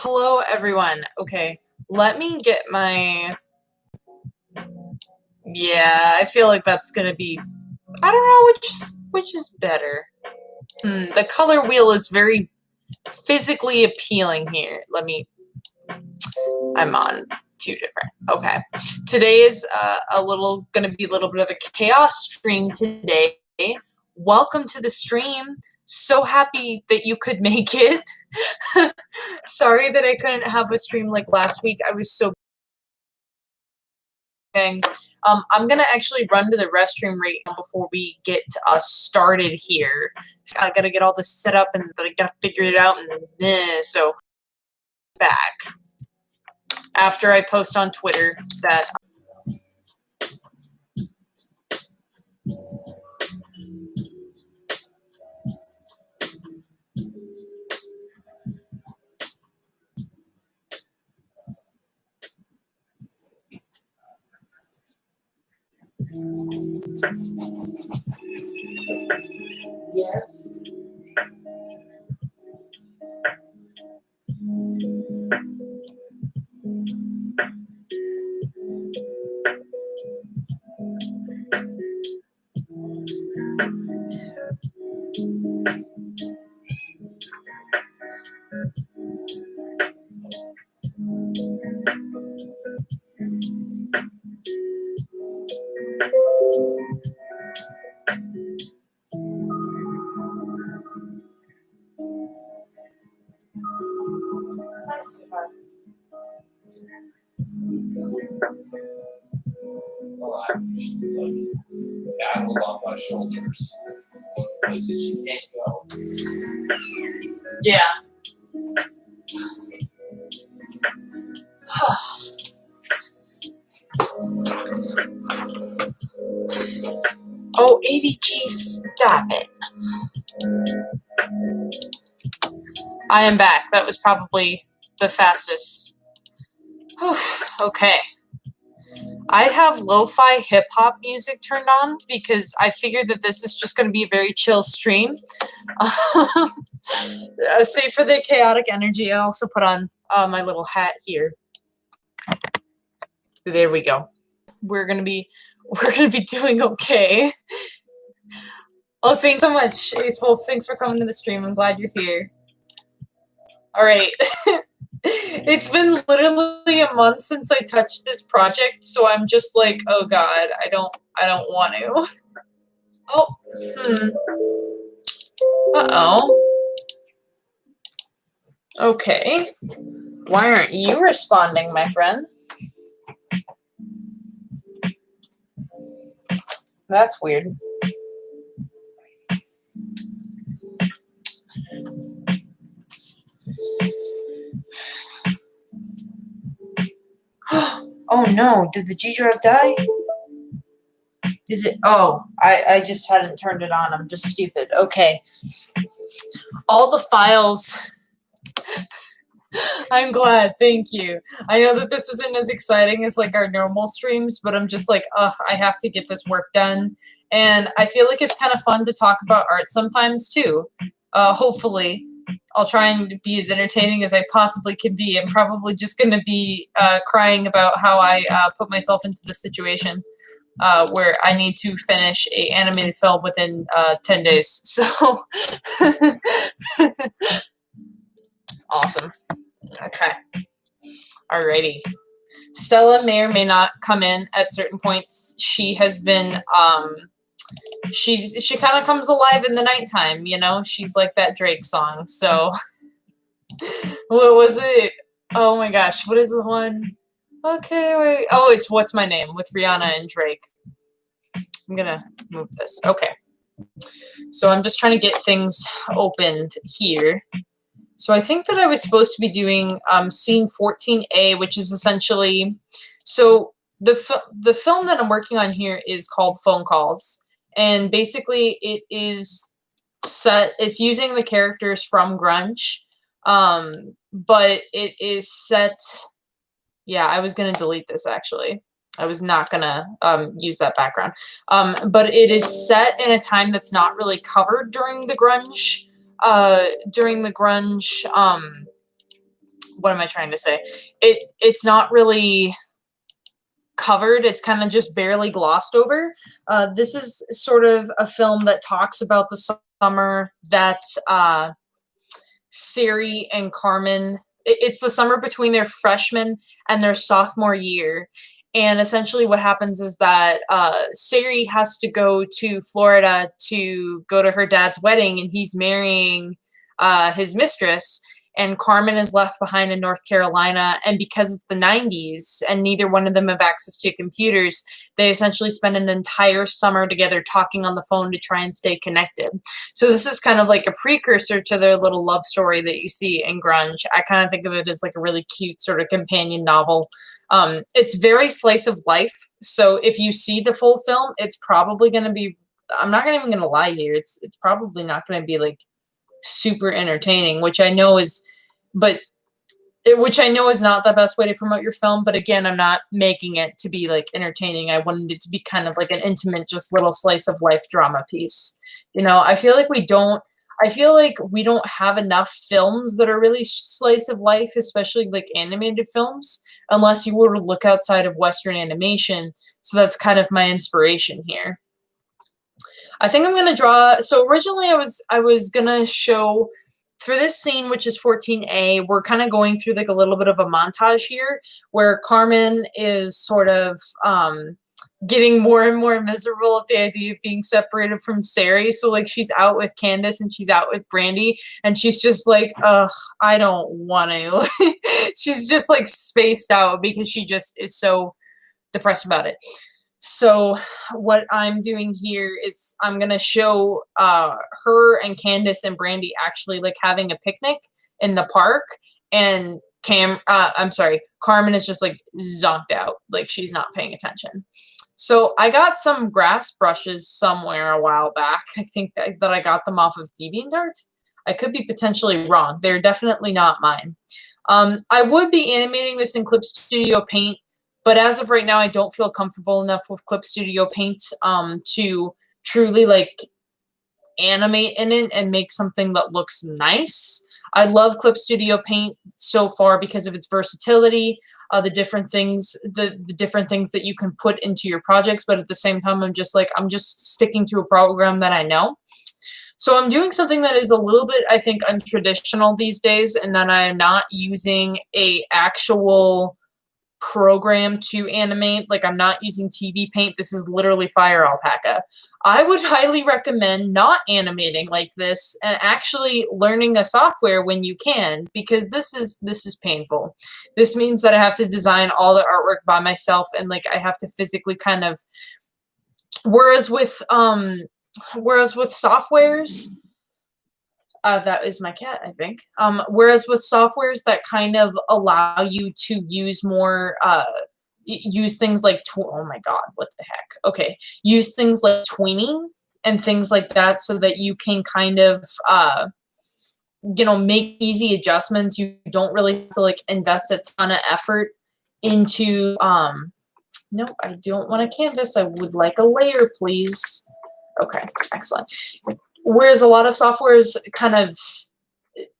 Hello everyone. Okay, let me get my... Yeah, I feel like that's gonna be... I don't know which is better. The color wheel is very physically appealing here. I'm on two different. Okay. Today is gonna be a little bit of a chaos stream today. Welcome to the stream. So happy that you could make it. Sorry that I couldn't have a stream like last week. I was so... I'm gonna actually run to the restroom right now before we get started here. So I gotta get all this set up and I gotta figure it out and so back after I post on Twitter that. Yes. Well, I'm battled on my shoulders. Places you can't go. Yeah. Oh, ABG, stop it. I am back. That was probably the fastest. Whew, okay. I have lo-fi hip-hop music turned on because I figured that this is just going to be a very chill stream. Save for the chaotic energy, I also put on my little hat here. There we go. We're gonna be doing okay. Oh, thanks so much, Ace Wolf. Thanks for coming to the stream. I'm glad you're here. All right. It's been literally a month since I touched this project, so I'm just like, oh god, I don't want to. Oh, Uh-oh. Okay. Why aren't you responding, my friend? That's weird. Oh no, did the G drive die? Is it? Oh, I just hadn't turned it on. I'm just stupid. Okay. All the files. I'm glad. Thank you. I know that this isn't as exciting as like our normal streams, but I'm just like, ugh, I have to get this work done. And I feel like it's kind of fun to talk about art sometimes too. Hopefully. I'll try and be as entertaining as I possibly can be. I'm probably just going to be crying about how I put myself into this situation where I need to finish an animated film within 10 days. So, awesome. Okay. Alrighty. Stella may or may not come in at certain points. She has been, she kind of comes alive in the nighttime, you know? She's like that Drake song, so... What was it? Oh my gosh, what is the one? Okay, wait. Oh, it's What's My Name with Rihanna and Drake. I'm gonna move this. Okay. So I'm just trying to get things opened here. So I think that I was supposed to be doing scene 14A, which is essentially... So the film that I'm working on here is called Phone Calls. And basically it is set... It's using the characters from Grunge. But it is set... Yeah, I was going to delete this, actually. I was not going to use that background. But it is set in a time that's not really covered during the grunge what am I trying to say? It's not really covered. It's kind of just barely glossed over. This is sort of a film that talks about the summer that Siri and Carmen, it's the summer between their freshman and their sophomore year. And essentially what happens is that Siri has to go to Florida to go to her dad's wedding, and he's marrying his mistress. And Carmen is left behind in North Carolina. And because it's the 90s and neither one of them have access to computers, they essentially spend an entire summer together talking on the phone to try and stay connected. So this is kind of like a precursor to their little love story that you see in grunge. I kind of think of it as like a really cute sort of companion novel. It's very slice of life. So if you see the full film, it's probably going to be, I'm not even going to lie here, it's probably not going to be like super entertaining, which I know is not the best way to promote your film. But again, I'm not making it to be like entertaining. I wanted it to be kind of like an intimate, just little slice of life drama piece. You know, I feel like we don't have enough films that are really slice of life, especially like animated films, unless you were to look outside of Western animation. So that's kind of my inspiration here. I think I'm gonna draw. So originally I was gonna show for this scene, which is 14A, we're kind of going through like a little bit of a montage here where Carmen is sort of getting more and more miserable at the idea of being separated from Sari. So like she's out with Candace and she's out with Brandy, and she's just like, ugh, I don't want to. She's just like spaced out because she just is so depressed about it. So what I'm doing here is I'm going to show her and Candace and Brandy actually like having a picnic in the park, and Carmen is just like zonked out, like she's not paying attention. So I got some grass brushes somewhere a while back. I think that I got them off of DeviantArt. I could be potentially wrong. They're definitely not mine. I would be animating this in Clip Studio Paint, but as of right now, I don't feel comfortable enough with Clip Studio Paint to truly like animate in it and make something that looks nice. I love Clip Studio Paint so far because of its versatility, the different things that you can put into your projects. But at the same time, I'm just sticking to a program that I know. So I'm doing something that is a little bit, I think, untraditional these days, and that I am not using a actual program to animate. Like, I'm not using TV Paint. This is literally Fire Alpaca. I would highly recommend not animating like this and actually learning a software when you can, because this is painful. This means that I have to design all the artwork by myself, and like I have to physically kind of, whereas with softwares, that is my cat, I think. Whereas with softwares that kind of allow you to use more, use things like, oh my god, what the heck? Okay, use things like tweening and things like that so that you can kind of, make easy adjustments. You don't really have to like invest a ton of effort into, no, I don't want a canvas. I would like a layer, please. Okay, excellent. Whereas a lot of softwares kind of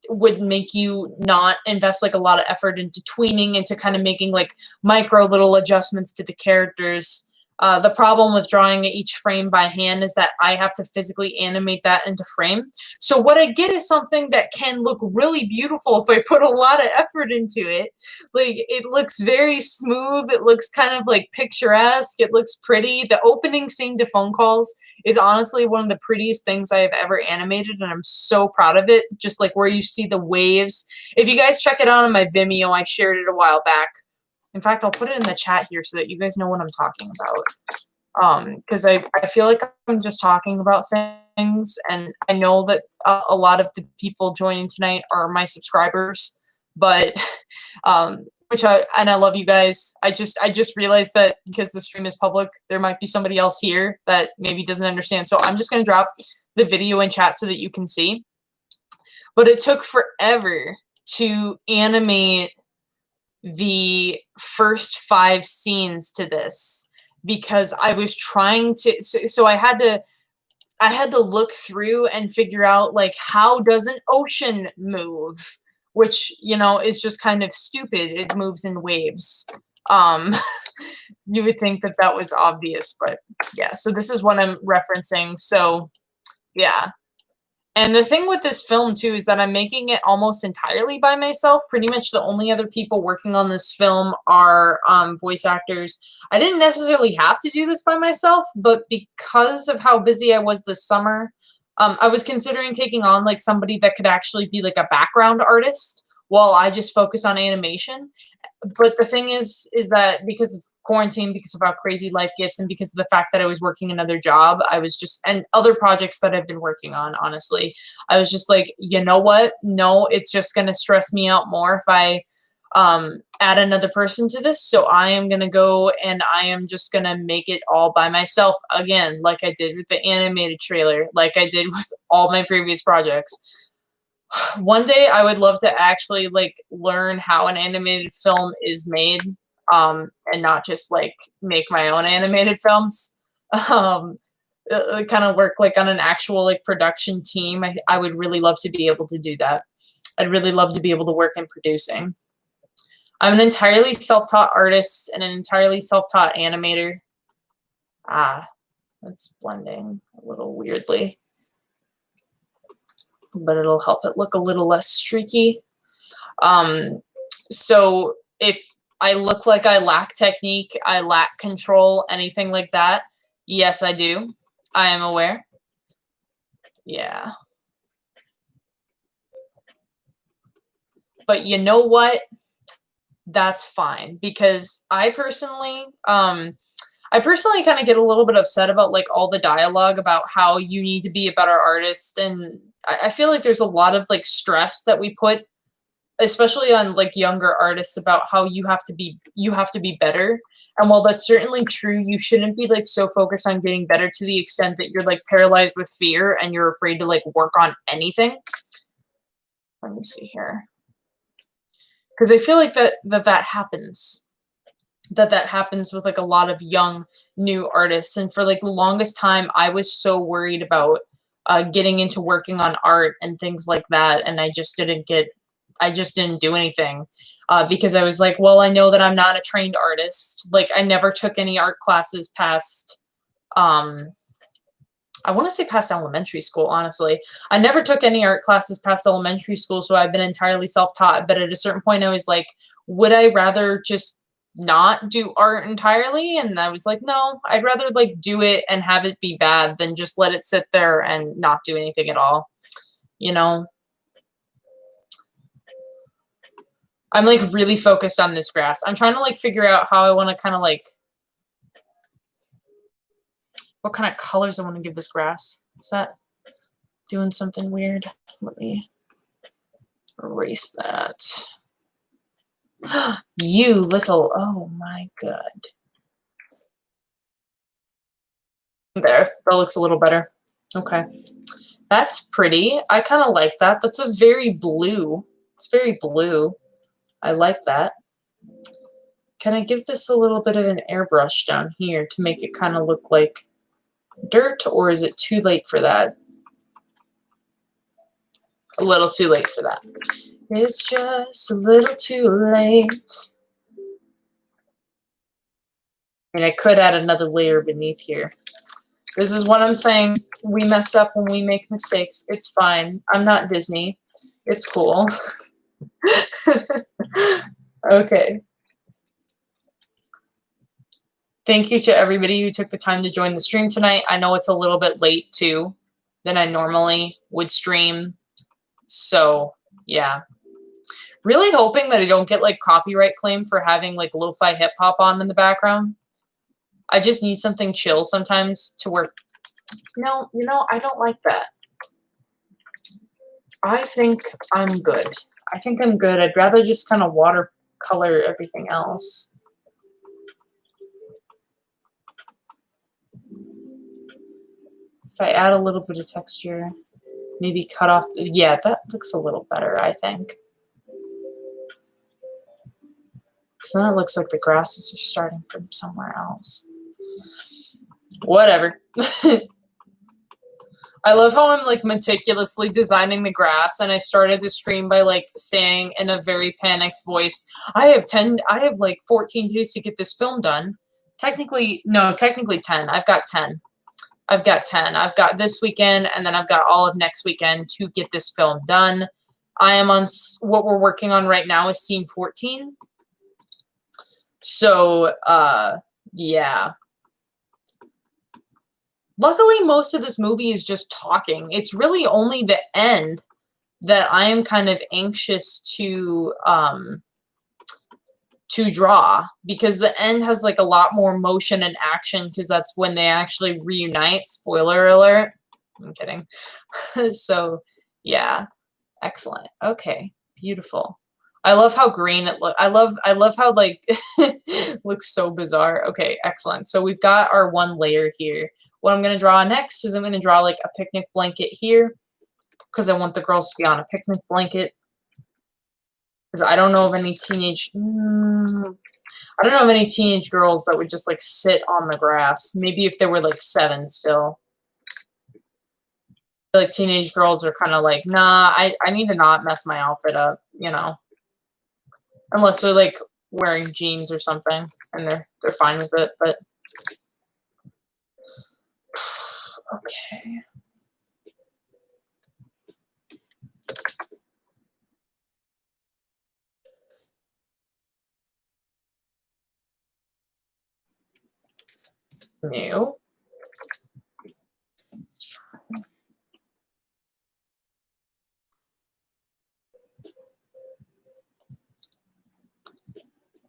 would make you not invest like a lot of effort into tweening, into kind of making like micro little adjustments to the characters. The problem with drawing each frame by hand is that I have to physically animate that into frame. So what I get is something that can look really beautiful if I put a lot of effort into it. Like, it looks very smooth. It looks kind of like picturesque. It looks pretty. The opening scene to Phone Calls is honestly one of the prettiest things I have ever animated, and I'm so proud of it. Just like where you see the waves. If you guys check it out on my Vimeo, I shared it a while back. In fact, I'll put it in the chat here so that you guys know what I'm talking about. Because I feel like I'm just talking about things, and I know that a lot of the people joining tonight are my subscribers, but I love you guys. I just realized that because the stream is public, there might be somebody else here that maybe doesn't understand. So I'm just going to drop the video in chat so that you can see. But it took forever to animate the first 5 scenes to this, because I was trying to, so I had to look through and figure out, like, how does an ocean move? which, you know, is just kind of stupid. It moves in waves. Um, you would think that that was obvious, but yeah. So this is what I'm referencing. So yeah. And the thing with this film too is that I'm making it almost entirely by myself. Pretty much the only other people working on this film are voice actors. I didn't necessarily have to do this by myself, but because of how busy I was this summer, I was considering taking on like somebody that could actually be like a background artist while I just focus on animation. But the thing is that because of quarantine, because of how crazy life gets, and because of the fact that I was working another job, I was just, and other projects that I've been working on, honestly, I was just like, you know what? No, it's just going to stress me out more if I add another person to this. So I am going to go and I am just going to make it all by myself again, like I did with the animated trailer, like I did with all my previous projects. One day I would love to actually like learn how an animated film is made, and not just like make my own animated films. Um, kind of work like on an actual like production team. I would really love to be able to do that. I'd really love to be able to work in producing. I'm an entirely self-taught artist and an entirely self-taught animator. Ah, that's blending a little weirdly, but it'll help it look a little less streaky. So if I look like I lack technique, I lack control, anything like that, yes, I do. I am aware. Yeah. But you know what? That's fine, because I personally kind of get a little bit upset about like all the dialogue about how you need to be a better artist, and I feel like there's a lot of like stress that we put, especially on like younger artists, about how you have to be better. And while that's certainly true, you shouldn't be like so focused on getting better to the extent that you're like paralyzed with fear and you're afraid to like work on anything. Let me see here, because I feel like that happens. That happens with like a lot of young new artists, and for like the longest time I was so worried about getting into working on art and things like that, and I just didn't do anything, because I was like, well, I know that I'm not a trained artist. Like I never took any art classes past I want to say past elementary school, honestly. I never took any art classes past elementary school, so I've been entirely self-taught. But at a certain point, I was like, would I rather just not do art entirely? And I was like, no, I'd rather like do it and have it be bad than just let it sit there and not do anything at all. You know? I'm like really focused on this grass. I'm trying to like figure out how I want to kind of like, what kind of colors I want to give this grass. Is that doing something weird? Let me erase that. You little, oh my god. There, that looks a little better. Okay. That's pretty. I kind of like that. That's a very blue. It's very blue. I like that. Can I give this a little bit of an airbrush down here to make it kind of look like dirt, or is it too late for that? A little too late for that. It's just a little too late. And I could add another layer beneath here. This is what I'm saying. We mess up when we make mistakes. It's fine. I'm not Disney. It's cool. Okay. Thank you to everybody who took the time to join the stream tonight. I know it's a little bit late too than I normally would stream. So, yeah. Really hoping that I don't get like copyright claim for having like lo-fi hip hop on in the background. I just need something chill sometimes to work. No, you know, I don't like that. I think I'm good. I think I'm good. I'd rather just kind of watercolor everything else. If I add a little bit of texture, maybe cut off. Yeah, that looks a little better, I think. Because then it looks like the grasses are starting from somewhere else. Whatever. I love how I'm like meticulously designing the grass, and I started the stream by like saying in a very panicked voice, I have like 14 days to get this film done. Technically, no, technically 10. I've got 10. I've got 10. I've got this weekend, and then I've got all of next weekend to get this film done. I am on, what we're working on right now is scene 14. So, yeah. Luckily, most of this movie is just talking. It's really only the end that I am kind of anxious to draw, because the end has like a lot more motion and action, because that's when they actually reunite. Spoiler alert. I'm kidding. So, yeah. Excellent. Okay. Beautiful. I love how green it looks. I love how like looks so bizarre. Okay, excellent. So we've got our one layer here. What I'm going to draw next is I'm going to draw like a picnic blanket here, because I want the girls to be on a picnic blanket. Because I don't know of any teenage girls that would just like sit on the grass. Maybe if they were like 7 still. Like teenage girls are kind of like, nah, I need to not mess my outfit up, you know. Unless they're like wearing jeans or something and they're fine with it, but okay. New.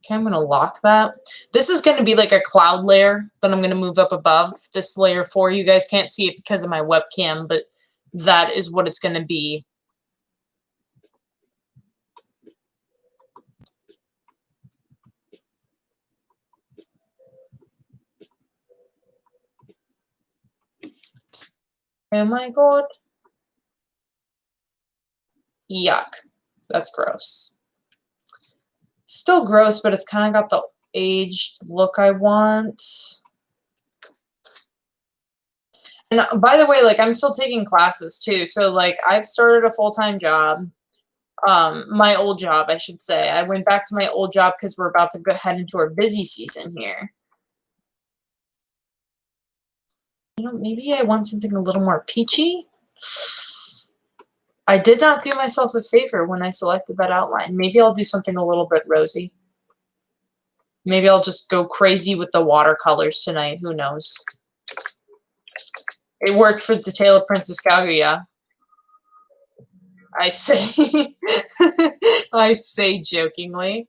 Okay, I'm going to lock that. This is going to be like a cloud layer that I'm going to move up above this layer 4. You guys can't see it because of my webcam, but that is what it's going to be. Oh my god. Yuck. That's gross. Still gross, but it's kind of got the aged look I want. And by the way, like, I'm still taking classes too. So like, I've started a full-time job. My old job, I should say. I went back to my old job because we're about to go head into our busy season here. You know, maybe I want something a little more peachy. I did not do myself a favor when I selected that outline. Maybe I'll do something a little bit rosy. Maybe I'll just go crazy with the watercolors tonight. Who knows? It worked for the Tale of Princess Kaguya. I say, I say jokingly.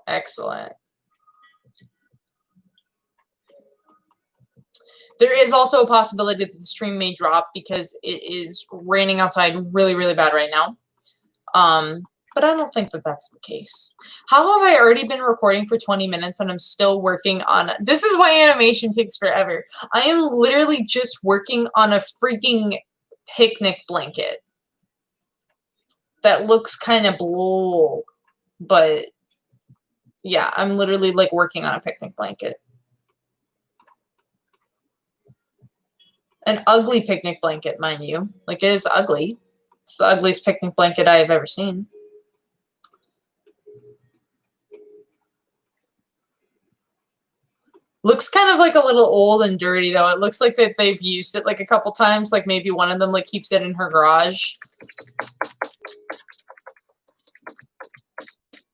Excellent. There is also a possibility that the stream may drop because it is raining outside really, really bad right now. But I don't think that that's the case. How have I already been recording for 20 minutes and I'm still working on... This is why animation takes forever. I am literally just working on a freaking picnic blanket that looks kind of blah, but yeah, I'm literally like working on a picnic blanket. An ugly picnic blanket, mind you. Like, it is ugly. It's the ugliest picnic blanket I have ever seen. Looks kind of like a little old and dirty, though. It looks like that they've used it like a couple times. Like maybe one of them like keeps it in her garage.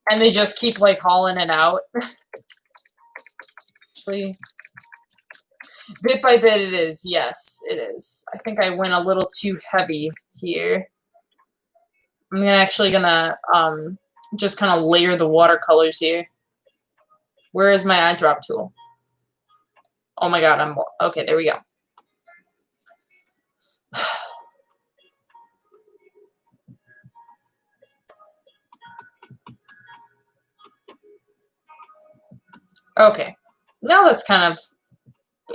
And they just keep like hauling it out. Actually, bit by bit it is. Yes, it is. I think I went a little too heavy here. I'm actually gonna just kind of layer the watercolors here. Where is my eyedrop tool? Oh my god, okay, there we go. Okay. Now that's kind of...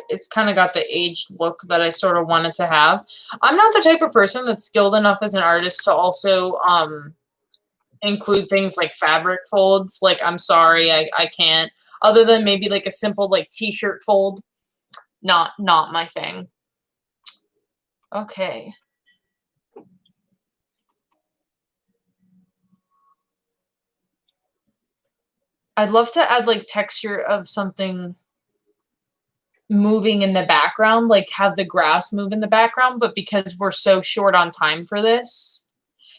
It's kind of got the aged look that I sort of wanted to have. I'm not the type of person that's skilled enough as an artist to also include things like fabric folds. Like, I'm sorry, I can't. Other than maybe like a simple like t-shirt fold. Not my thing. Okay. I'd love to add like texture of something moving in the background, like have the grass move in the background, but because we're so short on time for this,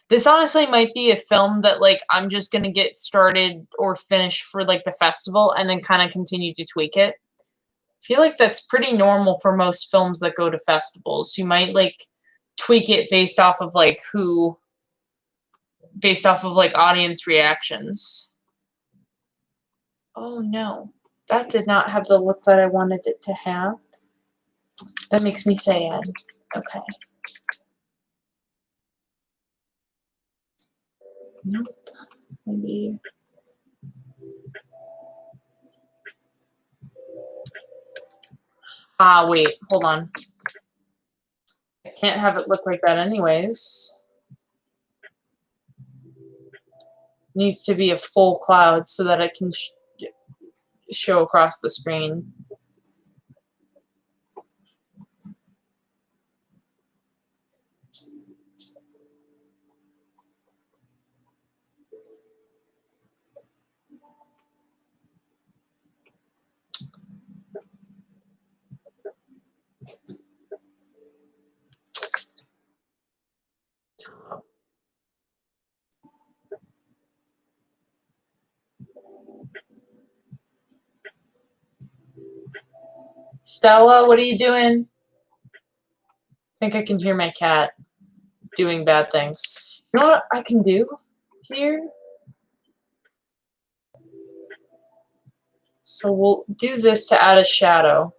this honestly might be a film that like I'm just gonna get started or finish for like the festival and then kind of continue to tweak it. I feel like that's pretty normal for most films that go to festivals. You might like tweak it based off of like based off of like audience reactions. Oh no, that did not have the look that I wanted it to have. That makes me sad. Okay. Nope. Maybe. Ah, wait, hold on. I can't have it look like that anyways. Needs to be a full cloud so that it can show across the screen. Stella, what are you doing? I think I can hear my cat doing bad things. You know what I can do here? So we'll do this to add a shadow.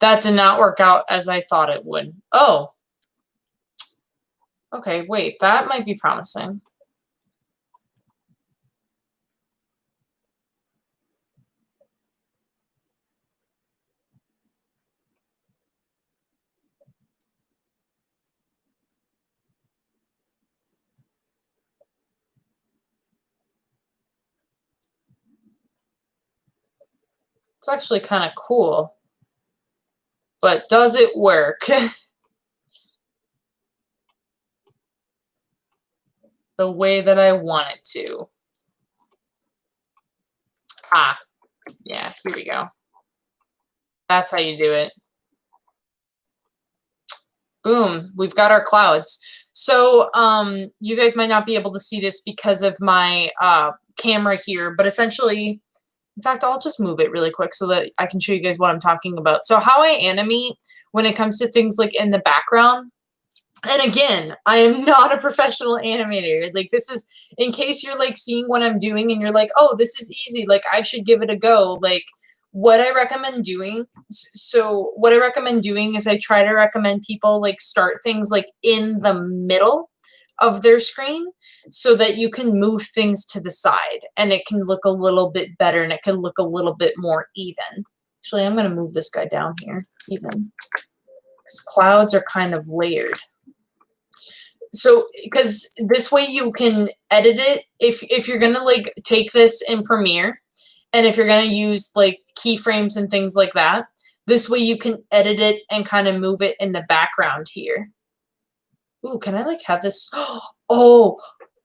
That did not work out as I thought it would. Oh. Okay, wait, that might be promising. It's actually kind of cool. But does it work? The way that I want it to? Ah, yeah, here we go. That's how you do it. Boom, we've got our clouds. So you guys might not be able to see this because of my camera here, but essentially, in fact, I'll just move it really quick so that I can show you guys what I'm talking about. So how I animate when it comes to things like in the background, and again, I am not a professional animator. Like this is in case you're like seeing what I'm doing and you're like, oh, this is easy. Like I should give it a go. Like what I recommend doing. So what I recommend doing is I try to recommend people like start things like in the middle of their screen so that you can move things to the side and it can look a little bit better and it can look a little bit more even. Actually, I'm going to move this guy down here even because clouds are kind of layered. So because this way you can edit it if you're gonna like take this in Premiere and if you're gonna use like keyframes and things like that, this way you can edit it and kind of move it in the background here. Ooh, can I like have this? Oh,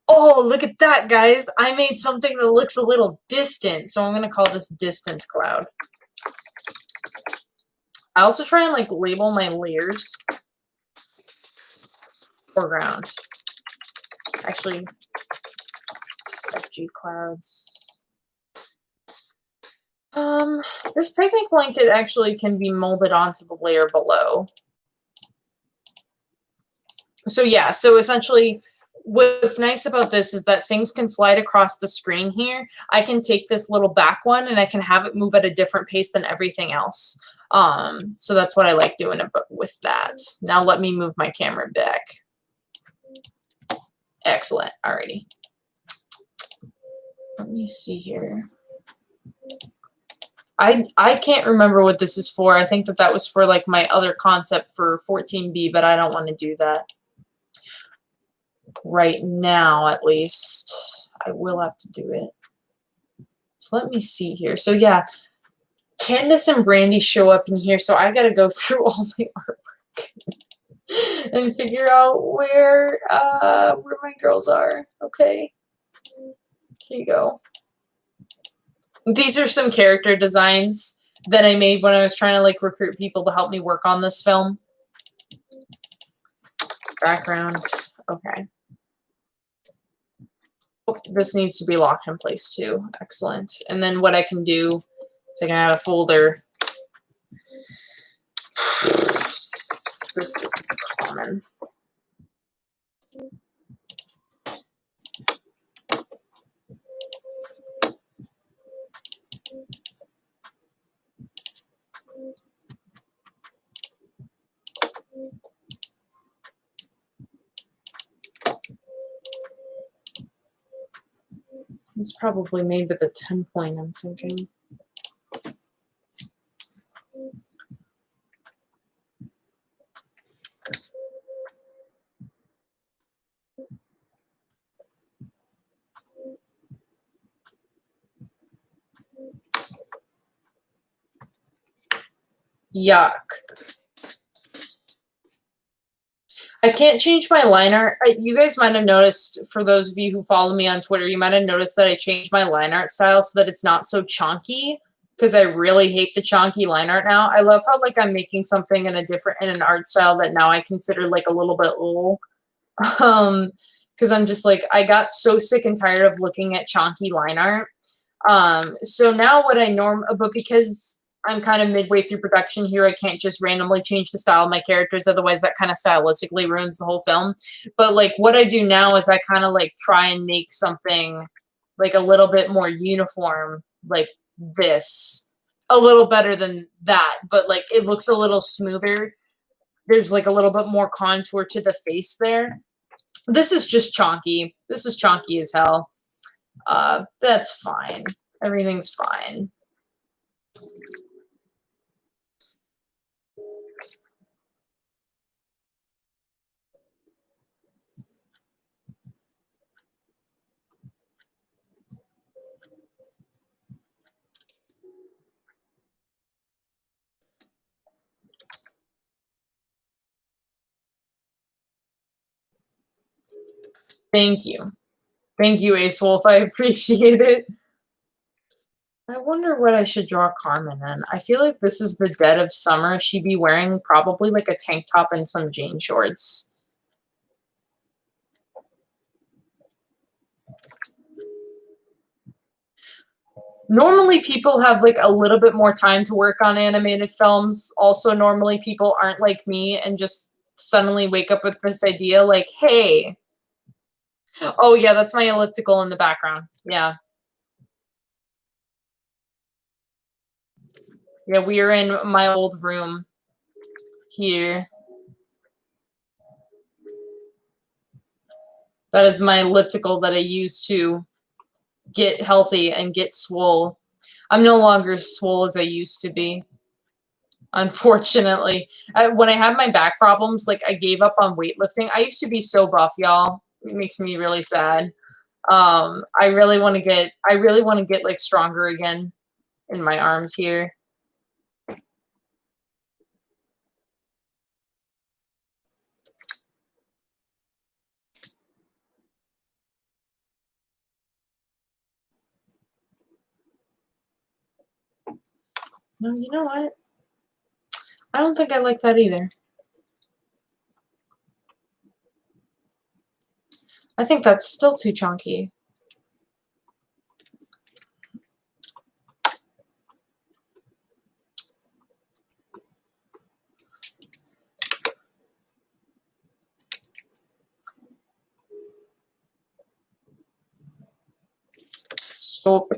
look at that, guys. I made something that looks a little distant, so I'm gonna call this distance cloud. I also try and like label my layers. Foreground. Actually, just FG clouds. This picnic blanket actually can be molded onto the layer below. So yeah, so essentially what's nice about this is that things can slide across the screen here. I can take this little back one and I can have it move at a different pace than everything else. So that's what I like doing with that. Now let me move my camera back. Excellent. Alrighty. Let me see here. I can't remember what this is for. I think that was for like my other concept for 14B, but I don't want to do that right now, at least. I will have to do it. So let me see here. So yeah, Candace and Brandy show up in here, so I gotta go through all my artwork and figure out where my girls are. Okay. Here you go. These are some character designs that I made when I was trying to like recruit people to help me work on this film. Background. Okay. Oh, this needs to be locked in place too. Excellent. And then what I can do is I can add a folder. This is common. It's probably made with a 10 point, I'm thinking. Yuck. I can't change my line art. You guys might have noticed, for those of you who follow me on Twitter, you might have noticed that I changed my line art style so that it's not so chonky, because I really hate the chonky line art now. I love how like I'm making something in an art style that now I consider like a little bit old. Because I'm just like, I got so sick and tired of looking at chonky line art. So now what but because I'm kind of midway through production here, I can't just randomly change the style of my characters, otherwise that kind of stylistically ruins the whole film. But like what I do now is I kind of like try and make something like a little bit more uniform, like this, a little better than that, but like it looks a little smoother. There's like a little bit more contour to the face there. This is just chonky. This is chonky as hell. That's fine. Everything's fine. Thank you. Thank you, Ace Wolf. I appreciate it. I wonder what I should draw Carmen in. I feel like this is the dead of summer. She'd be wearing probably like a tank top and some jean shorts. Normally people have like a little bit more time to work on animated films. Also, normally people aren't like me and just suddenly wake up with this idea like, hey. Oh yeah, that's my elliptical in the background. Yeah. Yeah, we are in my old room here. That is my elliptical that I use to get healthy and get swole. I'm no longer as swole as I used to be, unfortunately. When I had my back problems, like I gave up on weightlifting. I used to be so buff, y'all. It makes me really sad. I really want to get like stronger again in my arms here. No, you know what? I don't think I like that either. I think that's still too chunky. So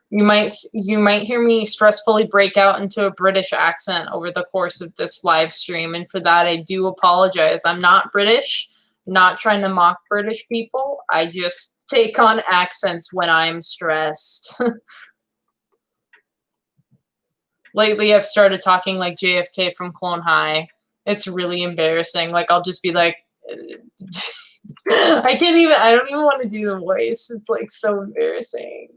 you might hear me stressfully break out into a British accent over the course of this live stream, and for that I do apologize. I'm not British, not trying to mock British people. I just take on accents when I'm stressed. Lately, I've started talking like JFK from Clone High. It's really embarrassing. Like, I'll just be like, I don't even want to do the voice. It's like so embarrassing.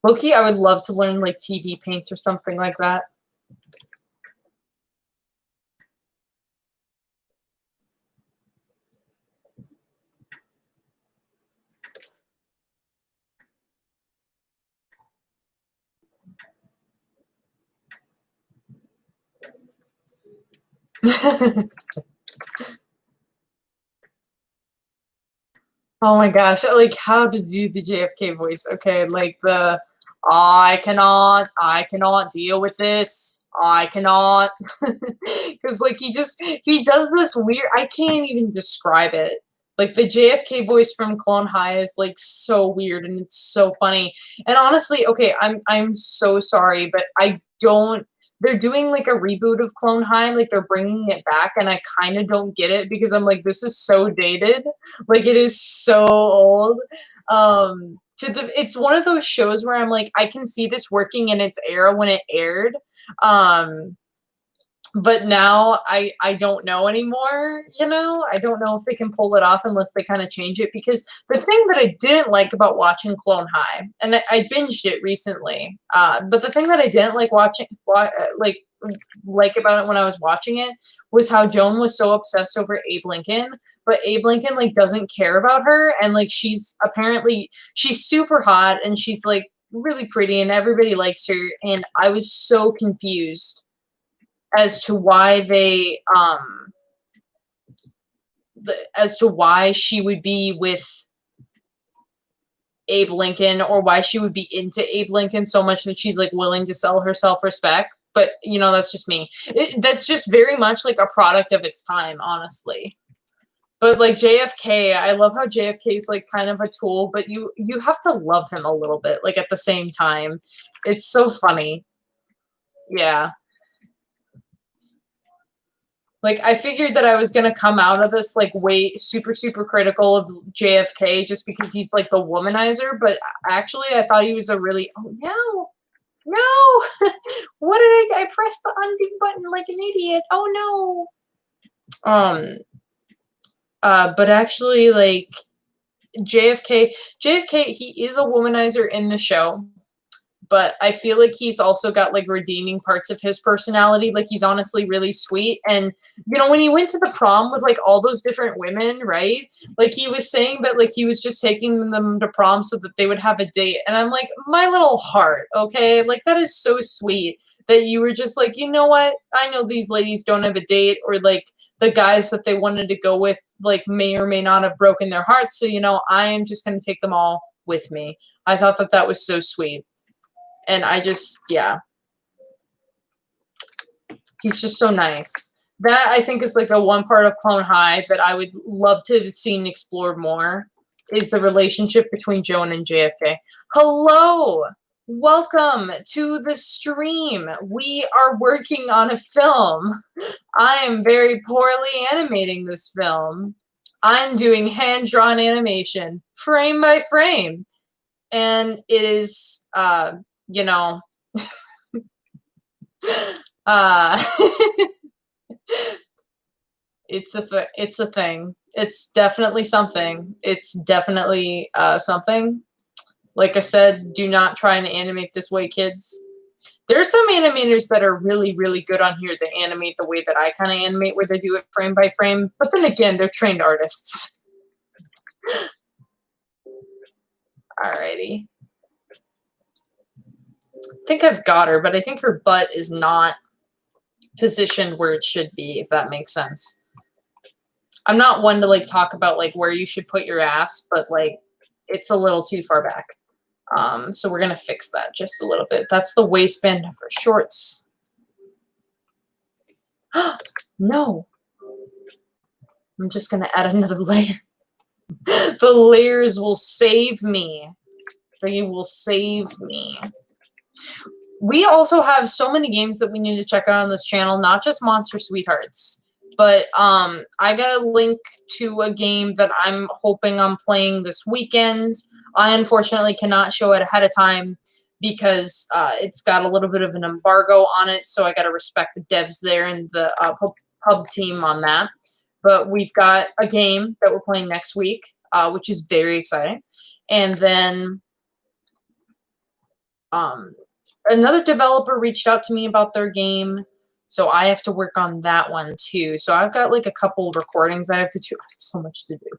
Loki, I would love to learn like TV paint or something like that. Oh my gosh, like how to do the JFK voice. Okay, like the I cannot deal with this. I cannot. Cuz like he does this weird, I can't even describe it. Like the JFK voice from Clone High is like so weird and it's so funny. And honestly, okay, I'm so sorry, but I don't, they're doing like a reboot of Clone High, like they're bringing it back, and I kind of don't get it because I'm like, this is so dated, like it is so old. It's one of those shows where I'm like, I can see this working in its era when it aired. Um, but now I don't know anymore, you know? I don't know if they can pull it off unless they kind of change it, because the thing that I didn't like about watching Clone High, and I binged it recently, but the thing that I didn't like like about it when I was watching it was how Joan was so obsessed over Abe Lincoln, but Abe Lincoln like doesn't care about her, and like she's super hot and she's like really pretty and everybody likes her, and I was so confused as to why as to why she would be with Abe Lincoln, or why she would be into Abe Lincoln so much that she's like willing to sell her self-respect. But you know, that's just me. That's just very much like a product of its time, honestly. But like JFK, I love how JFK is like kind of a tool, but you have to love him a little bit, like at the same time. It's so funny. Yeah. Like, I figured that I was gonna come out of this like way super critical of JFK just because he's like the womanizer, but actually I thought he was a really, oh no, what did I pressed the undo button like an idiot. Oh no. But actually, like JFK, he is a womanizer in the show, but I feel like he's also got like redeeming parts of his personality. Like he's honestly really sweet. And you know, when he went to the prom with like all those different women, right? Like he was saying that like he was just taking them to prom so that they would have a date. And I'm like, my little heart, okay? Like that is so sweet that you were just like, you know what? I know these ladies don't have a date, or like the guys that they wanted to go with like may or may not have broken their hearts. So, you know, I am just going to take them all with me. I thought that that was so sweet. And I just, yeah, he's just so nice. That I think is like the one part of Clone High that I would love to have seen explored more, is the relationship between Joan and JFK. Hello, welcome to the stream. We are working on a film. I am very poorly animating this film. I'm doing hand-drawn animation, frame by frame. And it is, you know, uh, it's a thing. It's definitely something. It's definitely something. Like I said, do not try and animate this way, kids. There's some animators that are really good on here that animate the way that I kind of animate, where they do it frame by frame. But then again, they're trained artists. Alrighty. I think I've got her, but I think her butt is not positioned where it should be, if that makes sense. I'm not one to like talk about like where you should put your ass, but like it's a little too far back. So we're gonna fix that just a little bit. That's the waistband for shorts. No, I'm just gonna add another layer. The layers will save me. They will save me. We also have so many games that we need to check out on this channel, not just Monster Sweethearts. But I got a link to a game that I'm hoping I'm playing this weekend. I unfortunately cannot show it ahead of time because it's got a little bit of an embargo on it, so I got to respect the devs there and the pub team on that. But we've got a game that we're playing next week, which is very exciting. And then another developer reached out to me about their game, so I have to work on that one too. So I've got like a couple of recordings I have to do. I have so much to do.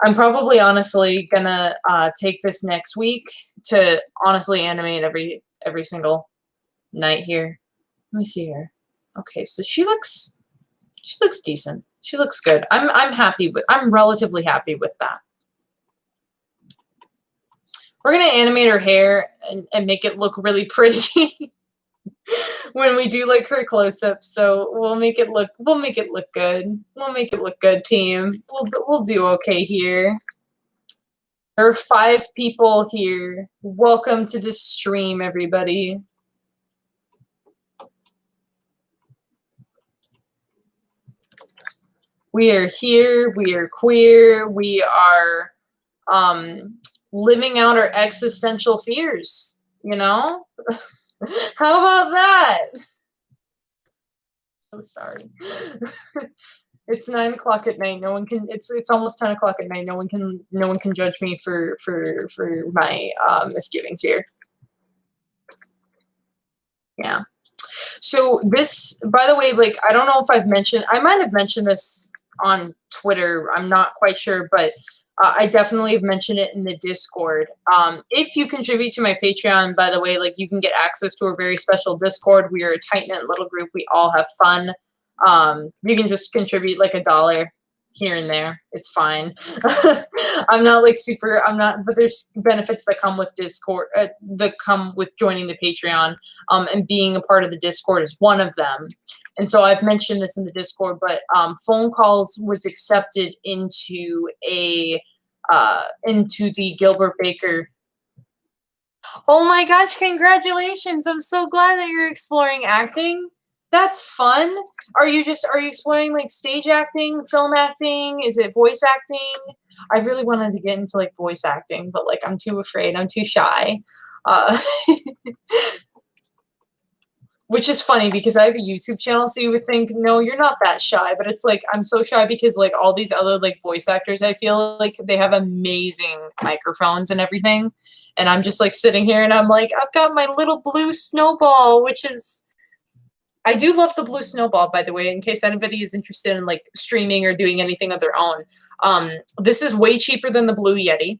I'm probably honestly gonna take this next week to honestly animate every single night here. Let me see here. Okay, so she looks decent. She looks good. I'm relatively happy with that. We're gonna animate her hair and make it look really pretty when we do like her close-ups. So we'll make it look good. We'll make it look good, team. We'll do okay here. There are 5 people here. Welcome to the stream, everybody. We are here. We are queer. We are living out our existential fears, you know? How about that? So sorry. It's 9 o'clock at night. No one can. It's almost 10 o'clock at night. No one can judge me for my misgivings here. Yeah. So this, by the way, like I don't know if I might have mentioned this on Twitter. I'm not quite sure, but I definitely have mentioned it in the Discord. If you contribute to my Patreon, by the way, like you can get access to a very special Discord. We are a tight-knit little group. We all have fun. You can just contribute like $1 here and there. It's fine. I'm not like super, but there's benefits that come with Discord, that come with joining the Patreon, and being a part of the Discord is one of them. And so I've mentioned this in the Discord, but phone calls was accepted into the Gilbert Baker. Oh my gosh, congratulations. I'm so glad that you're exploring acting. That's fun. Are you exploring like stage acting, film acting? Is it voice acting? I really wanted to get into like voice acting, but like I'm too afraid. I'm too shy. Which is funny because I have a YouTube channel, so you would think, no, you're not that shy. But it's like, I'm so shy because like all these other like voice actors, I feel like they have amazing microphones and everything. And I'm just like sitting here and I'm like, I've got my little blue snowball, which is, I do love the blue snowball, by the way, in case anybody is interested in like streaming or doing anything of their own. This is way cheaper than the Blue Yeti.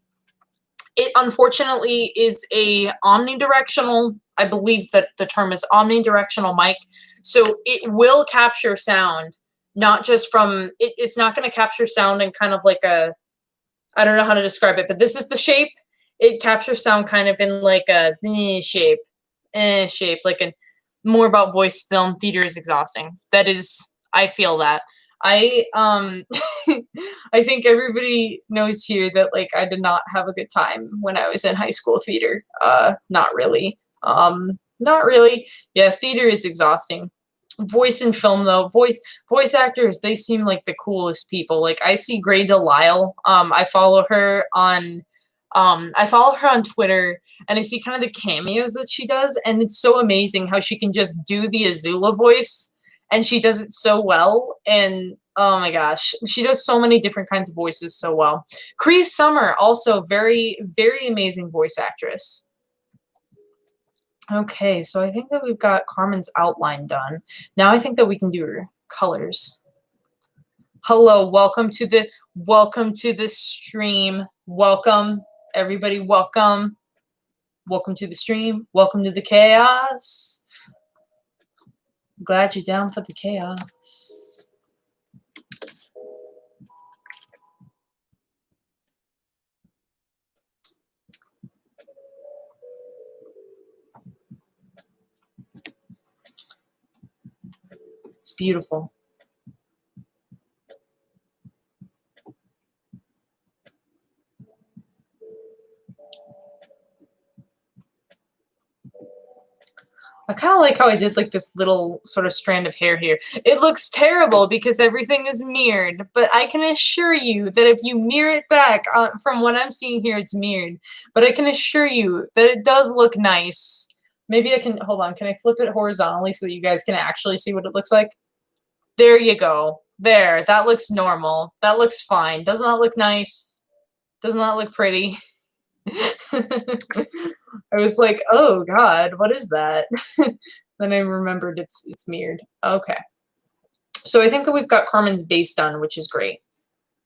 It unfortunately is a omnidirectional, I believe that the term is omnidirectional mic. So it will capture sound, not just from, it's not going to capture sound in kind of like a, I don't know how to describe it, but this is the shape. It captures sound kind of in like a shape, like a, more about voice. Film theater is exhausting. That is, I feel that. I I think everybody knows here that like I did not have a good time when I was in high school theater. Not really. Not really. Yeah, theater is exhausting. Voice and film though, voice actors, they seem like the coolest people. Like I see Gray Delisle. I follow her on Twitter, and I see kind of the cameos that she does, and it's so amazing how she can just do the Azula voice, and she does it so well. And oh my gosh, she does so many different kinds of voices so well. Cree Summer, also very, very amazing voice actress. Okay, so I think that we've got Carmen's outline done. Now I think that we can do her colors. Hello, welcome to the stream. Welcome, everybody, welcome. Welcome to the stream. Welcome to the chaos. Glad you're down for the chaos. It's beautiful. I kind of like how I did like this little sort of strand of hair here. It looks terrible because everything is mirrored, but I can assure you that if you mirror it back, from what I'm seeing here, it's mirrored. But I can assure you that it does look nice. Maybe I can, hold on, can I flip it horizontally so that you guys can actually see what it looks like? There you go. There, that looks normal. That looks fine. Doesn't that look nice? Doesn't that look pretty? I was like, oh god, what is that? Then I remembered it's mirrored. Okay. So I think that we've got Carmen's base done, which is great.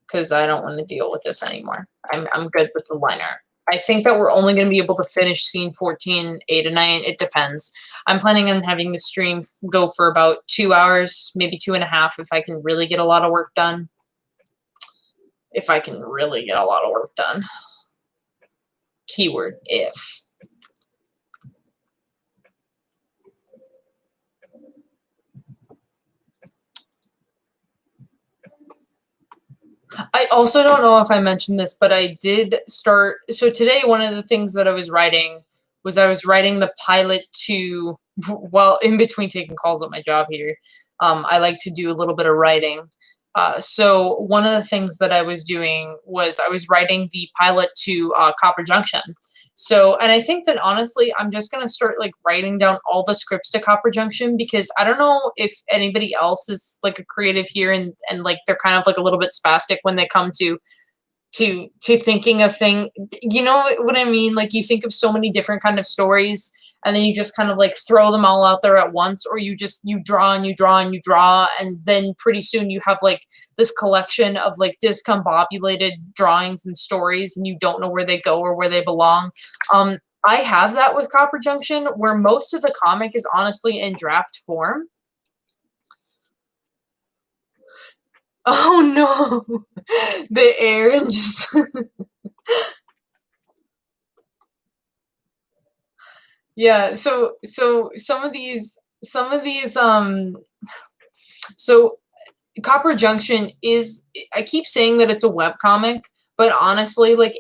Because I don't want to deal with this anymore. I'm good with the liner. I think that we're only going to be able to finish scene 14, 8 and 9. It depends. I'm planning on having the stream go for about 2 hours, maybe 2.5 if I can really get a lot of work done. If I can really get a lot of work done. Keyword, if. I also don't know if I mentioned this, but I did start. So today, one of the things that I was writing was I was writing the pilot to, well, in between taking calls at my job here, I like to do a little bit of writing. So one of the things that I was doing was I was writing the pilot to Copper Junction. So, and I think that honestly, I'm just going to start like writing down all the scripts to Copper Junction because I don't know if anybody else is like a creative here and like they're kind of like a little bit spastic when they come to thinking of thing. You know what I mean? Like you think of so many different kind of stories and then you just kind of like throw them all out there at once, or you draw and you draw and you draw, and then pretty soon you have like this collection of like discombobulated drawings and stories and you don't know where they go or where they belong. I have that with Copper Junction, where most of the comic is honestly in draft form. Oh no, the air and just yeah. So some of these so Copper Junction is, I keep saying that it's a webcomic, but honestly, like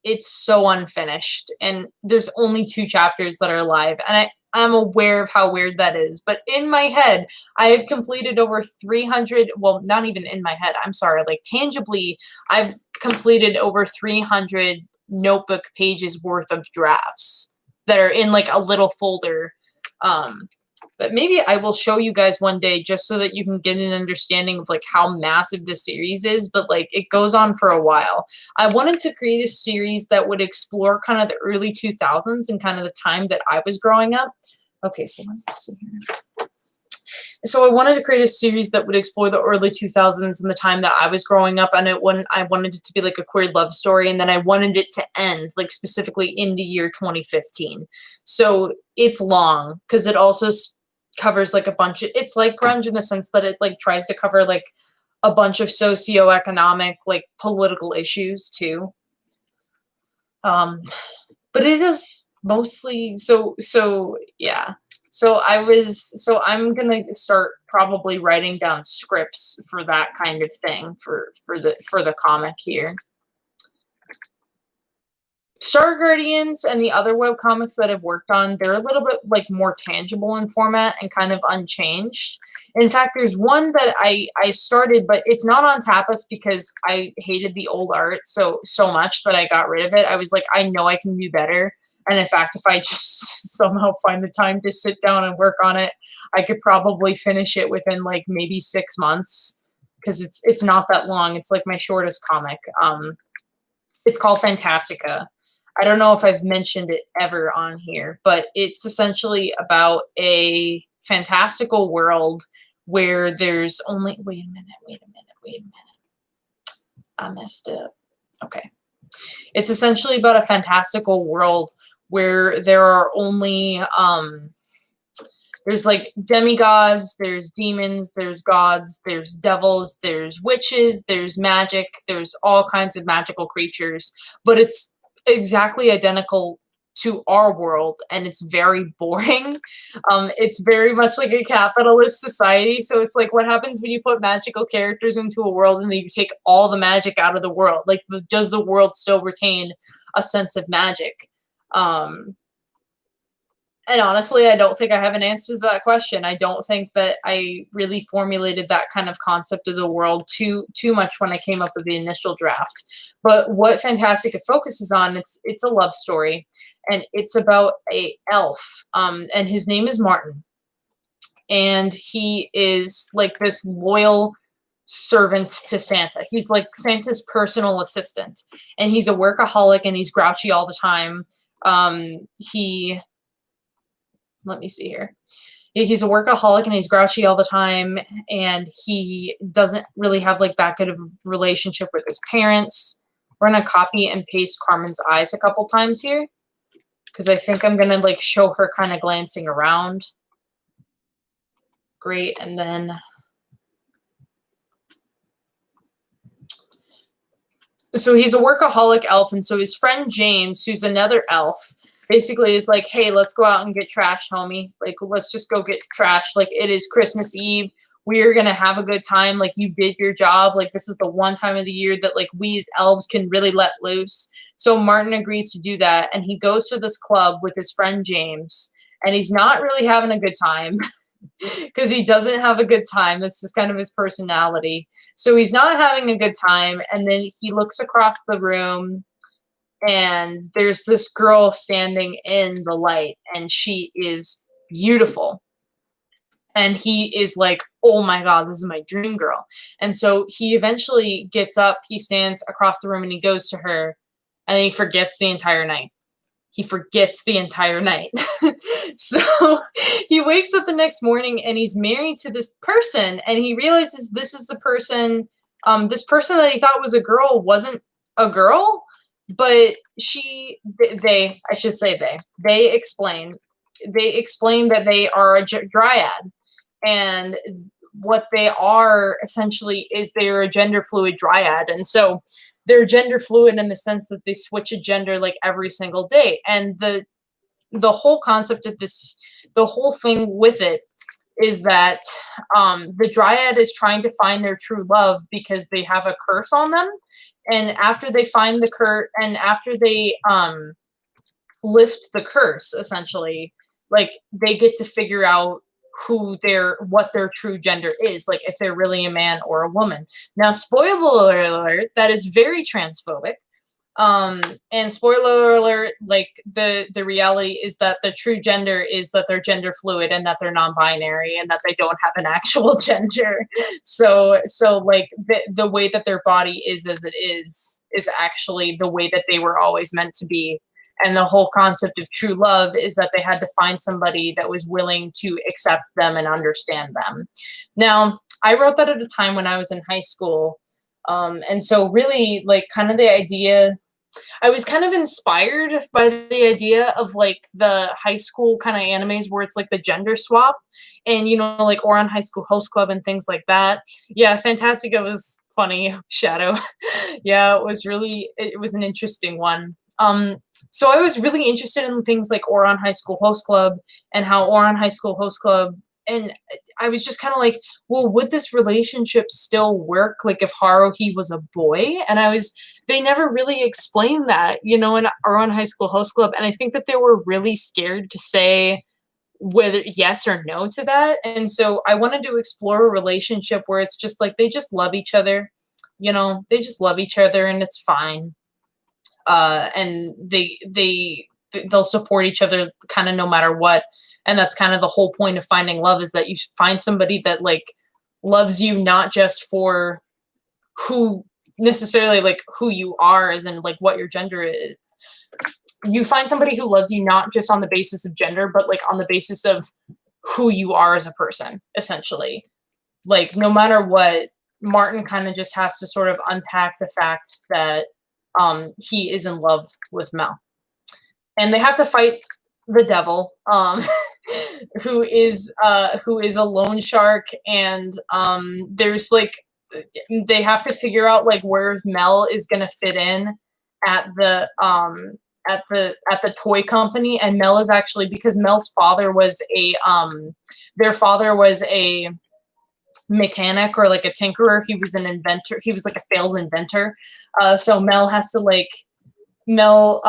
it's so unfinished and there's only 2 chapters that are live, and I'm aware of how weird that is, but in my head, I have completed over 300, well, not even in my head, I'm sorry, like tangibly, I've completed over 300 notebook pages worth of drafts that are in like a little folder. But maybe I will show you guys one day just so that you can get an understanding of like how massive this series is, but like it goes on for a while. I wanted to create a series that would explore kind of the early 2000s and kind of the time that I was growing up. Okay, so let me see here. So I wanted to create a series that would explore the early 2000s and the time that I was growing up, and I wanted it to be like a queer love story, and then I wanted it to end like specifically in the year 2015. So it's long because it also covers like a bunch of, it's like grunge in the sense that it like tries to cover like a bunch of socioeconomic like political issues too. But it is mostly so yeah. So I'm gonna start probably writing down scripts for that kind of thing for the comic here. Star Guardians and the other webcomics that I've worked on, they're a little bit like more tangible in format and kind of unchanged. In fact, there's one that I started, but it's not on Tapas because I hated the old art so much that I got rid of it. I was like, I know I can do better. And in fact, if I just somehow find the time to sit down and work on it, I could probably finish it within like maybe 6 months because it's not that long. It's like my shortest comic. It's called Fantastica. I don't know if I've mentioned it ever on here, but it's essentially about a fantastical world where there's only, wait a minute. I messed up. Okay. It's essentially about a fantastical world where there are only, there's like demigods, there's demons, there's gods, there's devils, there's witches, there's magic, there's all kinds of magical creatures, but it's exactly identical to our world, and it's very boring. It's very much like a capitalist society, so it's like what happens when you put magical characters into a world and then you take all the magic out of the world? Like, does the world still retain a sense of magic? And honestly, I don't think I have an answer to that question. I don't think that I really formulated that kind of concept of the world too much when I came up with the initial draft. But what Fantastic It focuses on, it's a love story, and it's about a elf, and his name is Martin, and he is like this loyal servant to Santa. He's like Santa's personal assistant, and he's a workaholic, and he's grouchy all the time. He Let me see here. He's a workaholic and he's grouchy all the time, and he doesn't really have like that good of a relationship with his parents. We're gonna copy and paste Carmen's eyes a couple times here, because I think I'm gonna like show her kind of glancing around. Great, and then so he's a workaholic elf, and so his friend James, who's another elf, basically is like, hey, let's go out and get trash, homie. Like, let's just go get trash. Like, it is Christmas Eve. We're going to have a good time. Like, you did your job. Like, this is the one time of the year that, like, we as elves can really let loose. So Martin agrees to do that, and he goes to this club with his friend James, and he's not really having a good time. Because he doesn't have a good time. That's just kind of his personality. So he's not having a good time, and then he looks across the room, and there's this girl standing in the light, and she is beautiful. And he is like, oh my God, this is my dream girl. And so he eventually gets up, he stands across the room, and he goes to her, and he forgets the entire night. He forgets the entire night. So he wakes up the next morning, and he's married to this person, and he realizes this is the person, this person that he thought was a girl wasn't a girl, but I should say they explain that they are a dryad, and what they are essentially is they're a gender fluid dryad. And so they're gender fluid in the sense that they switch a gender like every single day. And the whole concept of this, the whole thing with it is that the dryad is trying to find their true love because they have a curse on them. And after they find the curse, and after they lift the curse, essentially, like, they get to figure out what their true gender is, like if they're really a man or a woman. Now, spoiler alert, that is very transphobic. And spoiler alert, like the reality is that the true gender is that they're gender fluid, and that they're non-binary, and that they don't have an actual gender. So like the way that their body is as it is actually the way that they were always meant to be. And the whole concept of true love is that they had to find somebody that was willing to accept them and understand them. Now, I wrote that at a time when I was in high school. And so really, like, kind of the idea, I was kind of inspired by the idea of like the high school kind of animes where it's like the gender swap, and like Ouran High School Host Club and things like that. Yeah, Fantastic. It was funny. Shadow. Yeah, it was an interesting one. So I was really interested in things like Ouran High School Host Club, and how Ouran High School Host Club, and I was just kind of like, well, would this relationship still work, like if Haruhi was a boy? And they never really explained that, in Ouran High School Host Club, and I think that they were really scared to say whether yes or no to that. And so I wanted to explore a relationship where it's just like they just love each other, they just love each other, and it's fine. And they'll support each other kind of no matter what. And that's kind of the whole point of finding love, is that you find somebody that like loves you not just for who necessarily like who you are, as in like what your gender is. You find somebody who loves you not just on the basis of gender, but like on the basis of who you are as a person, essentially. Like, no matter what, Martin kind of just has to sort of unpack the fact that he is in love with Mel, and they have to fight the devil, who is a loan shark, and there's like they have to figure out like where Mel is gonna fit in at the toy company. And Mel is actually, because Mel's father was their father was a mechanic, or like a tinkerer. He was an inventor. He was like a failed inventor. So Mel has to like Mel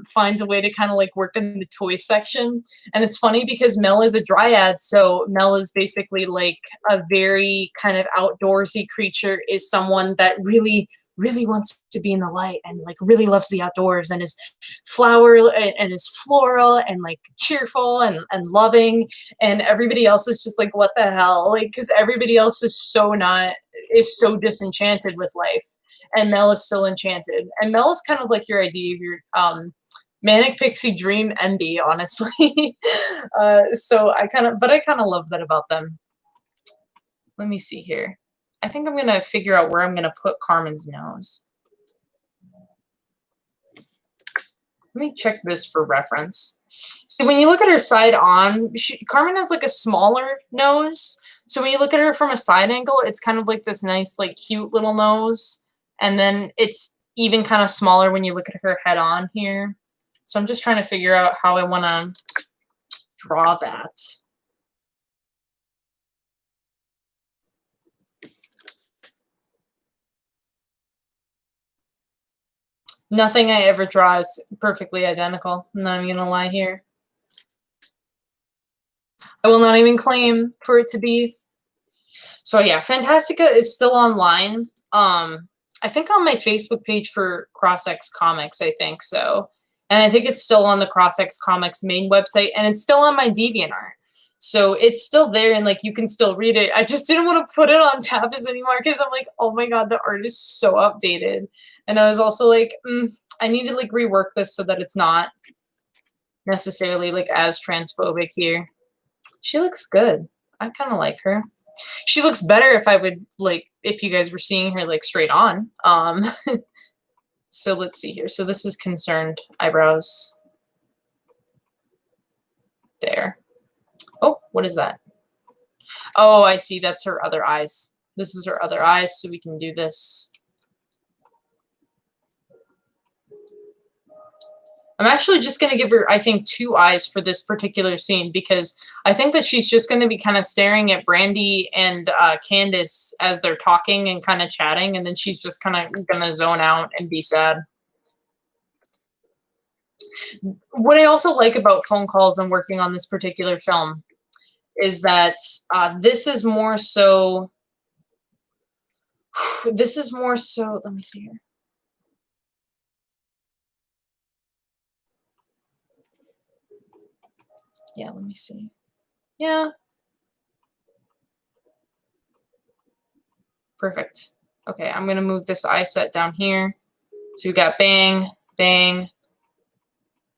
finds a way to kind of like work in the toy section. And it's funny because Mel is a Dryad, so Mel is basically like a very kind of outdoorsy creature, is someone that really, really wants to be in the light and like really loves the outdoors and is and is floral and like cheerful and loving. And everybody else is just like, what the hell? Like, because everybody else is so disenchanted with life, and Mel is still enchanted. And Mel is kind of like your idea of your manic pixie dream envy, honestly. So I kind of love that about them. Let me see here. I think I'm gonna figure out where I'm gonna put Carmen's nose. Let me check this for reference. See, when you look at her side on, Carmen has like a smaller nose. So when you look at her from a side angle, it's kind of like this nice, like cute little nose. And then it's even kind of smaller when you look at her head on here. So I'm just trying to figure out how I want to draw that. Nothing I ever draw is perfectly identical. I'm not even gonna lie here. I will not even claim for it to be. So yeah, Fantastica is still online. I think on my Facebook page for CrossX Comics, I think so. And I think it's still on the CrossX Comics main website, and it's still on my DeviantArt. So it's still there, and like you can still read it. I just didn't want to put it on Tapas anymore because I'm like, oh my god, the art is so outdated. And I was also like, I need to like rework this so that it's not necessarily like as transphobic here. She looks good. I kind of like her. She looks better if I would like if you guys were seeing her like straight on. So let's see here. So this is concerned eyebrows. There. Oh, what is that? Oh, I see. That's her other eyes. This is her other eyes, so we can do this. I'm actually just going to give her, I think, 2 eyes for this particular scene because I think that she's just going to be kind of staring at Brandy and Candace as they're talking and kind of chatting, and then she's just kind of going to zone out and be sad. What I also like about phone calls and working on this particular film is that this is more so, let me see here. Yeah, let me see. Yeah. Perfect. Okay, I'm going to move this eye set down here. So we got bang, bang.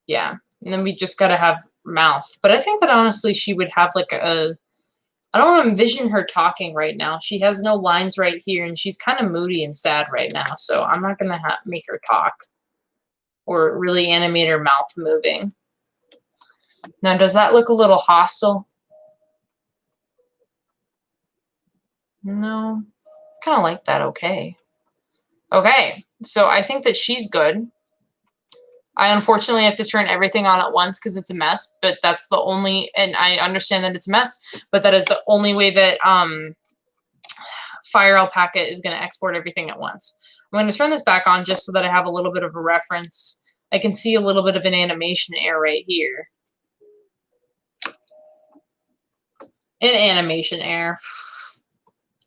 Yeah. And then we just got to have mouth. But I think that honestly she would have like I don't envision her talking right now. She has no lines right here, and she's kind of moody and sad right now. So I'm not going to make her talk or really animate her mouth moving. Now, does that look a little hostile? No. Kind of like that. Okay. Okay. So I think that she's good. I unfortunately have to turn everything on at once because it's a mess, but that's the only, and I understand that it's a mess, but that is the only way that Fire Alpaca is going to export everything at once. I'm going to turn this back on just so that I have a little bit of a reference. I can see a little bit of an animation error right here. An animation error.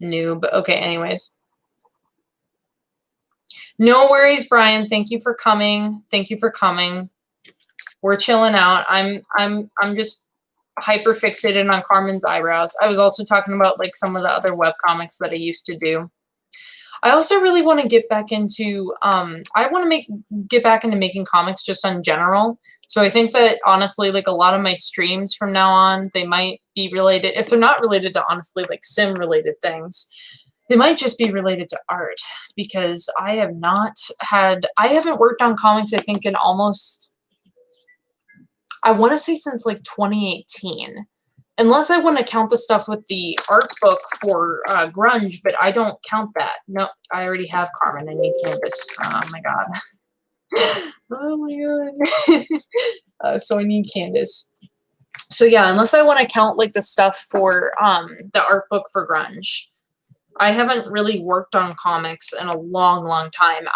Noob. Okay, anyways. No worries, Brian. Thank you for coming. Thank you for coming. We're chilling out. I'm just hyper fixated on Carmen's eyebrows. I was also talking about like some of the other webcomics that I used to do. I also really want to get back into get back into making comics just on general. So I think that honestly, like a lot of my streams from now on, they might be related. If they're not related to honestly like sim related things, they might just be related to art because I haven't worked on comics, I think, in almost, I want to say since like 2018. Unless I want to count the stuff with the art book for Grunge, but I don't count that. No, I already have Carmen. I need Candace. Oh my god. Oh my god. So I need Candace. So yeah, unless I want to count like the stuff for the art book for Grunge, I haven't really worked on comics in a long, long time.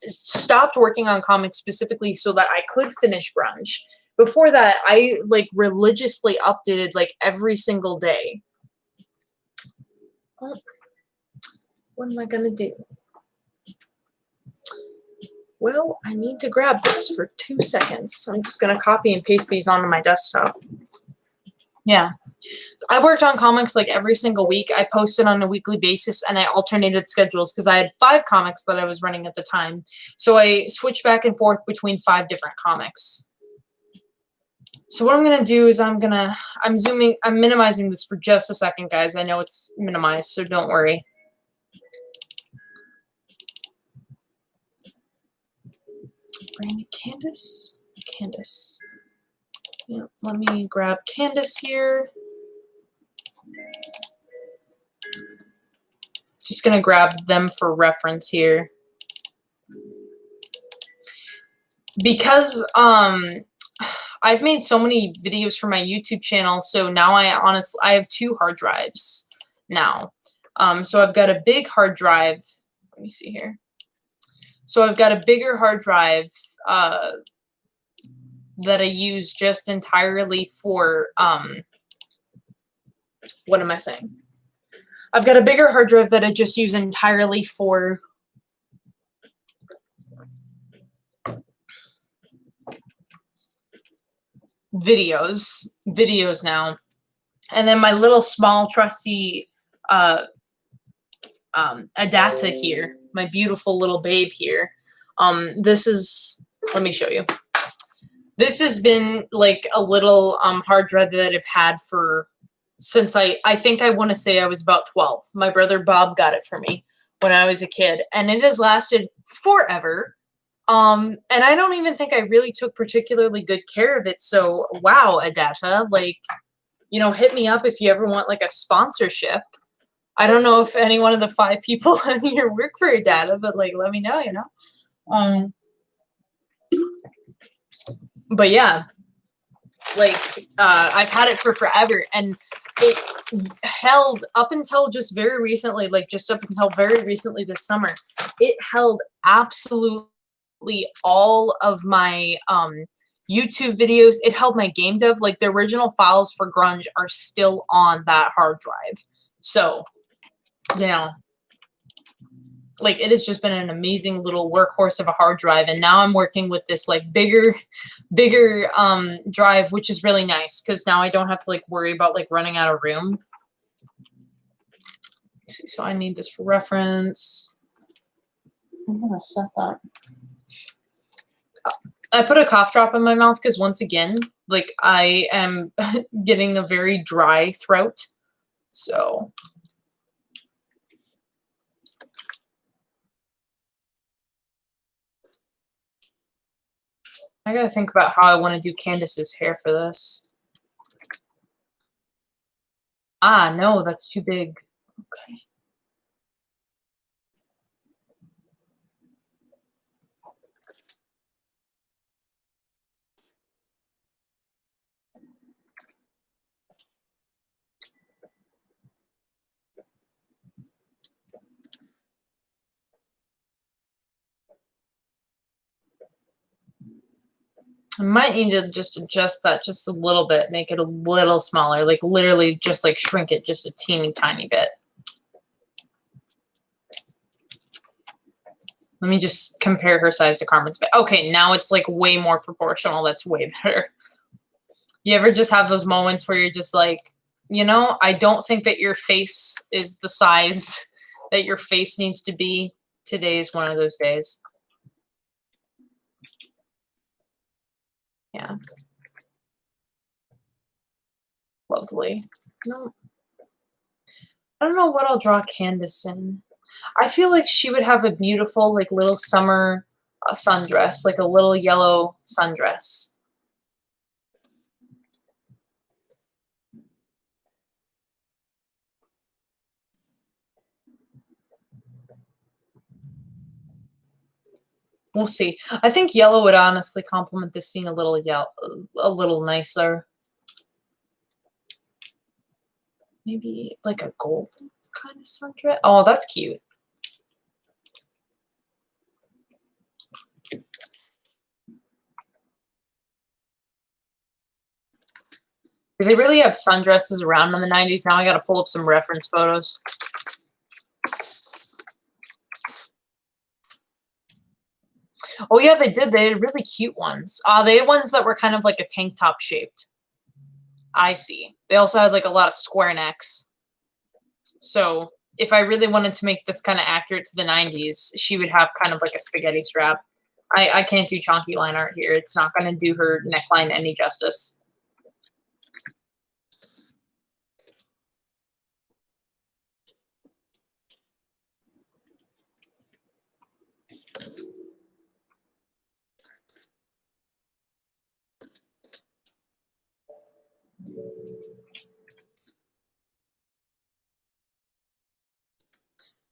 stopped working on comics specifically so that I could finish grunge. Before that, I like religiously updated like every single day. Oh, what am I gonna do? Well, I need to grab this for 2 seconds. I'm just gonna copy and paste these onto my desktop. Yeah. I worked on comics like every single week. I posted on a weekly basis and I alternated schedules because I had 5 comics that I was running at the time. So I switched back and forth between 5 different comics. So what I'm going to do is I'm minimizing this for just a second, guys. I know it's minimized, so don't worry. Brandon, Candace. Yeah, let me grab Candace here. Just going to grab them for reference here. Because I've made so many videos for my YouTube channel, so now I have 2 hard drives now. So I've got a big hard drive. Let me see here. So I've got a bigger hard drive that I use just entirely for what am I saying? I've got a bigger hard drive that I just use entirely for videos now. And then my little small trusty Adata here, my beautiful little babe here. This is, let me show you. This has been like a little hard drive that I've had for since I think I want to say I was about 12. My brother Bob got it for me when I was a kid, and it has lasted forever. And I don't even think I really took particularly good care of it. So wow, Adata, like, you know, hit me up if you ever want like a sponsorship. I don't know if any one of the 5 people on here work for Adata, but like, let me know, you know. But yeah, like, I've had it for forever, and it held up until just very recently, like just up until very recently this summer, it held absolutely all of my YouTube videos. It held my game dev, like the original files for grunge are still on that hard drive. So, you know, like, it has just been an amazing little workhorse of a hard drive, and now I'm working with this like bigger drive, which is really nice because now I don't have to like worry about like running out of room. Let's see, so I need this for reference. I'm gonna set that. I put a cough drop in my mouth because once again, like, I am getting a very dry throat, so. I gotta think about how I want to do Candace's hair for this. Ah, no, that's too big. Okay. I might need to just adjust that just a little bit, make it a little smaller, like literally just like shrink it just a teeny tiny bit. Let me just compare her size to Carmen's. Okay, now it's like way more proportional. That's way better. You ever just have those moments where you're just like, you know, I don't think that your face is the size that your face needs to be. Today is one of those days. Yeah. Lovely. No. I don't know what I'll draw Candace in. I feel like she would have a beautiful, like, little summer sundress, like a little yellow sundress. We'll see. I think yellow would honestly complement this scene a little nicer. Maybe like a gold kind of sundress. Oh, that's cute. Do they really have sundresses around in the 90s? Now I gotta pull up some reference photos. Oh yeah, they did. They had really cute ones. They had ones that were kind of like a tank top shaped. I see. They also had like a lot of square necks. So if I really wanted to make this kind of accurate to the 90s, she would have kind of like a spaghetti strap. I can't do chonky line art here. It's not going to do her neckline any justice.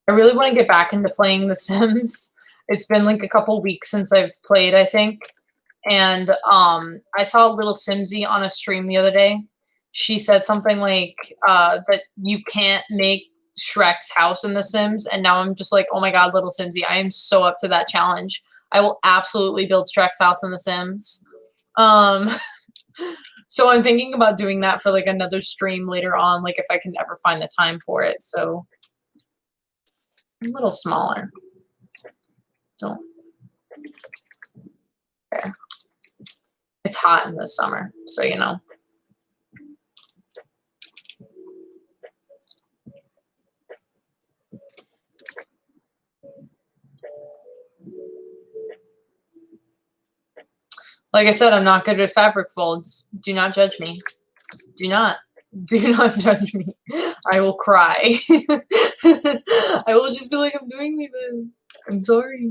I really want to get back into playing The Sims. It's been like a couple weeks since I've played, I think. And I saw Little Simsy on a stream the other day. She said something like that you can't make Shrek's house in The Sims. And now I'm just like, oh my god, Little Simsy, I am so up to that challenge. I will absolutely build Shrek's house in The Sims. So I'm thinking about doing that for like another stream later on, like if I can ever find the time for it. So a little smaller. Don't. Okay. It's hot in the summer, so you know. Like I said, I'm not good at fabric folds. Do not judge me. Do not judge me. I will cry. I will just be like, I'm doing this. I'm sorry.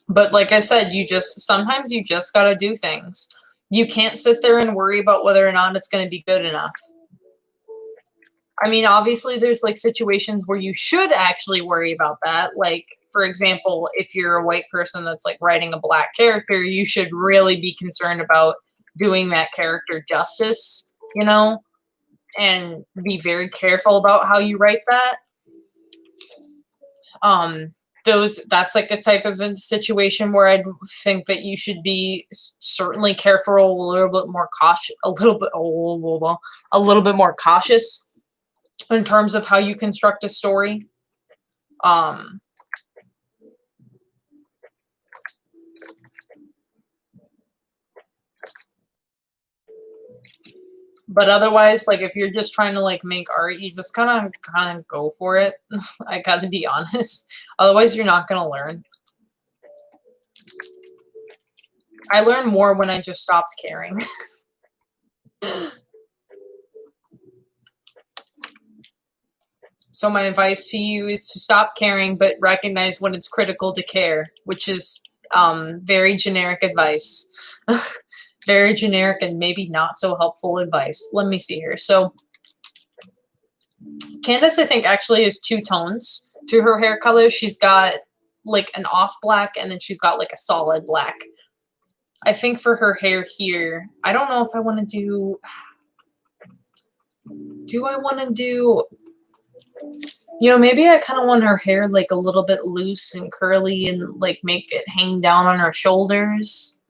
But like I said, sometimes you just gotta do things. You can't sit there and worry about whether or not it's gonna be good enough. I mean, obviously there's like situations where you should actually worry about that. Like, for example, if you're a white person that's like writing a black character, you should really be concerned about doing that character justice, you know, and be very careful about how you write that. That's like a type of a situation where I'd think that you should be certainly careful, a little bit more cautious, a little bit more cautious in terms of how you construct a story. But otherwise, like if you're just trying to like make art, you just kind of go for it. I got to be honest. Otherwise, you're not gonna learn. I learned more when I just stopped caring. So my advice to you is to stop caring, but recognize when it's critical to care, which is very generic advice. Very generic and maybe not so helpful advice. Let me see here. So Candace, I think, actually has two tones to her hair color. She's got like an off black and then she's got like a solid black. I think for her hair here, I don't know if I want to do I want to do, you know, maybe I kind of want her hair like a little bit loose and curly and like make it hang down on her shoulders.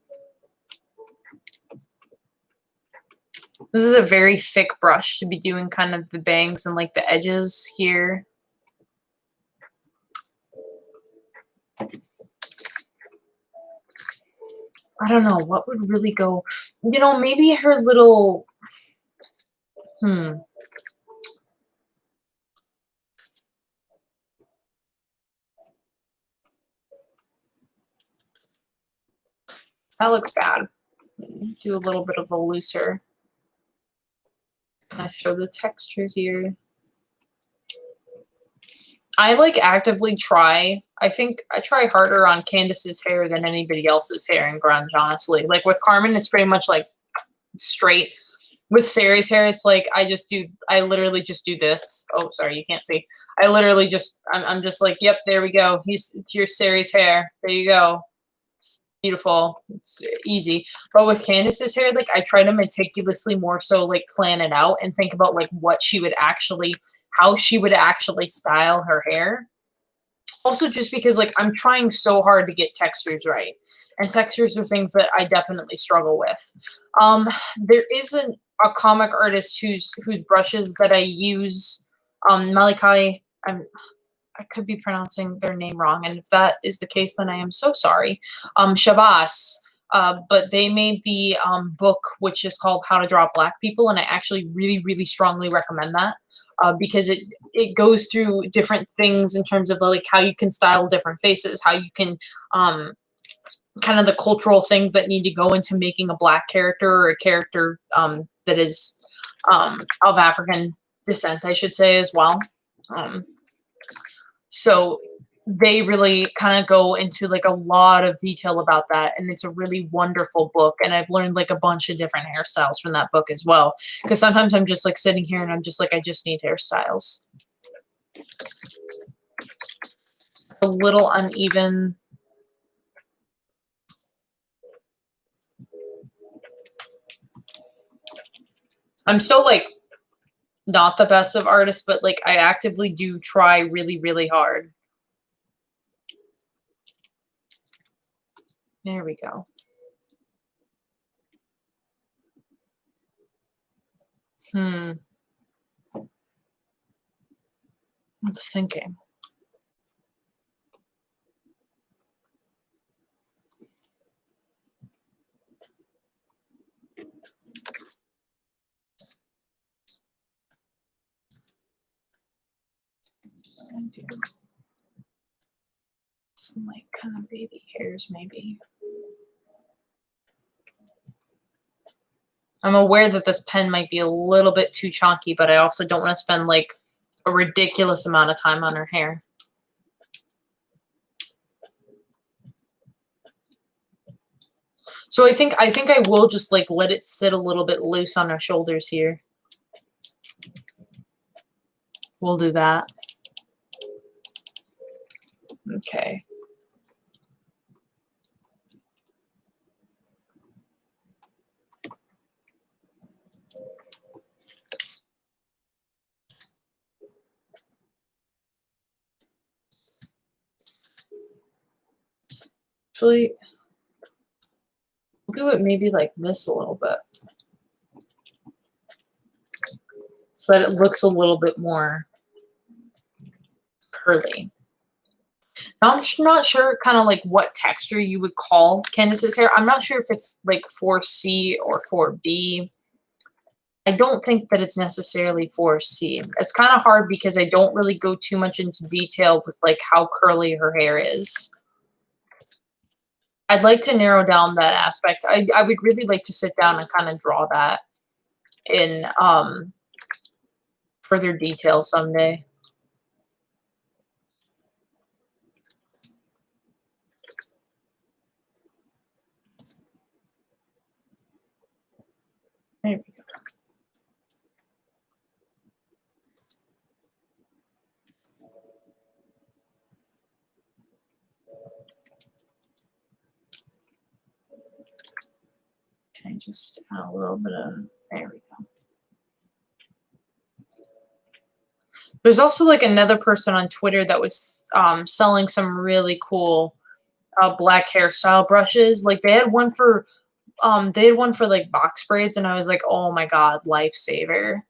This is a very thick brush to be doing kind of the bangs and like the edges here. I don't know what would really go, you know, maybe her little, That looks bad. Do a little bit of a looser. Kind of show the texture here. I like actively try. I think I try harder on Candace's hair than anybody else's hair in grunge, honestly. Like with Carmen, it's pretty much like straight. With Sari's hair, it's like I literally just do this. Oh, sorry, you can't see. I'm just like, yep, there we go. Here's Sari's hair. There you go. It's beautiful. It's easy. But with Candace's hair, like I try to meticulously more so like plan it out and think about like how she would actually style her hair. Also just because like I'm trying so hard to get textures right. And textures are things that I definitely struggle with. There isn't a comic artist whose brushes that I use. Malachi, I could be pronouncing their name wrong, and if that is the case, then I am so sorry. Shabazz, but they made the book which is called How to Draw Black People, and I actually really, really strongly recommend that because it goes through different things in terms of like how you can style different faces, how you can kind of the cultural things that need to go into making a black character or a character that is of African descent, I should say, as well. So they really kind of go into like a lot of detail about that, and it's a really wonderful book, and I've learned like a bunch of different hairstyles from that book as well, because sometimes I'm just like sitting here and I'm just like, I just need hairstyles. A little uneven. I'm still like not the best of artists, but like I actively do try really, really hard. There we go. I'm thinking. Just gonna do some like kind of baby hairs maybe. I'm aware that this pen might be a little bit too chunky, but I also don't want to spend like a ridiculous amount of time on her hair. So I think I will just like let it sit a little bit loose on her shoulders here. We'll do that. Okay. Actually, we'll do it maybe like this a little bit, so that it looks a little bit more curly. Now, I'm not sure kind of like what texture you would call Candace's hair. I'm not sure if it's like 4C or 4B. I don't think that it's necessarily 4C. It's kind of hard because I don't really go too much into detail with like how curly her hair is. I'd like to narrow down that aspect. I would really like to sit down and kind of draw that in further detail someday. There we go. Can I just add a little bit of, there we go. There's also like another person on Twitter that was selling some really cool black hairstyle brushes. Like they had one for like box braids, and I was like, oh my god, lifesaver.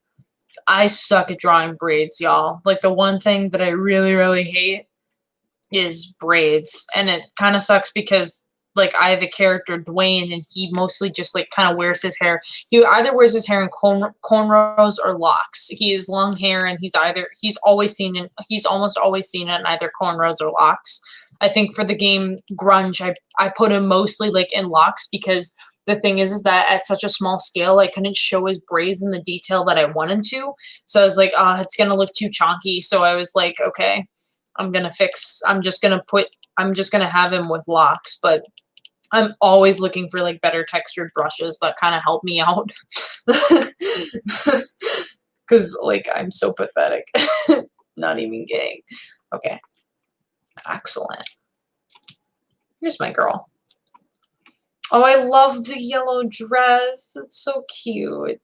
I suck at drawing braids, y'all. Like the one thing that I really, really hate is braids, and it kind of sucks because like I have a character Dwayne, and he mostly just like kind of wears his hair. He either wears his hair in cornrows or locks. He has long hair, and he's almost always seen it in either cornrows or locks. I think for the game Grunge, I put him mostly like in locks because the thing is that at such a small scale, I couldn't show his braids in the detail that I wanted to. So I was like, oh, it's gonna look too chonky. So I was like, okay, I'm just gonna have him with locks, but I'm always looking for like better textured brushes that kind of help me out. Cause like I'm so pathetic. Not even kidding. Okay. Excellent. Here's my girl. Oh, I love the yellow dress. It's so cute.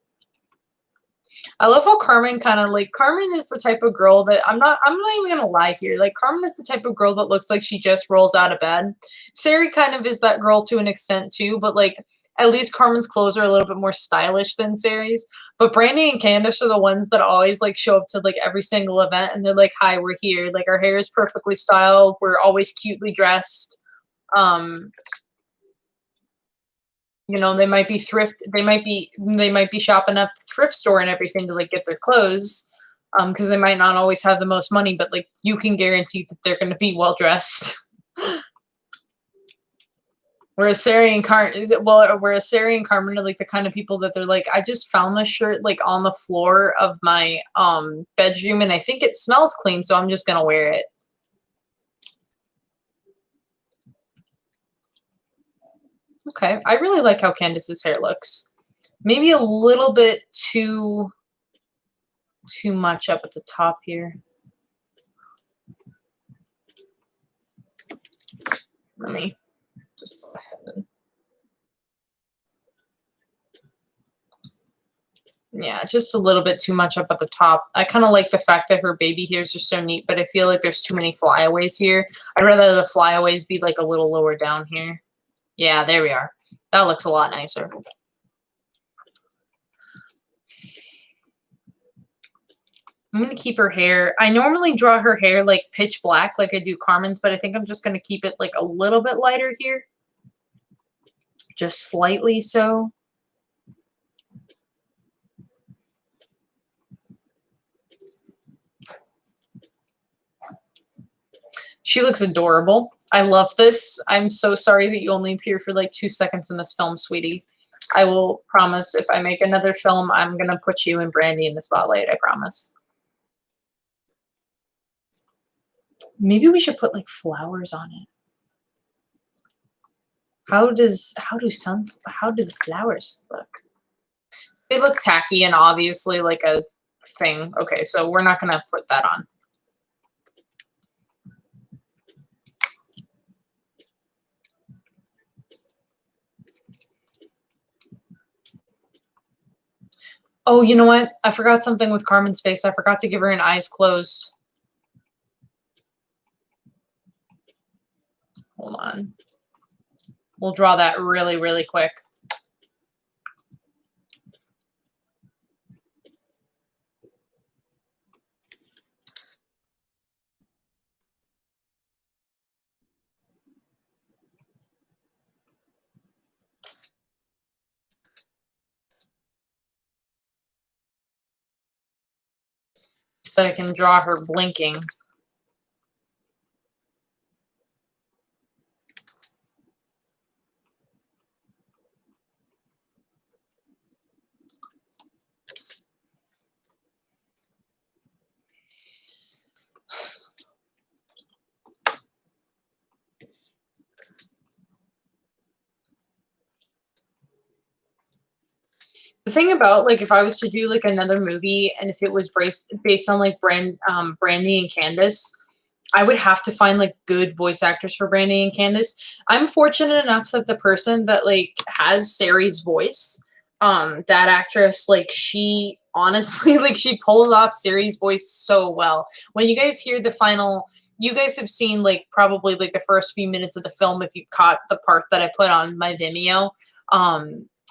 I love how Carmen kind of like Carmen is the type of girl that I'm not even gonna lie here. Like Carmen is the type of girl that looks like she just rolls out of bed. Sari kind of is that girl to an extent too, but like at least Carmen's clothes are a little bit more stylish than Sari's. But Brandy and Candace are the ones that always like show up to like every single event and they're like, "Hi, we're here. Like our hair is perfectly styled. We're always cutely dressed." Um, you know, they might be shopping at the thrift store and everything to like get their clothes. Because they might not always have the most money, but like you can guarantee that they're gonna be well dressed. Whereas Sari and Carmen are like the kind of people that they're like, I just found this shirt like on the floor of my bedroom and I think it smells clean, so I'm just gonna wear it. Okay, I really like how Candace's hair looks. Maybe a little bit too much up at the top here. Let me just go ahead and... Yeah, just a little bit too much up at the top. I kind of like the fact that her baby hairs are so neat, but I feel like there's too many flyaways here. I'd rather the flyaways be like a little lower down here. Yeah, there we are. That looks a lot nicer. I'm going to keep her hair. I normally draw her hair like pitch black like I do Carmen's, but I think I'm just going to keep it like a little bit lighter here. Just slightly so. She looks adorable. I love this. I'm so sorry that you only appear for like 2 seconds in this film, sweetie. I will promise if I make another film, I'm going to put you and Brandy in the spotlight. I promise. Maybe we should put like flowers on it. How do the flowers look? They look tacky and obviously like a thing. Okay, so we're not going to put that on. Oh, you know what? I forgot something with Carmen's face. I forgot to give her an eyes closed. Hold on. We'll draw that really, really quick. So I can draw her blinking. The thing about like if I was to do like another movie and if it was based on like Brandy and Candace, I would have to find like good voice actors for Brandy and Candace. I'm fortunate enough that the person that like has Sari's voice, that actress, like she honestly like she pulls off Sari's voice so well. When you guys hear the final, you guys have seen like probably like the first few minutes of the film if you caught the part that I put on my Vimeo.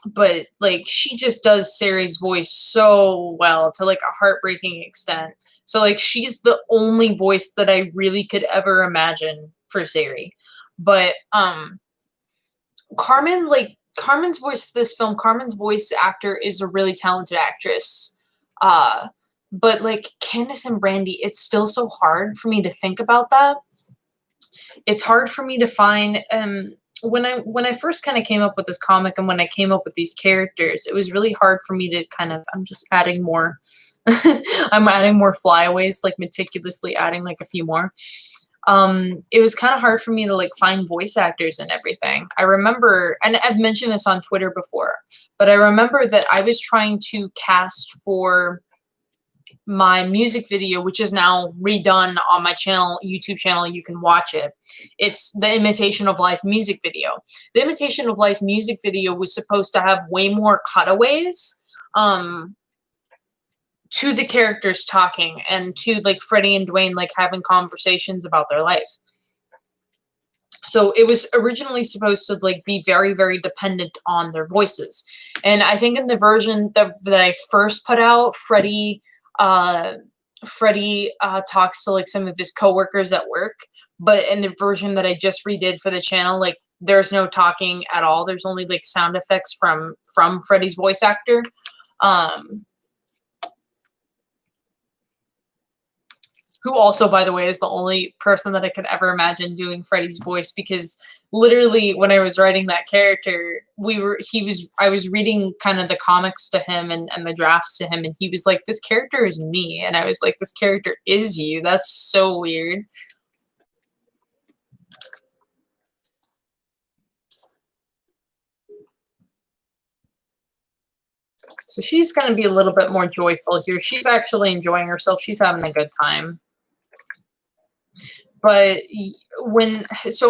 But like she just does Sari's voice so well to like a heartbreaking extent. So like she's the only voice that I really could ever imagine for Sari. But Carmen's voice for this film, Carmen's voice actor is a really talented actress. But like Candace and Brandy, it's still so hard for me to think about that. It's hard for me to find when I first kind of came up with this comic and when I came up with these characters, it was really hard for me to kind of, I'm just adding more, I'm adding more flyaways, like meticulously adding like a few more. It was kind of hard for me to like find voice actors and everything. I remember, and I've mentioned this on Twitter before, but I remember that I was trying to cast for my music video, which is now redone on my channel, YouTube channel. You can watch it. It's the Imitation of Life music video. The Imitation of Life music video was supposed to have way more cutaways. to the characters talking, and to like Freddie and Dwayne like having conversations about their life. So it was originally supposed to like be very, very dependent on their voices. And I think in the version that I first put out, Freddie talks to like some of his coworkers at work, but in the version that I just redid for the channel, like there's no talking at all. There's only like sound effects from Freddie's voice actor. Who also, by the way, is the only person that I could ever imagine doing Freddy's voice, because literally when I was writing that character, I was reading kind of the comics to him and the drafts to him, and he was like, this character is me. And I was like, this character is you. That's so weird. So she's going to be a little bit more joyful here. She's actually enjoying herself. She's having a good time. But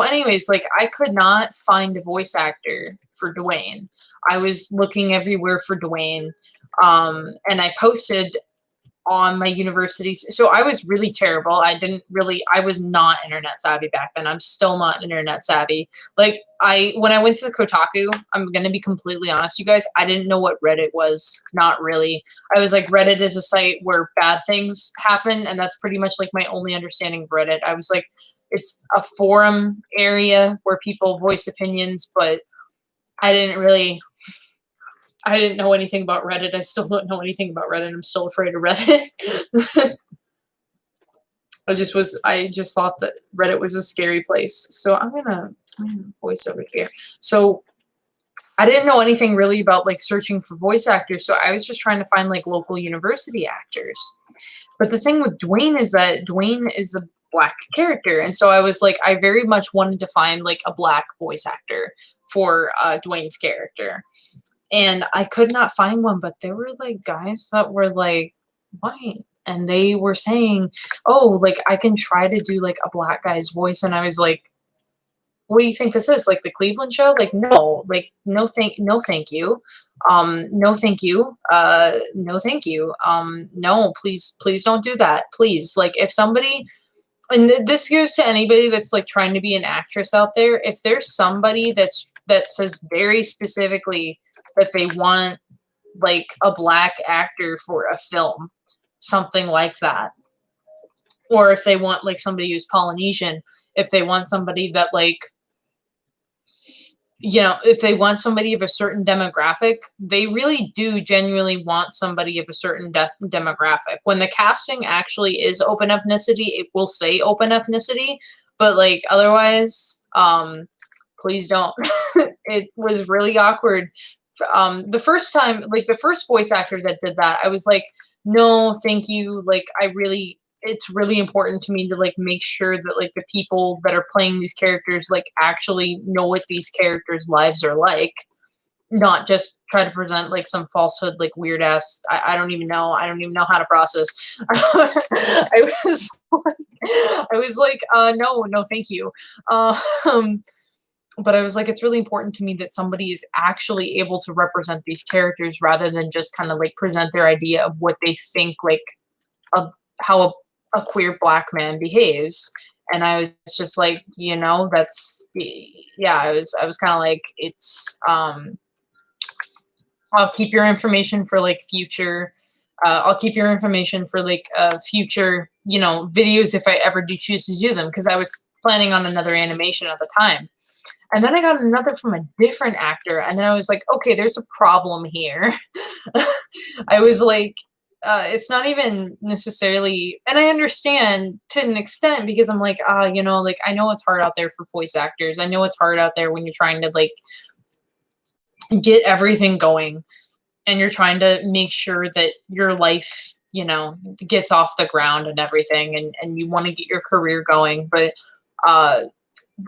anyways, like I could not find a voice actor for Dwayne. I was looking everywhere for Dwayne. And I posted on my university's. So I was really terrible. I was not internet savvy back then. I'm still not internet savvy. Like when I went to Kotaku, I'm going to be completely honest, you guys, I didn't know what Reddit was. Not really. I was like, Reddit is a site where bad things happen. And that's pretty much like my only understanding of Reddit. I was like, it's a forum area where people voice opinions, but I didn't know anything about Reddit. I still don't know anything about Reddit. I'm still afraid of Reddit. I just thought that Reddit was a scary place. So I'm gonna voice over here. So I didn't know anything really about like searching for voice actors. So I was just trying to find like local university actors. But the thing with Dwayne is that Dwayne is a Black character. And so I was like, I very much wanted to find like a Black voice actor for Dwayne's character. And I could not find one, but there were like guys that were like white, and they were saying, oh, like I can try to do like a Black guy's voice. And I was like, what do you think this is? Like the Cleveland show? Like, no, like no thank you. No thank you. No thank you. No thank you. No, please don't do that. Please. Like if somebody, and this goes to anybody that's like trying to be an actress out there, if there's somebody that says very specifically that they want like a Black actor for a film, something like that, or if they want like somebody who's Polynesian, if they want somebody that like, you know, if they want somebody of a certain demographic, they really do genuinely want somebody of a certain demographic. When the casting actually is open ethnicity, it will say open ethnicity, but like otherwise, please don't. It was really awkward. The first time, like the first voice actor that did that, I was like, no, thank you. Like it's really important to me to like make sure that like the people that are playing these characters like actually know what these characters' lives are like, not just try to present like some falsehood, like weird ass. I don't even know how to process. I was like, no, thank you. But I was like, it's really important to me that somebody is actually able to represent these characters rather than just kind of like present their idea of what they think like how a queer Black man behaves. And I was just like, you know, that's, yeah, I was kind of like, it's, I'll keep your information for like future, future, you know, videos if I ever do choose to do them, because I was planning on another animation at the time. And then I got another from a different actor, and then I was like, okay, there's a problem here. I was like, it's not even necessarily, and I understand to an extent, because I'm like, you know, like I know it's hard out there for voice actors. I know it's hard out there when you're trying to like get everything going, and you're trying to make sure that your life, you know, gets off the ground and everything, and you want to get your career going. But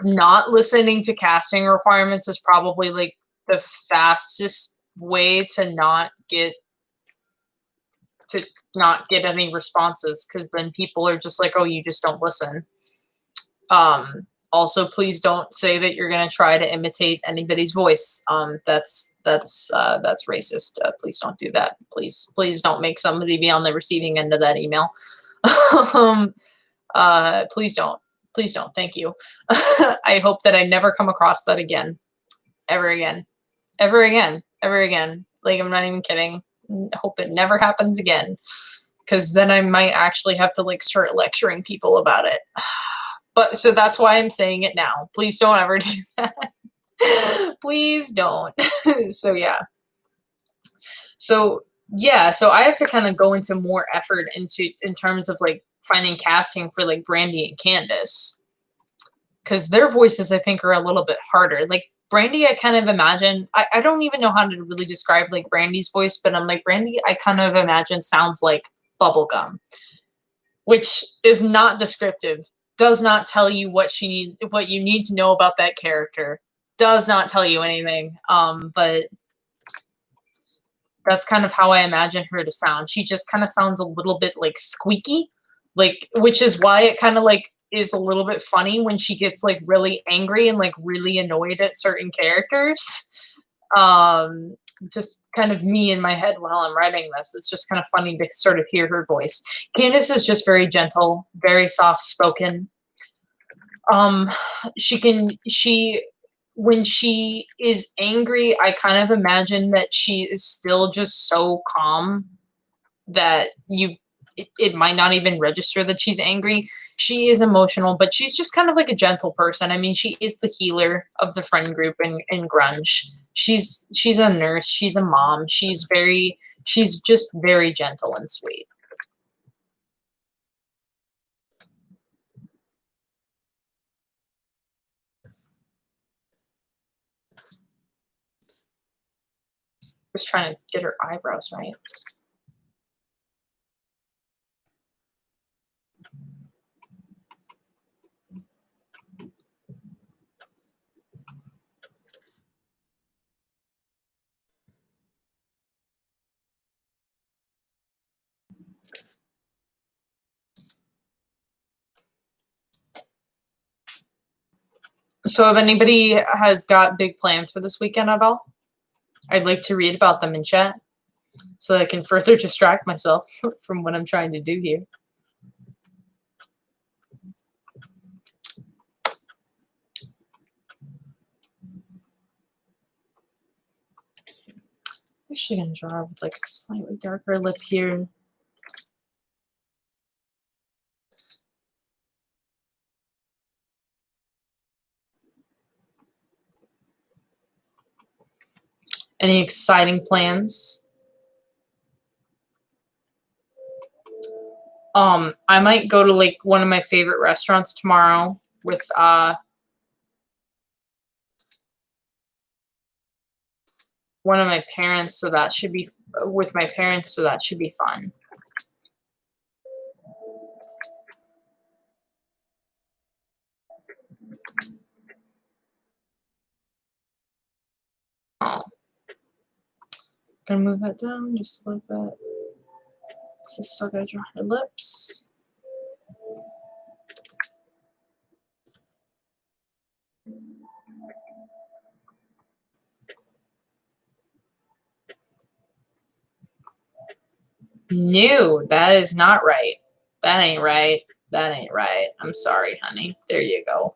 not listening to casting requirements is probably like the fastest way to not get any responses, because then people are just like, oh, you just don't listen. Also, please don't say that you're going to try to imitate anybody's voice. That's racist. Please don't do that. Please don't make somebody be on the receiving end of that email. Please don't. Please don't. Thank you. I hope that I never come across that again. Ever again. Ever again. Ever again. Like, I'm not even kidding. I hope it never happens again. Because then I might actually have to, like, start lecturing people about it. But, so that's why I'm saying it now. Please don't ever do that. Please don't. So, yeah. So, yeah. So, I have to kind of go into more effort in terms of, like, finding casting for, like, Brandy and Candace. Because their voices, I think, are a little bit harder. Like, Brandy, I kind of imagine, I don't even know how to really describe, like, Brandy's voice, but I'm like, Brandy, I kind of imagine sounds like bubblegum, which is not descriptive, does not tell you what you need to know about that character, does not tell you anything, but that's kind of how I imagine her to sound. She just kind of sounds a little bit, like, squeaky, like, which is why it kind of, like, is a little bit funny when she gets, like, really angry and, like, really annoyed at certain characters. Just kind of me in my head while I'm writing this. It's just kind of funny to sort of hear her voice. Candace is just very gentle, very soft spoken. When she is angry, I kind of imagine that she is still just so calm that it might not even register that she's angry. She is emotional, but she's just kind of like a gentle person. I mean, she is the healer of the friend group in grunge. She's a nurse. She's a mom. She's just very gentle and sweet. Just trying to get her eyebrows right. So if anybody has got big plans for this weekend at all, I'd like to read about them in chat so that I can further distract myself from what I'm trying to do here. I'm actually going to draw with like a slightly darker lip here. Any exciting plans? I might go to like one of my favorite restaurants tomorrow with one of my parents, so that should be with my parents, so that should be fun. Oh, gonna move that down just a little bit. So I still gotta draw her lips. No, that is not right. That ain't right. That ain't right. I'm sorry, honey. There you go.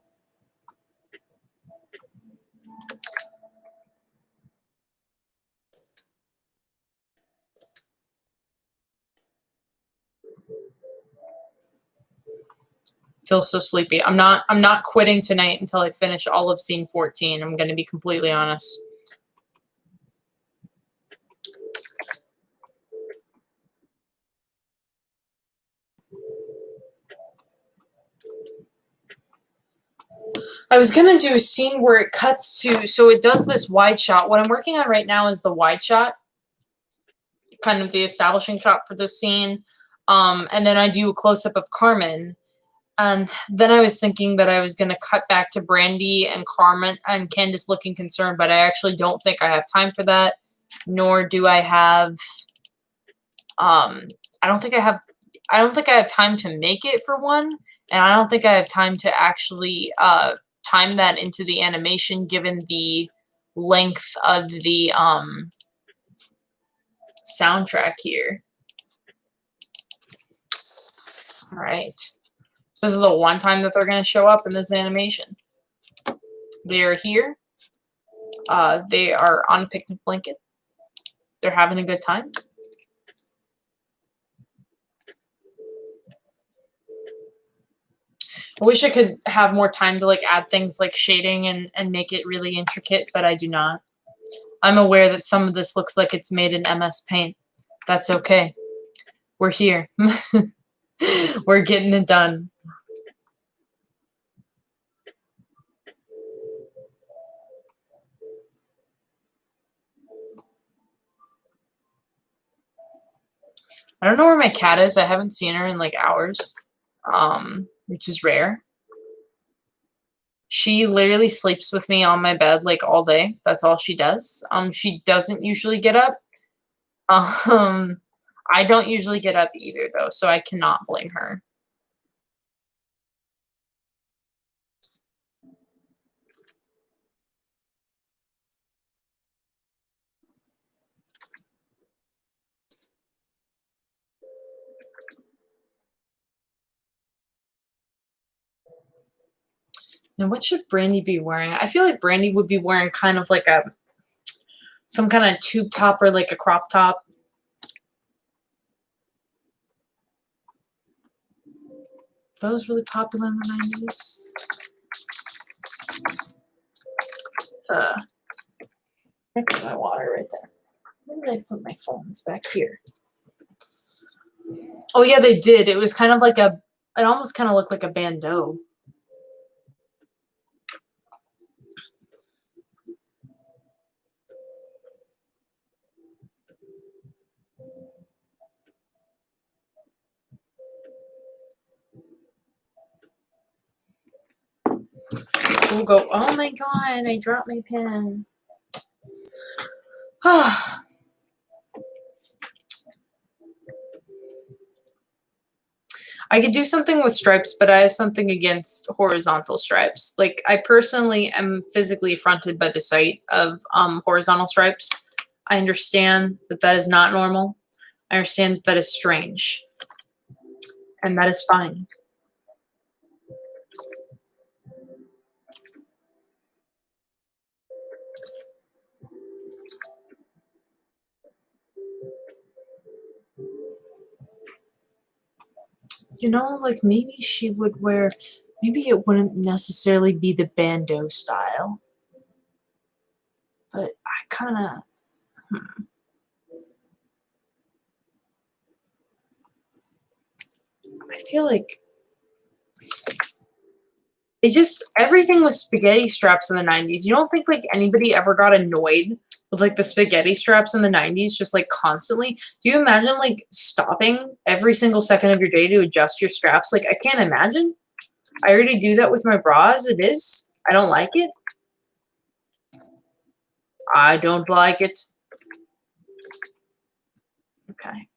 Feel so sleepy. I'm not quitting tonight until I finish all of scene 14. I'm going to be completely honest. I was going to do a scene where it cuts to, so it does this wide shot. What I'm working on right now is the wide shot, kind of the establishing shot for this scene. And then I do a close-up of Carmen. And then I was thinking that I was going to cut back to Brandy and Carmen and Candace looking concerned, but I actually don't think I have time for that, nor do I have, I don't think I have time to make it, for one, and I don't think I have time to actually time that into the animation given the length of the soundtrack here. All right. This is the one time that they're going to show up in this animation. They are here. They are on a picnic blanket. They're having a good time. I wish I could have more time to like add things like shading and make it really intricate, but I do not. I'm aware that some of this looks like it's made in MS Paint. That's okay. We're here. We're getting it done. I don't know where my cat is. I haven't seen her in like hours, which is rare. She literally sleeps with me on my bed like all day. That's all she does. She doesn't usually get up. I don't usually get up either though, so I cannot blame her. Now, what should Brandy be wearing? I feel like Brandy would be wearing kind of like some kind of tube top or like a crop top. Those really popular in the 90s. There's my water right there. Where did I put my phones? Back here. Oh yeah, they did. It was kind of like it almost kind of looked like a bandeau. We'll go, oh my god, I dropped my pen. I could do something with stripes, but I have something against horizontal stripes. Like, I personally am physically affronted by the sight of horizontal stripes. I understand that that is not normal. I understand that that is strange. And that is fine. You know, like maybe she would wear, maybe it wouldn't necessarily be the bandeau style. But I kind of, I feel like it just, everything was spaghetti straps in the 90s. You don't think like anybody ever got annoyed with like the spaghetti straps in the 90s just like constantly? Do you imagine like stopping every single second of your day to adjust your straps? Like, I can't imagine. I already do that with my bra as it is. I don't like it. I don't like it. Okay.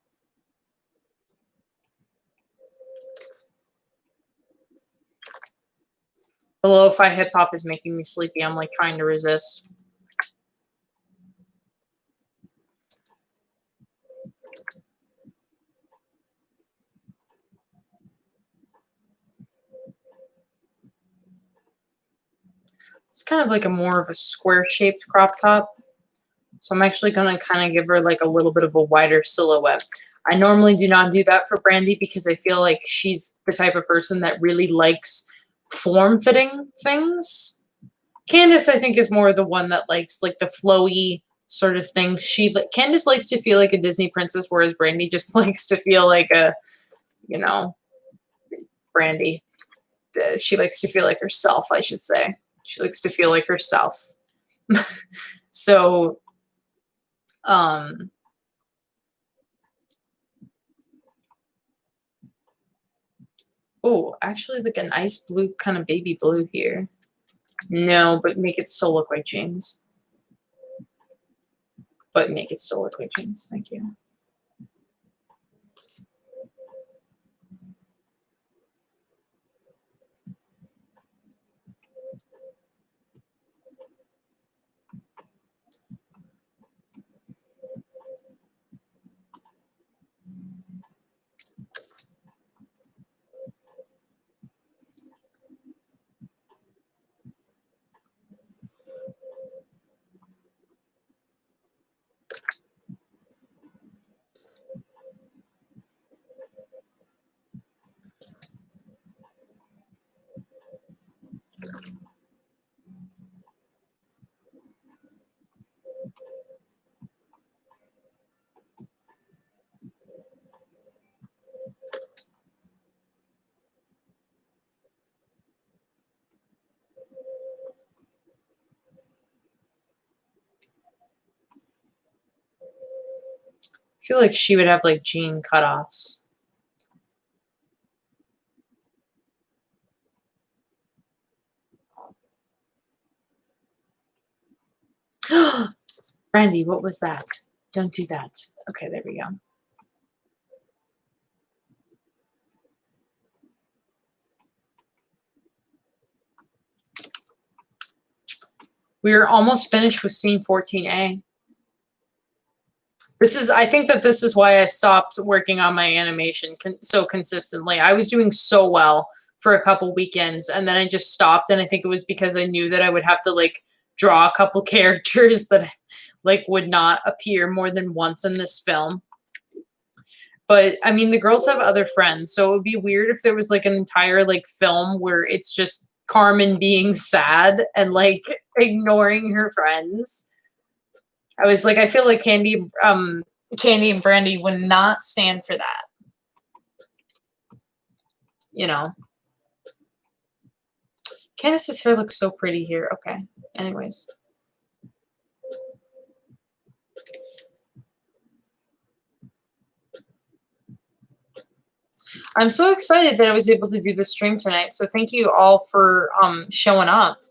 The lo-fi hip hop is making me sleepy. I'm like trying to resist. It's kind of like a more of a square shaped crop top. So I'm actually going to kind of give her like a little bit of a wider silhouette. I normally do not do that for Brandy because I feel like she's the type of person that really likes form-fitting things. Candace, I think, is more the one that likes like the flowy sort of thing. Candace likes to feel like a Disney princess, whereas Brandy just likes to feel like a, you know, Brandy. She likes to feel like herself, I should say. She likes to feel like herself. So, oh, actually, like a nice blue, kind of baby blue here. No, but make it still look like jeans. But make it still look like jeans. Thank you. I feel like she would have like jean cutoffs. Brandy, what was that? Don't do that. Okay, there we go. We're almost finished with scene 14A. I think that this is why I stopped working on my animation so consistently. I was doing so well for a couple weekends, and then I just stopped, and I think it was because I knew that I would have to, like, draw a couple characters that, like, would not appear more than once in this film. But, I mean, the girls have other friends, so it would be weird if there was, like, an entire, like, film where it's just Carmen being sad and, like, ignoring her friends. I was like, I feel like Candy and Brandy would not stand for that. You know. Candace's hair looks so pretty here. Okay. Anyways. I'm so excited that I was able to do the stream tonight. So thank you all for showing up.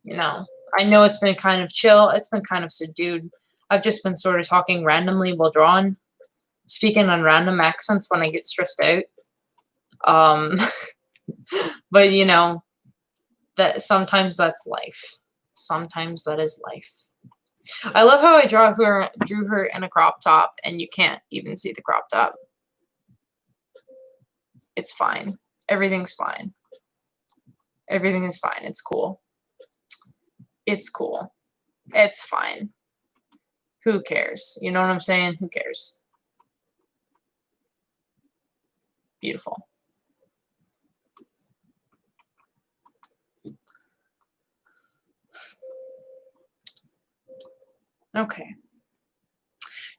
You know. I know it's been kind of chill. It's been kind of subdued. I've just been sort of talking randomly while drawing, speaking on random accents when I get stressed out. But you know, that sometimes that's life. Sometimes that is life. I love how I drew her in a crop top, and you can't even see the crop top. It's fine. Everything's fine. Everything is fine. It's cool. It's cool. It's fine. Who cares? You know what I'm saying? Who cares? Beautiful. Okay.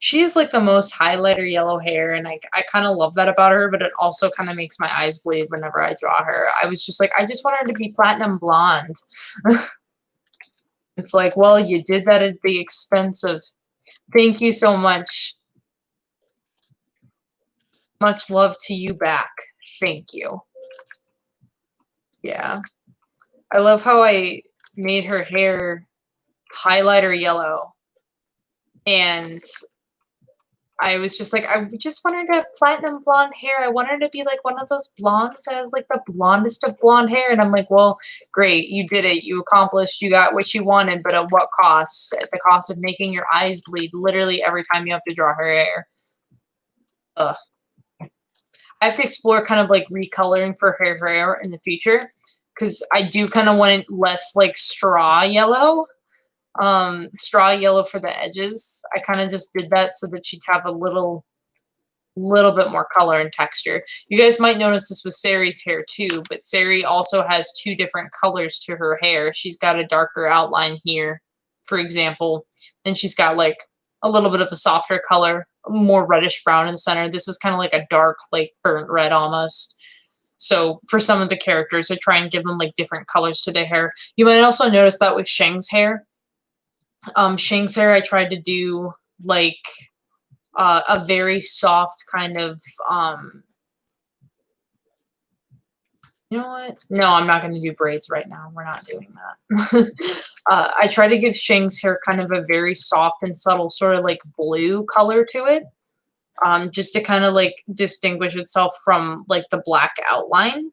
She has like the most highlighter yellow hair, and I kind of love that about her, but it also kind of makes my eyes bleed whenever I draw her. I was just like, I just want her to be platinum blonde. It's like, well, you did that at the expense of... Thank you so much. Much love to you back. Thank you. Yeah. I love how I made her hair highlighter yellow. And I was just like, I just want her to have platinum blonde hair. I want her to be like one of those blondes that has like the blondest of blonde hair. And I'm like, well, great. You did it. You accomplished. You got what you wanted. But at what cost? At the cost of making your eyes bleed literally every time you have to draw her hair. Ugh. I have to explore kind of like recoloring for her hair in the future, because I do kind of want it less like straw yellow. Straw yellow for the edges. I kind of just did that so that she'd have a little bit more color and texture. You guys might notice this with Sari's hair too, but Sari also has two different colors to her hair. She's got a darker outline here, for example. Then she's got like a little bit of a softer color, more reddish brown in the center. This is kind of like a dark, like burnt red almost. So for some of the characters, I try and give them like different colors to their hair. You might also notice that with Shang's hair. Shang's hair, I tried to do like a very soft kind of, you know what? No, I'm not going to do braids right now. We're not doing that. I try to give Shang's hair kind of a very soft and subtle sort of like blue color to it. Just to kind of like distinguish itself from like the black outline.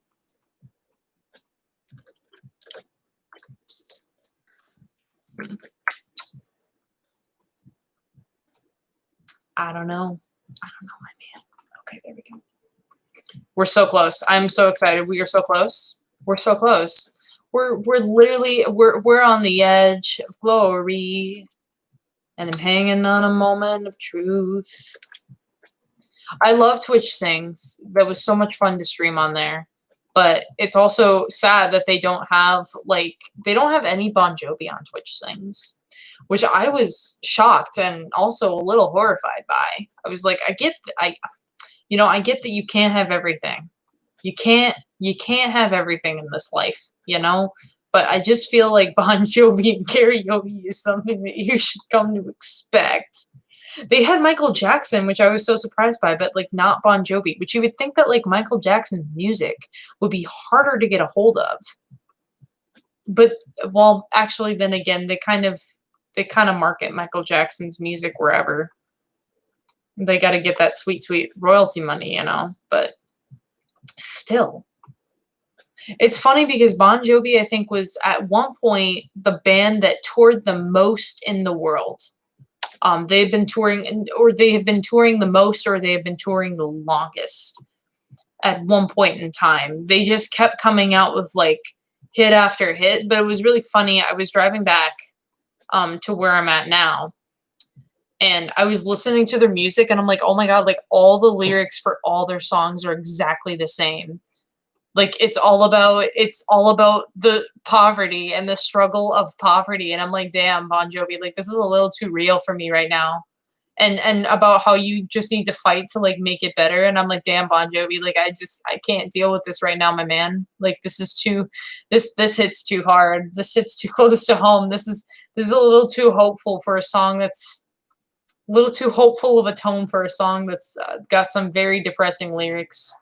I don't know. I don't know, my man. Okay, there we go. We're so close. I'm so excited. We are so close. We're so close. We're literally we're on the edge of glory, and I'm hanging on a moment of truth. I love Twitch Sings. That was so much fun to stream on there. But it's also sad that they don't have any Bon Jovi on Twitch Sings, which I was shocked and also a little horrified by. I was like, I get that you can't have everything. You can't have everything in this life, you know? But I just feel like Bon Jovi and karaoke is something that you should come to expect. They had Michael Jackson, which I was so surprised by, but like not Bon Jovi, which you would think that like Michael Jackson's music would be harder to get a hold of. But well, actually then again, they kind of market Michael Jackson's music wherever. They got to get that sweet, sweet royalty money, but still. It's funny because Bon Jovi, I think, was at one point the band that toured the most in the world. They've been touring, or they have been touring the most, or they have been touring the longest at one point in time. They just kept coming out with like hit after hit, but it was really funny. I was driving back to where I'm at now, and I was listening to their music, and I'm like, oh my God, like all the lyrics for all their songs are exactly the same. Like it's all about the poverty and the struggle of poverty. And I'm like, damn, Bon Jovi, like this is a little too real for me right now. And about how you just need to fight to like make it better. And I'm like, damn, Bon Jovi, like I can't deal with this right now, my man. Like this hits too hard. This hits too close to home. This is a little too hopeful for a song that's a little too hopeful of a tone for a song that's got some very depressing lyrics.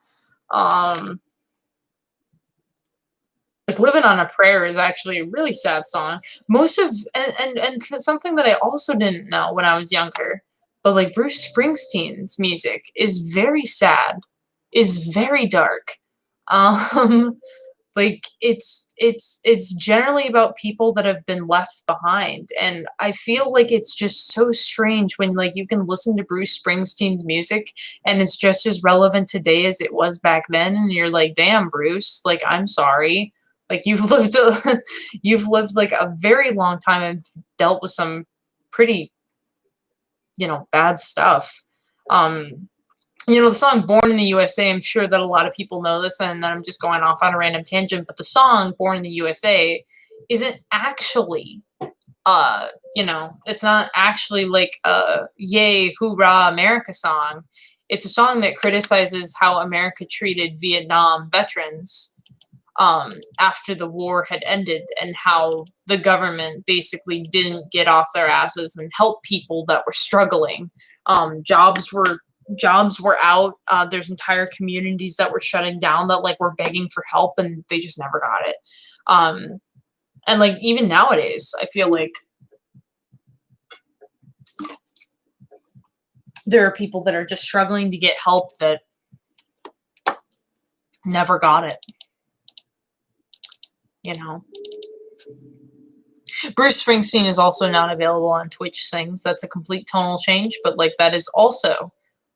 Like Living on a Prayer is actually a really sad song. Most of and something that I also didn't know when I was younger, but like Bruce Springsteen's music is very sad, is very dark. Um like it's generally about people that have been left behind, and I feel like it's just so strange when like you can listen to Bruce Springsteen's music and it's just as relevant today as it was back then, and you're like, damn, Bruce, like I'm sorry, like you've lived like a very long time and dealt with some pretty bad stuff. um the song Born in the USA, I'm sure that a lot of people know this, and then I'm just going off on a random tangent, but the song Born in the USA isn't actually, it's not actually like a yay, hoorah, America song. It's a song that criticizes how America treated Vietnam veterans after the war had ended, and how the government basically didn't get off their asses and help people that were struggling. Jobs were out. There's entire communities that were shutting down that like were begging for help, and they just never got it. And like even nowadays, I feel like there are people that are just struggling to get help that never got it. Bruce Springsteen is also not available on Twitch Sings. That's a complete tonal change, but like that is also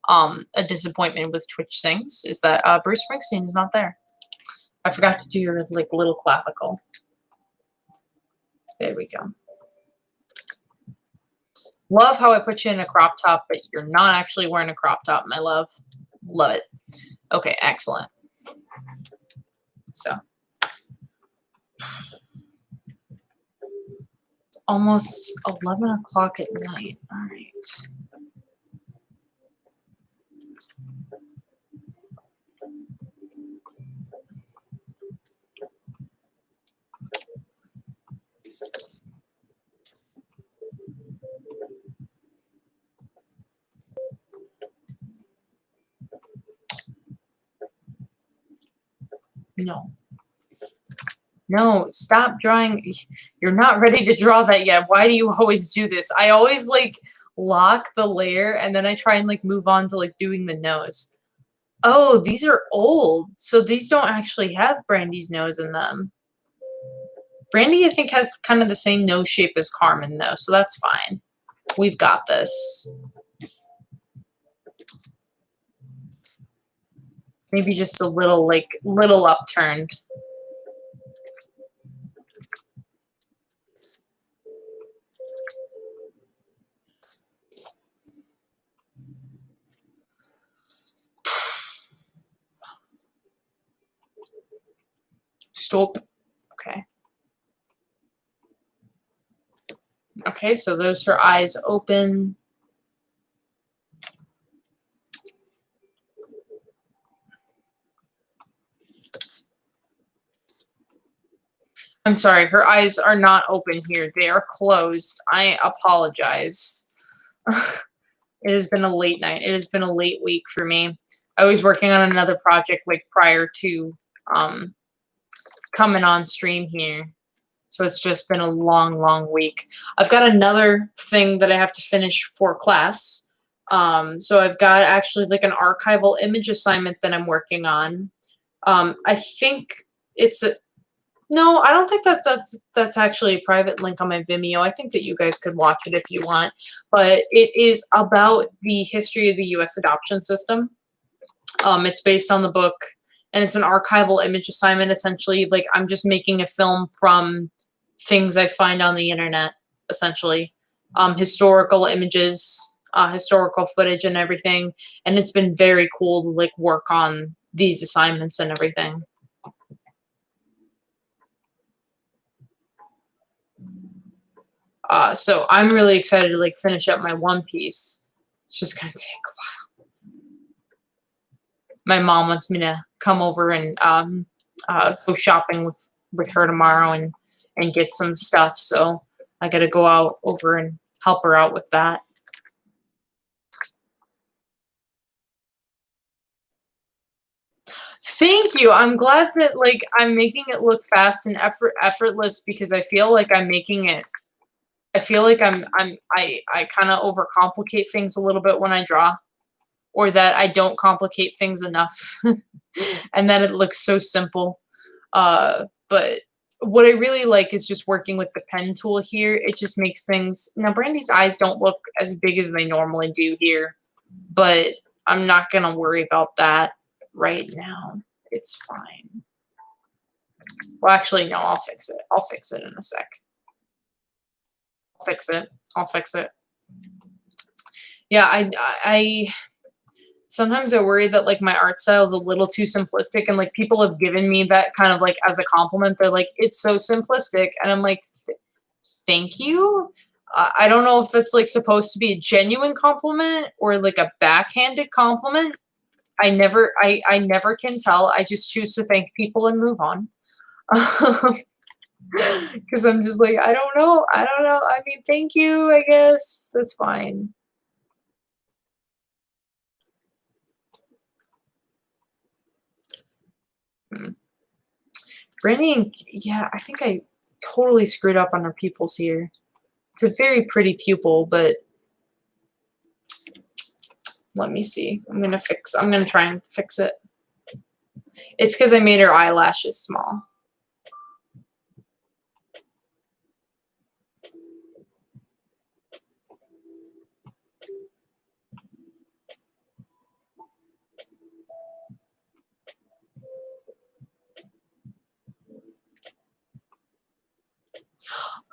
a disappointment with Twitch Sings, is that Bruce Springsteen is not there. I forgot to do your like little clavicle. There we go. Love how I put you in a crop top, but you're not actually wearing a crop top, my love. Love it. Okay, excellent. So it's almost 11 o'clock at night. All right. No, stop drawing. You're not ready to draw that yet. Why do you always do this? I always like lock the layer and then I try and like move on to like doing the nose. Oh, these are old. So these don't actually have Brandy's nose in them. Brandy, I think, has kind of the same nose shape as Carmen though, so that's fine. We've got this. Maybe just a little upturned. Stop. Okay. Okay, so those her eyes open. I'm sorry, her eyes are not open here. They are closed. I apologize. It has been a late night. It has been a late week for me. I was working on another project like prior to um coming on stream here. So it's just been a long, long week. I've got another thing that I have to finish for class. So I've got actually like an archival image assignment that I'm working on. I think it's a no, I don't think that's actually a private link on my Vimeo. I think that you guys could watch it if you want. But it is about the history of the US adoption system. It's based on the book, and it's an archival image assignment. Essentially, like I'm just making a film from things I find on the internet, essentially. Historical images, historical footage and everything. And it's been very cool to like work on these assignments and everything. So I'm really excited to like finish up my One Piece. It's just gonna take a while. My mom wants me to come over and go shopping with her tomorrow and get some stuff. So I got to go out over and help her out with that. Thank you. I'm glad that like I'm making it look fast and effortless because I feel like I'm making it. I feel like I kind of overcomplicate things a little bit when I draw, or that I don't complicate things enough, and that it looks so simple. But what I really like is just working with the pen tool here. It just makes things. Now, Brandy's eyes don't look as big as they normally do here, but I'm not gonna worry about that right now. It's fine. Well, actually, no, I'll fix it. I'll fix it in a sec. I'll fix it. I'll fix it. Yeah, I sometimes I worry that like my art style is a little too simplistic, and like people have given me that kind of like as a compliment. They're like, it's so simplistic, and I'm like, thank you. I don't know if that's like supposed to be a genuine compliment or like a backhanded compliment. I never can tell. I just choose to thank people and move on. Because I'm just like, I don't know. I don't know. I mean, thank you, I guess. That's fine. Brandy, yeah, I think I totally screwed up on her pupils here. It's a very pretty pupil, but let me see. I'm gonna try and fix it. It's because I made her eyelashes small.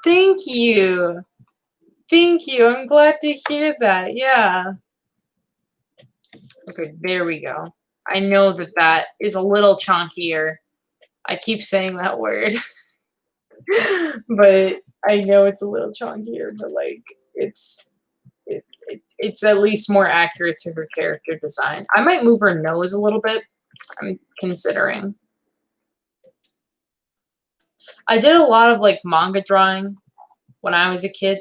Thank you. Thank you. I'm glad to hear that. Yeah. Okay, there we go. I know that that is a little chunkier. I keep saying that word. But I know it's a little chunkier, but like it's at least more accurate to her character design. I might move her nose a little bit. I'm considering. I did a lot of like manga drawing when I was a kid.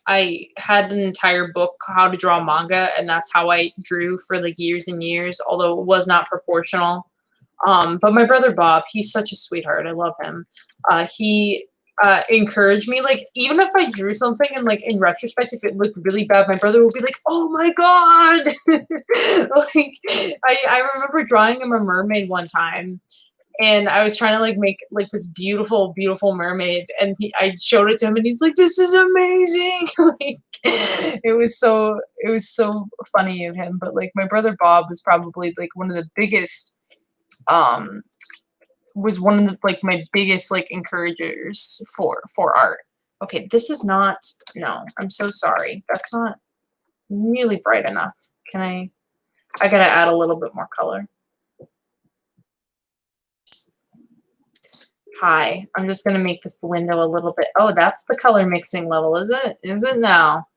I had an entire book, How to Draw Manga, and that's how I drew for like years and years, although it was not proportional. But my brother Bob, he's such a sweetheart. I love him. He encouraged me, like, even if I drew something and like in retrospect, if it looked really bad, my brother would be like, oh my God. Like I remember drawing him a mermaid one time, and I was trying to like make like this beautiful, beautiful mermaid, and I showed it to him, and he's like, "This is amazing!" Like, it was so funny of him. But like my brother Bob was probably like one of the biggest, was one of the, like my biggest like encouragers for art. Okay, this is not. No, I'm so sorry. That's not nearly bright enough. Can I gotta add a little bit more color. Hi, I'm just going to make this window a little bit. Oh, that's the color mixing level, is it? Is it now?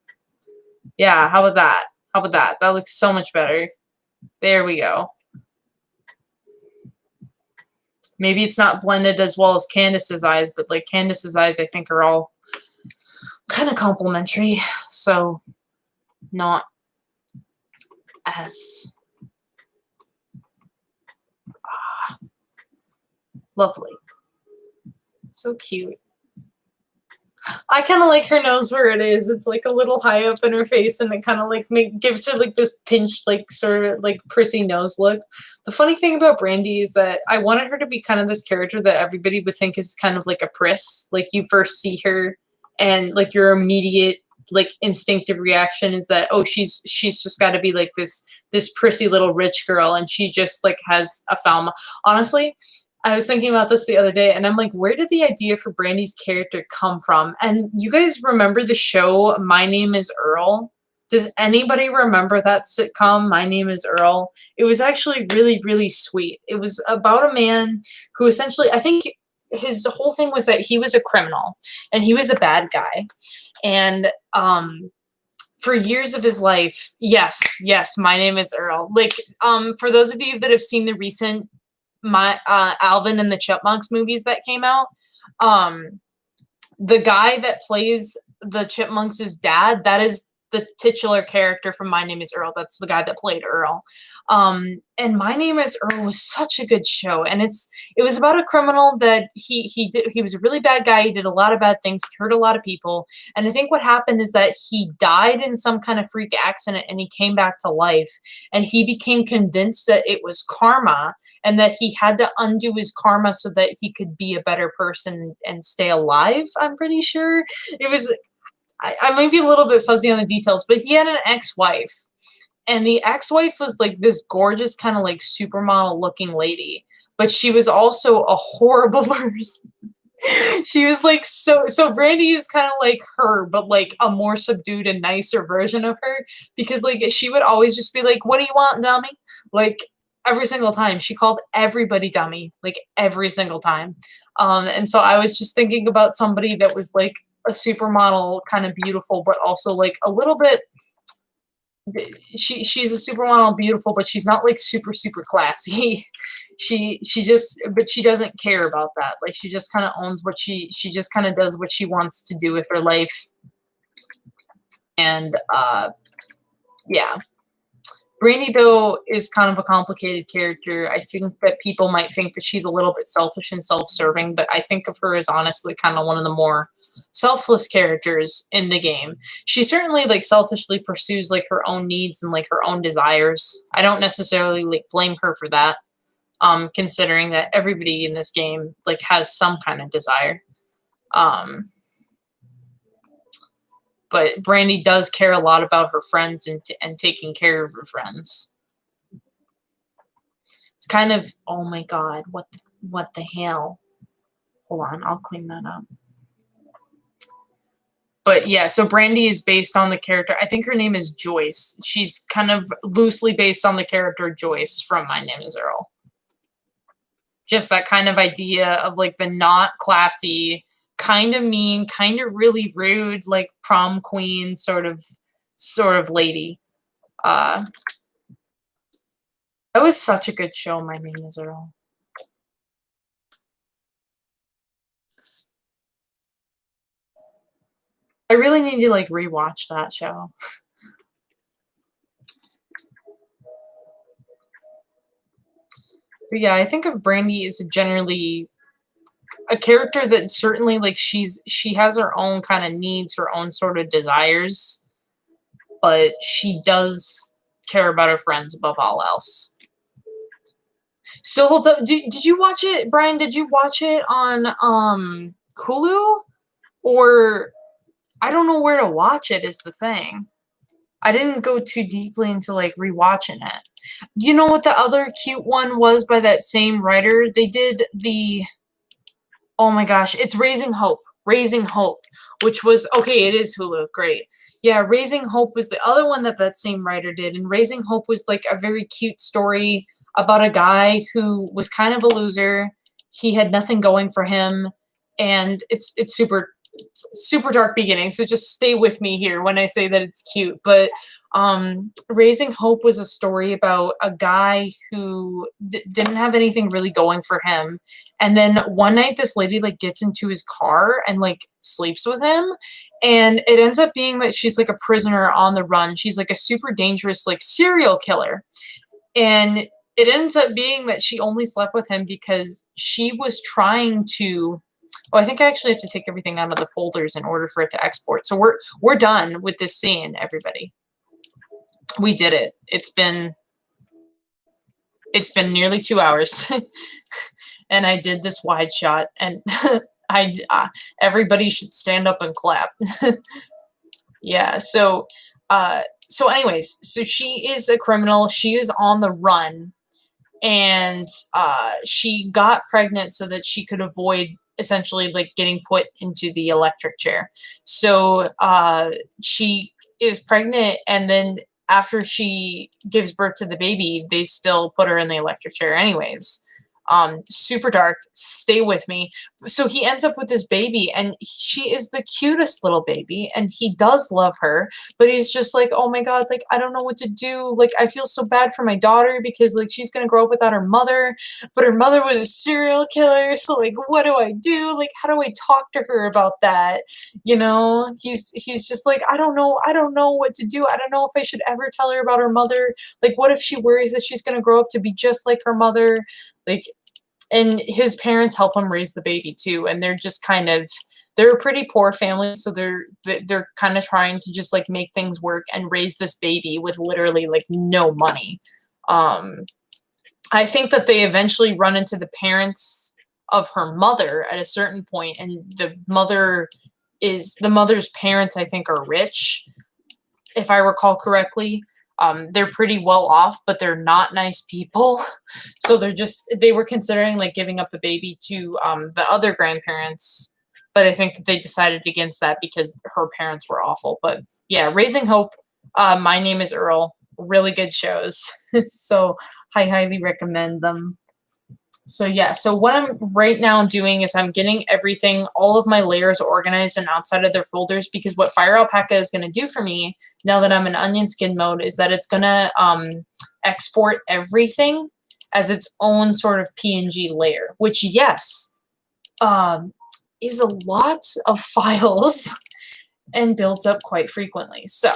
Yeah, how about that? How about that? That looks so much better. There we go. Maybe it's not blended as well as Candace's eyes, but like Candace's eyes, I think, are all kind of complementary. So not S. Ah, lovely. So cute. I kind of like her nose where it is. It's like a little high up in her face, and it kind of like gives her like this pinched, like sort of like prissy nose look. The funny thing about Brandy is that I wanted her to be kind of this character that everybody would think is kind of like a priss. Like you first see her, and like your immediate like instinctive reaction is that, oh, she's just got to be like this prissy little rich girl, and she just like has a foul. Honestly, I was thinking about this the other day, and I'm like, where did the idea for Brandy's character come from? And you guys remember the show My Name is Earl? Does anybody remember that sitcom, My Name is Earl? It was actually really, really sweet. It was about a man who essentially, I think his whole thing was that he was a criminal, and he was a bad guy. And for years of his life, yes, My Name is Earl. Like, for those of you that have seen the recent Alvin and the Chipmunks movies that came out, the guy that plays the Chipmunks' dad, that is the titular character from My Name is Earl. That's the guy that played Earl. And My Name is Earl was such a good show, and it was about a criminal that he was a really bad guy. He did a lot of bad things. He hurt a lot of people, and I think what happened is that he died in some kind of freak accident, and he came back to life, and he became convinced that it was karma, and that he had to undo his karma so that he could be a better person and stay alive. I'm pretty sure it was. I might be a little bit fuzzy on the details, but he had an ex-wife. And the ex-wife was like this gorgeous kind of like supermodel looking lady, but she was also a horrible person. She was like so Brandy is kind of like her, but like a more subdued and nicer version of her, because like she would always just be like, "What do you want, dummy?" Like every single time. She called everybody dummy, like every single time. And so I was just thinking about somebody that was like a supermodel, kind of beautiful, but also like a little bit. She's a supermodel, beautiful, but she's not like super classy. she just, but she doesn't care about that. Like she just kind of owns what she just kind of does what she wants to do with her life. And yeah. Brandy, though, is kind of a complicated character. I think that people might think that she's a little bit selfish and self-serving, but I think of her as honestly kind of one of the more selfless characters in the game. She certainly like selfishly pursues like her own needs and like her own desires. I don't necessarily like blame her for that, considering that everybody in this game like has some kind of desire. But Brandy does care a lot about her friends and taking care of her friends. It's kind of, oh my god, what the hell? Hold on, I'll clean that up. But yeah, so Brandy is based on the character. I think her name is Joyce. She's kind of loosely based on the character Joyce from My Name is Earl. Just that kind of idea of like the not classy, kind of mean, kind of really rude, like prom queen sort of lady. That was such a good show, My Name is Earl. I really need to like rewatch that show. But yeah, I think of Brandy as generally a character that certainly like she has her own kind of needs, her own sort of desires, but she does care about her friends above all else. Still holds up. Did you watch it, Brian? Did you watch it on Hulu? Or I don't know where to watch it is the thing. I didn't go too deeply into like rewatching it. You know what the other cute one was by that same writer? They did the, oh my gosh, it's Raising Hope. Raising Hope, which was, okay, it is Hulu, great. Yeah, Raising Hope was the other one that same writer did, and Raising Hope was like a very cute story about a guy who was kind of a loser. He had nothing going for him, and it's super dark beginning, so just stay with me here when I say that it's cute. But Raising Hope was a story about a guy who didn't have anything really going for him. And then one night this lady like gets into his car and like sleeps with him. And it ends up being that she's like a prisoner on the run. She's like a super dangerous like serial killer. And it ends up being that she only slept with him because she was trying to. Oh, I think I actually have to take everything out of the folders in order for it to export. So we're done with this scene, everybody. We did it. It's been nearly 2 hours, and I did this wide shot, and everybody should stand up and clap. Yeah. So anyways, so she is a criminal. She is on the run, and she got pregnant so that she could avoid essentially like getting put into the electric chair. So she is pregnant, and then after she gives birth to the baby, they still put her in the electric chair anyways. Super dark. Stay with me. So he ends up with this baby, and she is the cutest little baby, and he does love her, but he's just like, oh my god, like I don't know what to do. Like I feel so bad for my daughter because like she's gonna grow up without her mother, but her mother was a serial killer. So like, what do I do? Like, how do I talk to her about that? You know, he's just like, I don't know what to do. I don't know if I should ever tell her about her mother. Like, what if she worries that she's gonna grow up to be just like her mother? Like, and his parents help him raise the baby too, and they're just kind of, they're a pretty poor family, so they're kind of trying to just like make things work and raise this baby with literally like no money. I think that they eventually run into the parents of her mother at a certain point, and the mother's parents, I think, are rich, if I recall correctly. They're pretty well off, but they're not nice people. So they were considering like giving up the baby to the other grandparents, but I think that they decided against that because her parents were awful. But yeah, Raising Hope, My Name is Earl, really good shows. So I highly recommend them. So yeah, so what I'm right now doing is I'm getting everything, all of my layers organized and outside of their folders, because what Fire Alpaca is going to do for me now that I'm in onion skin mode is that it's going to export everything as its own sort of PNG layer, which yes, is a lot of files and builds up quite frequently. So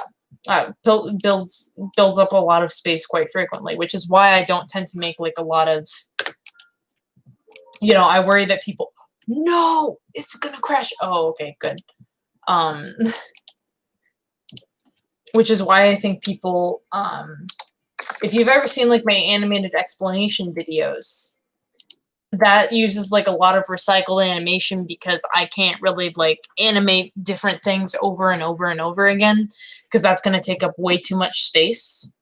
builds up a lot of space quite frequently, which is why I don't tend to make like a lot of, you know, I worry that people, no, it's gonna crash. Oh, okay, good. Which is why I think people, if you've ever seen like my animated explanation videos, that uses like a lot of recycled animation because I can't really like animate different things over and over and over again, because that's gonna take up way too much space.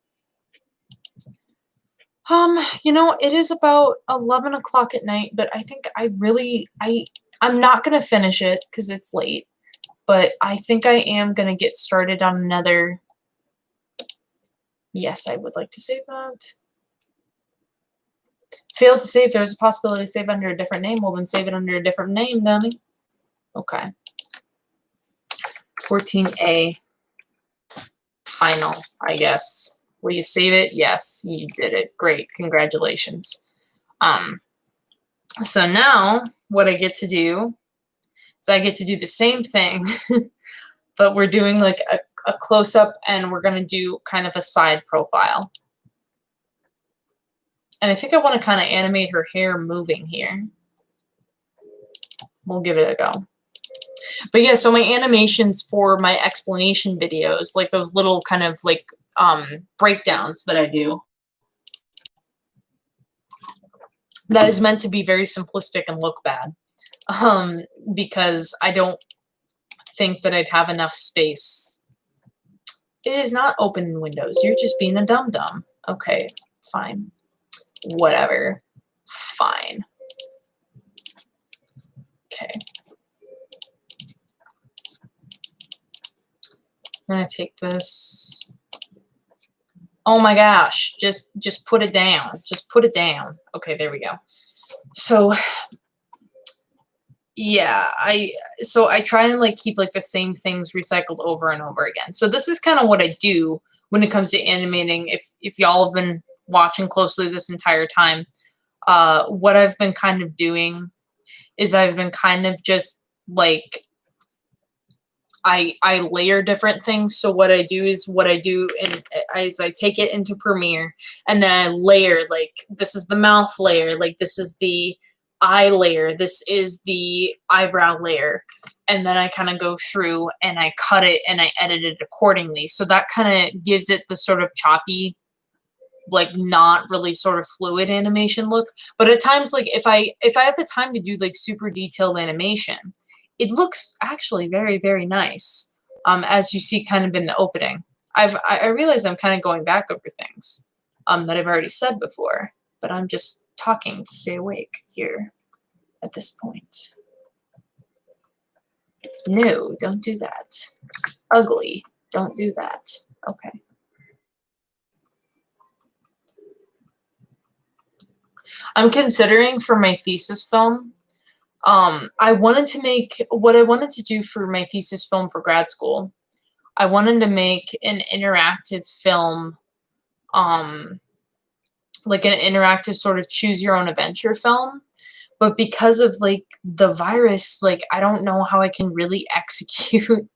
You know, it is about 11 o'clock at night, but I think I'm not going to finish it because it's late, but I think I am going to get started on another. Yes, I would like to save that. Failed to save. There's a possibility to save under a different name. Well, then save it under a different name, dummy. Okay. 14A. Final, I guess. Will you save it? Yes, you did it. Great. Congratulations. So now what I get to do is I get to do the same thing, but we're doing like a close-up, and we're going to do kind of a side profile. And I think I want to kind of animate her hair moving here. We'll give it a go. But yeah, so my animations for my explanation videos, like those little kind of like breakdowns that I do, that is meant to be very simplistic and look bad, because I don't think that I'd have enough space. It is not open in Windows. You're just being a dum-dum. Okay, fine. Whatever. Fine. Okay. I'm gonna take this. Oh my gosh, just put it down. Just put it down. Okay, there we go. So yeah, I try and like keep like the same things recycled over and over again. So this is kind of what I do when it comes to animating. If y'all have been watching closely this entire time, what I've been kind of doing is I've been kind of just like I layer different things. So what I do is I take it into Premiere, and then I layer, like, this is the mouth layer, like this is the eye layer, this is the eyebrow layer, and then I kind of go through and I cut it and I edit it accordingly. So that kind of gives it the sort of choppy, like not really sort of fluid animation look. But at times, like if I have the time to do like super detailed animation, it looks actually very, very nice. As you see kind of in the opening. I realize I'm kind of going back over things that I've already said before, but I'm just talking to stay awake here at this point. No, don't do that. Ugly, don't do that. Okay. I'm considering for my thesis film, I wanted to make, what I wanted to do for my thesis film for grad school, I wanted to make an interactive film, like an interactive sort of choose your own adventure film. But because of like the virus, like I don't know how I can really execute.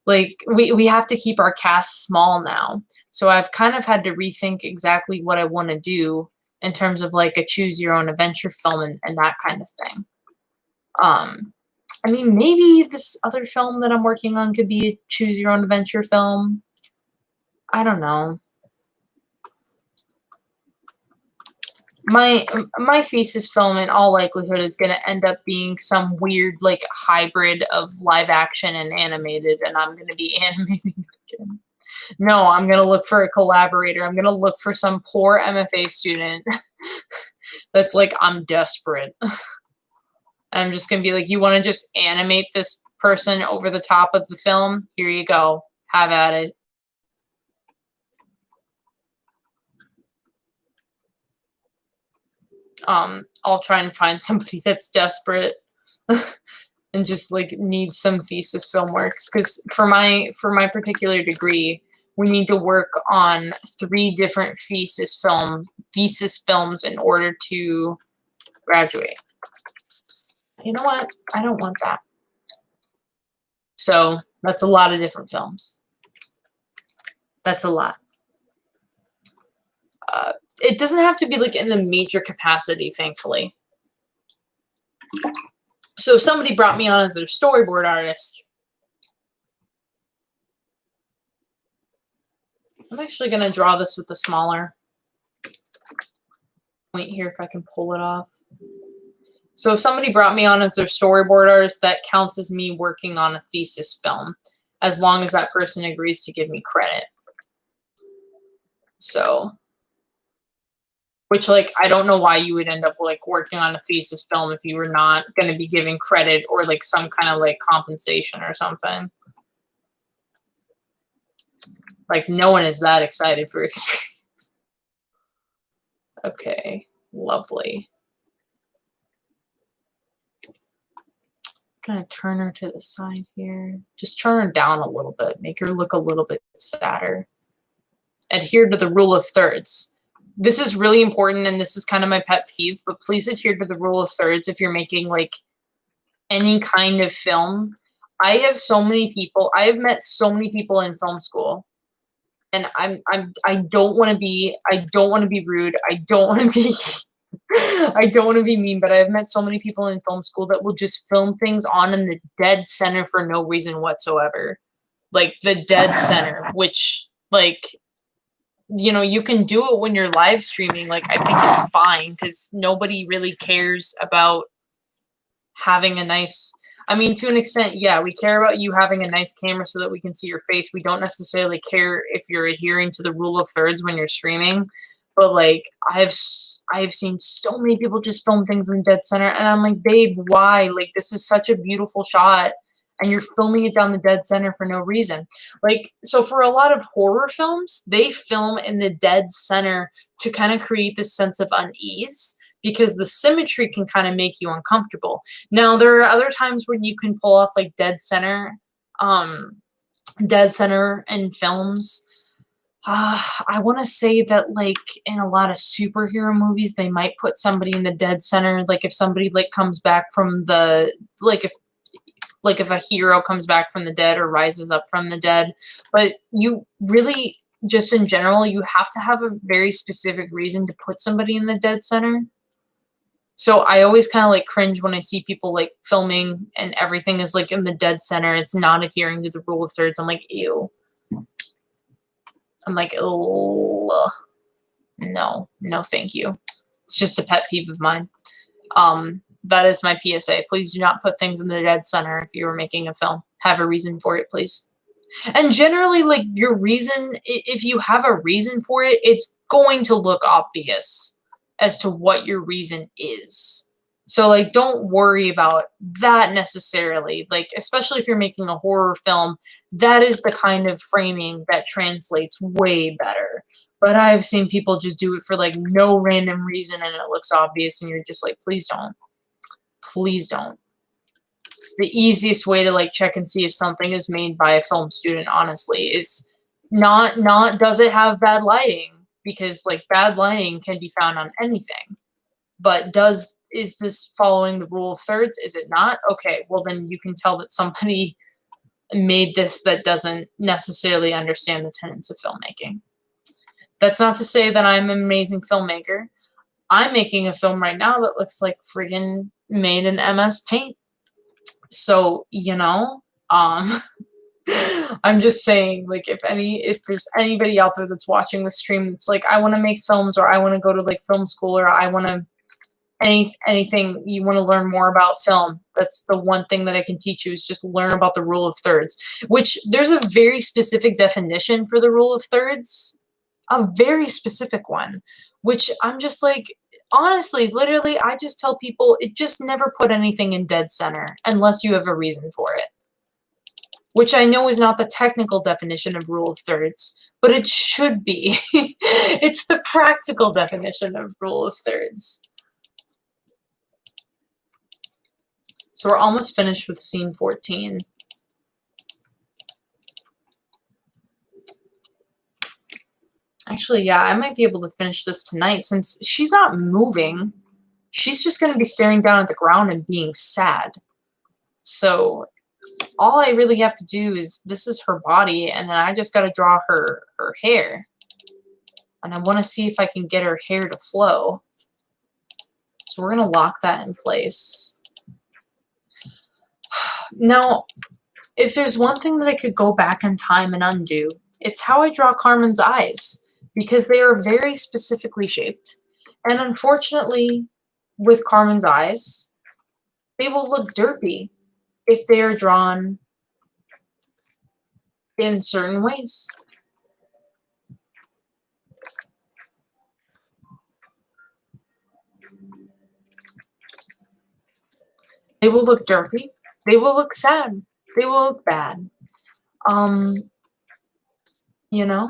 Like we have to keep our cast small now. So I've kind of had to rethink exactly what I want to do in terms of like a choose your own adventure film and that kind of thing. I mean, maybe this other film that I'm working on could be a choose your own adventure film. I don't know. My thesis film in all likelihood is going to end up being some weird like hybrid of live action and animated, and I'm going to be animating again. No, I'm going to look for a collaborator. I'm going to look for some poor MFA student that's like, I'm desperate. I'm just going to be like, you want to just animate this person over the top of the film? Here you go. Have at it. I'll try and find somebody that's desperate and just like needs some thesis film works. Because for my particular degree, we need to work on 3 different thesis films in order to graduate. You know what? I don't want that. So that's a lot of different films. That's a lot. It doesn't have to be like in the major capacity, thankfully. So if somebody brought me on as their storyboard artist, I'm actually going to draw this with the smaller point here if I can pull it off. So if somebody brought me on as their storyboard artist, that counts as me working on a thesis film, as long as that person agrees to give me credit. So, which, like, I don't know why you would end up, like, working on a thesis film if you were not going to be giving credit or, like, some kind of, like, compensation or something. Like, no one is that excited for experience. Okay, lovely. Kind of turn her to the side here. Just turn her down a little bit. Make her look a little bit sadder. Adhere to the rule of thirds. This is really important, and this is kind of my pet peeve, but please adhere to the rule of thirds if you're making like any kind of film. I have met so many people in film school, and I don't want to be rude. I don't want to be mean, but I've met so many people in film school that will just film things on in the dead center for no reason whatsoever. Like the dead center, which, like, you know, you can do it when you're live streaming. Like, I think it's fine because nobody really cares about having a nice, I mean, to an extent, yeah, we care about you having a nice camera so that we can see your face. We don't necessarily care if you're adhering to the rule of thirds when you're streaming. But, like, I have seen so many people just film things in dead center, and I'm like, babe, why? Like, this is such a beautiful shot, and you're filming it down the dead center for no reason. Like, so for a lot of horror films, they film in the dead center to kind of create this sense of unease, because the symmetry can kind of make you uncomfortable. Now, there are other times when you can pull off, like, dead center in films. I want to say that, like, in a lot of superhero movies, they might put somebody in the dead center. Like, if somebody, like, comes back from the, like, if a hero comes back from the dead or rises up from the dead. But you really, just in general, you have to have a very specific reason to put somebody in the dead center. So I always kind of like cringe when I see people like filming and everything is like in the dead center. It's not adhering to the rule of thirds. I'm like, ew. I'm like, oh, no, no, thank you. It's just a pet peeve of mine. That is my PSA. Please do not put things in the dead center if you are making a film. Have a reason for it, please. And generally, like, your reason, if you have a reason for it, it's going to look obvious as to what your reason is. So, like, don't worry about that necessarily. Like, especially if you're making a horror film, that is the kind of framing that translates way better. But I've seen people just do it for, like, no random reason and it looks obvious and you're just like, please don't. Please don't. It's the easiest way to like check and see if something is made by a film student, honestly, is not does it have bad lighting, because like bad lighting can be found on anything, but is this following the rule of thirds? Is it not? Okay, well then you can tell that somebody made this that doesn't necessarily understand the tenets of filmmaking. That's not to say that I'm an amazing filmmaker. I'm making a film right now that looks like friggin' made in MS Paint. So, I'm just saying, like, if there's anybody out there that's watching the stream that's like, I want to make films, or I want to go to like film school, or I want to anything you want to learn more about film, that's the one thing that I can teach you, is just learn about the rule of thirds, which there's a very specific definition for the rule of thirds, a very specific one, which I'm just like, honestly, literally, I just tell people, it just never put anything in dead center unless you have a reason for it. Which I know is not the technical definition of rule of thirds, but it should be. It's the practical definition of rule of thirds. So we're almost finished with scene 14. Actually, yeah, I might be able to finish this tonight since she's not moving. She's just going to be staring down at the ground and being sad. So all I really have to do is, this is her body, and then I just got to draw her hair. And I want to see if I can get her hair to flow. So we're going to lock that in place. Now, if there's one thing that I could go back in time and undo, it's how I draw Carmen's eyes, because they are very specifically shaped. And unfortunately, with Carmen's eyes, they will look derpy if they are drawn in certain ways. They will look derpy. They will look sad. They will look bad. You know?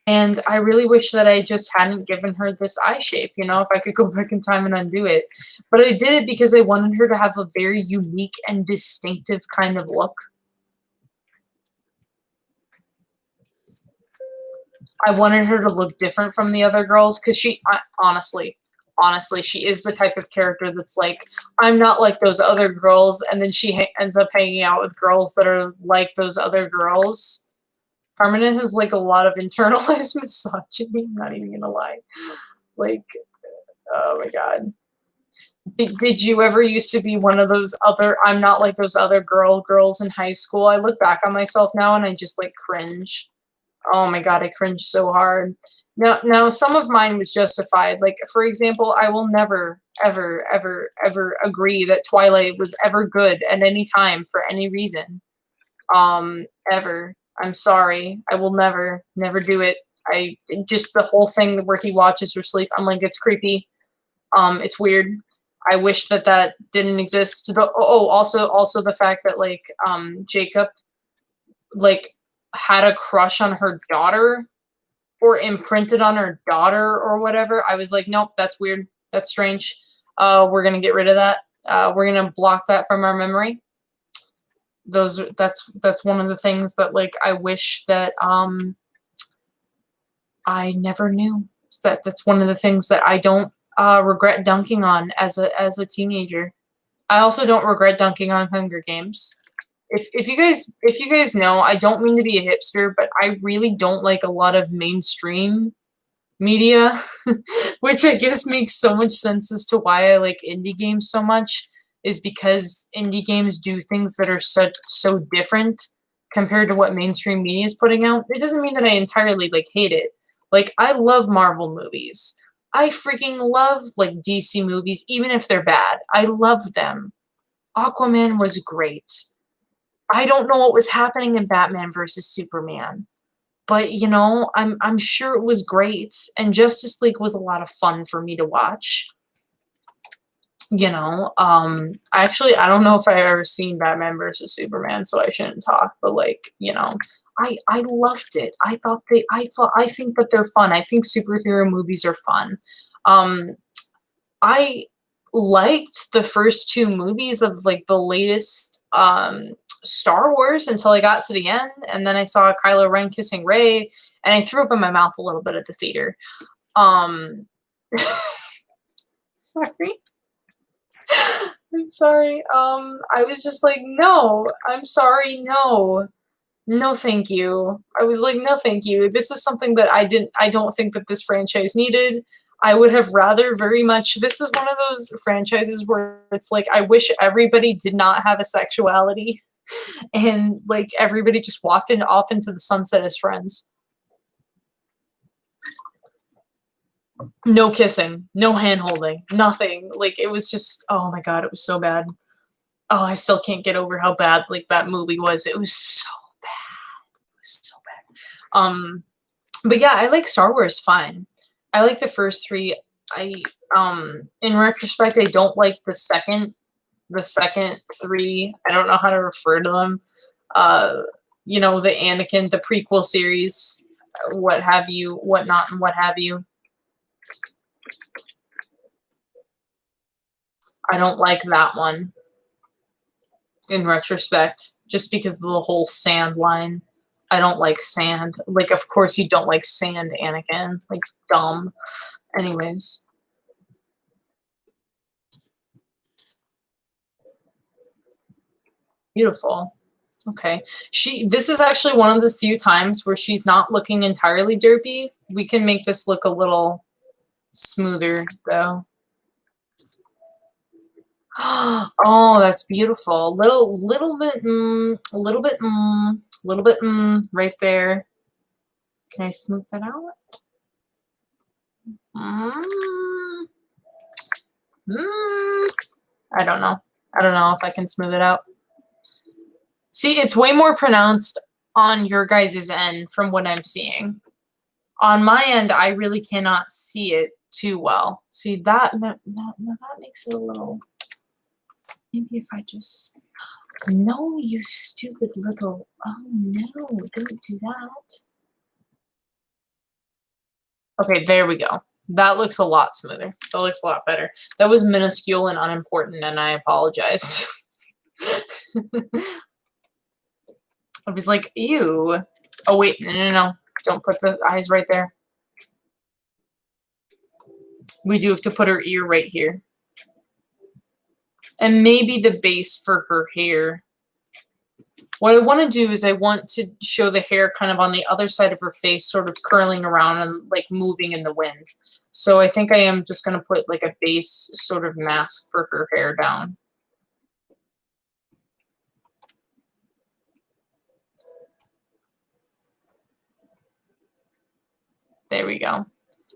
And I really wish that I just hadn't given her this eye shape, if I could go back in time and undo it. But I did it because I wanted her to have a very unique and distinctive kind of look. I wanted her to look different from the other girls, because honestly, she is the type of character that's like, I'm not like those other girls, and then she ends up hanging out with girls that are like those other girls. Carmen has like a lot of internalized misogyny, I'm not even gonna lie. Like, oh my god. Did you ever used to be one of those other, I'm not like those other girls in high school? I look back on myself now and I just like cringe. Oh my god, I cringe so hard. Now some of mine was justified. Like, for example, I will never, ever, ever, ever agree that Twilight was ever good at any time for any reason. Ever. I'm sorry. I will never do it. I just, the whole thing where he watches her sleep, I'm like, it's creepy. It's weird. I wish that didn't exist. Also the fact that like Jacob like had a crush on her daughter, or imprinted on her daughter or whatever. I was like, nope, that's weird. That's strange. We're gonna get rid of that. We're gonna block that from our memory. that's one of the things that like I wish that I never knew. That's one of the things that I don't regret dunking on as a teenager. I also don't regret dunking on Hunger Games. If you guys know, I don't mean to be a hipster, but I really don't like a lot of mainstream media, which I guess makes so much sense as to why I like indie games so much, is because indie games do things that are so different compared to what mainstream media is putting out. It doesn't mean that I entirely like hate it. Like I love Marvel movies. I freaking love like DC movies, even if they're bad. I love them. Aquaman was great. I don't know what was happening in Batman versus Superman, but you know, I'm sure it was great, and Justice League was a lot of fun for me to watch. You know, I don't know if I've ever seen Batman versus Superman, so I shouldn't talk, but like, you know, I loved it. I think that they're fun. I think superhero movies are fun. I liked the first two movies of like the latest Star Wars until I got to the end, and then I saw Kylo Ren kissing Rey, and I threw up in my mouth a little bit at the theater. Sorry. I'm sorry. I was just like, no, I'm sorry, no. No, thank you. I was like, no, thank you. This is something that I don't think that this franchise needed. I would have rather very much, this is one of those franchises where it's like, I wish everybody did not have a sexuality and like everybody just walked off into the sunset as friends. No kissing, no hand holding, nothing. Like it was just, oh my god, it was so bad. Oh, I still can't get over how bad like that movie was. It was so bad. It was so bad. But yeah, I like Star Wars fine. I like the first three. I in retrospect, I don't like the second three. I don't know how to refer to them. You know, the Anakin, the prequel series, what have you, whatnot, and what have you. I don't like that one in retrospect, just because of the whole sand line. I don't like sand. Like, of course you don't like sand, Anakin. Like, dumb. Anyways. Beautiful. Okay. This is actually one of the few times where she's not looking entirely derpy. We can make this look a little smoother, though. Oh, that's beautiful. Little bit, right there. Can I smooth that out? I don't know. I don't know if I can smooth it out. See, it's way more pronounced on your guys' end from what I'm seeing. On my end, I really cannot see it too well. See, that makes it a little... Maybe if I just... No, you stupid little... Oh, no, don't do that. Okay, there we go. That looks a lot smoother. That looks a lot better. That was minuscule and unimportant, and I apologize. I was like, ew. Oh, wait, no. Don't put the eyes right there. We do have to put her ear right here. And maybe the base for her hair. What I want to do is I want to show the hair kind of on the other side of her face, sort of curling around and like moving in the wind. So I think I am just going to put like a base sort of mask for her hair down. There we go.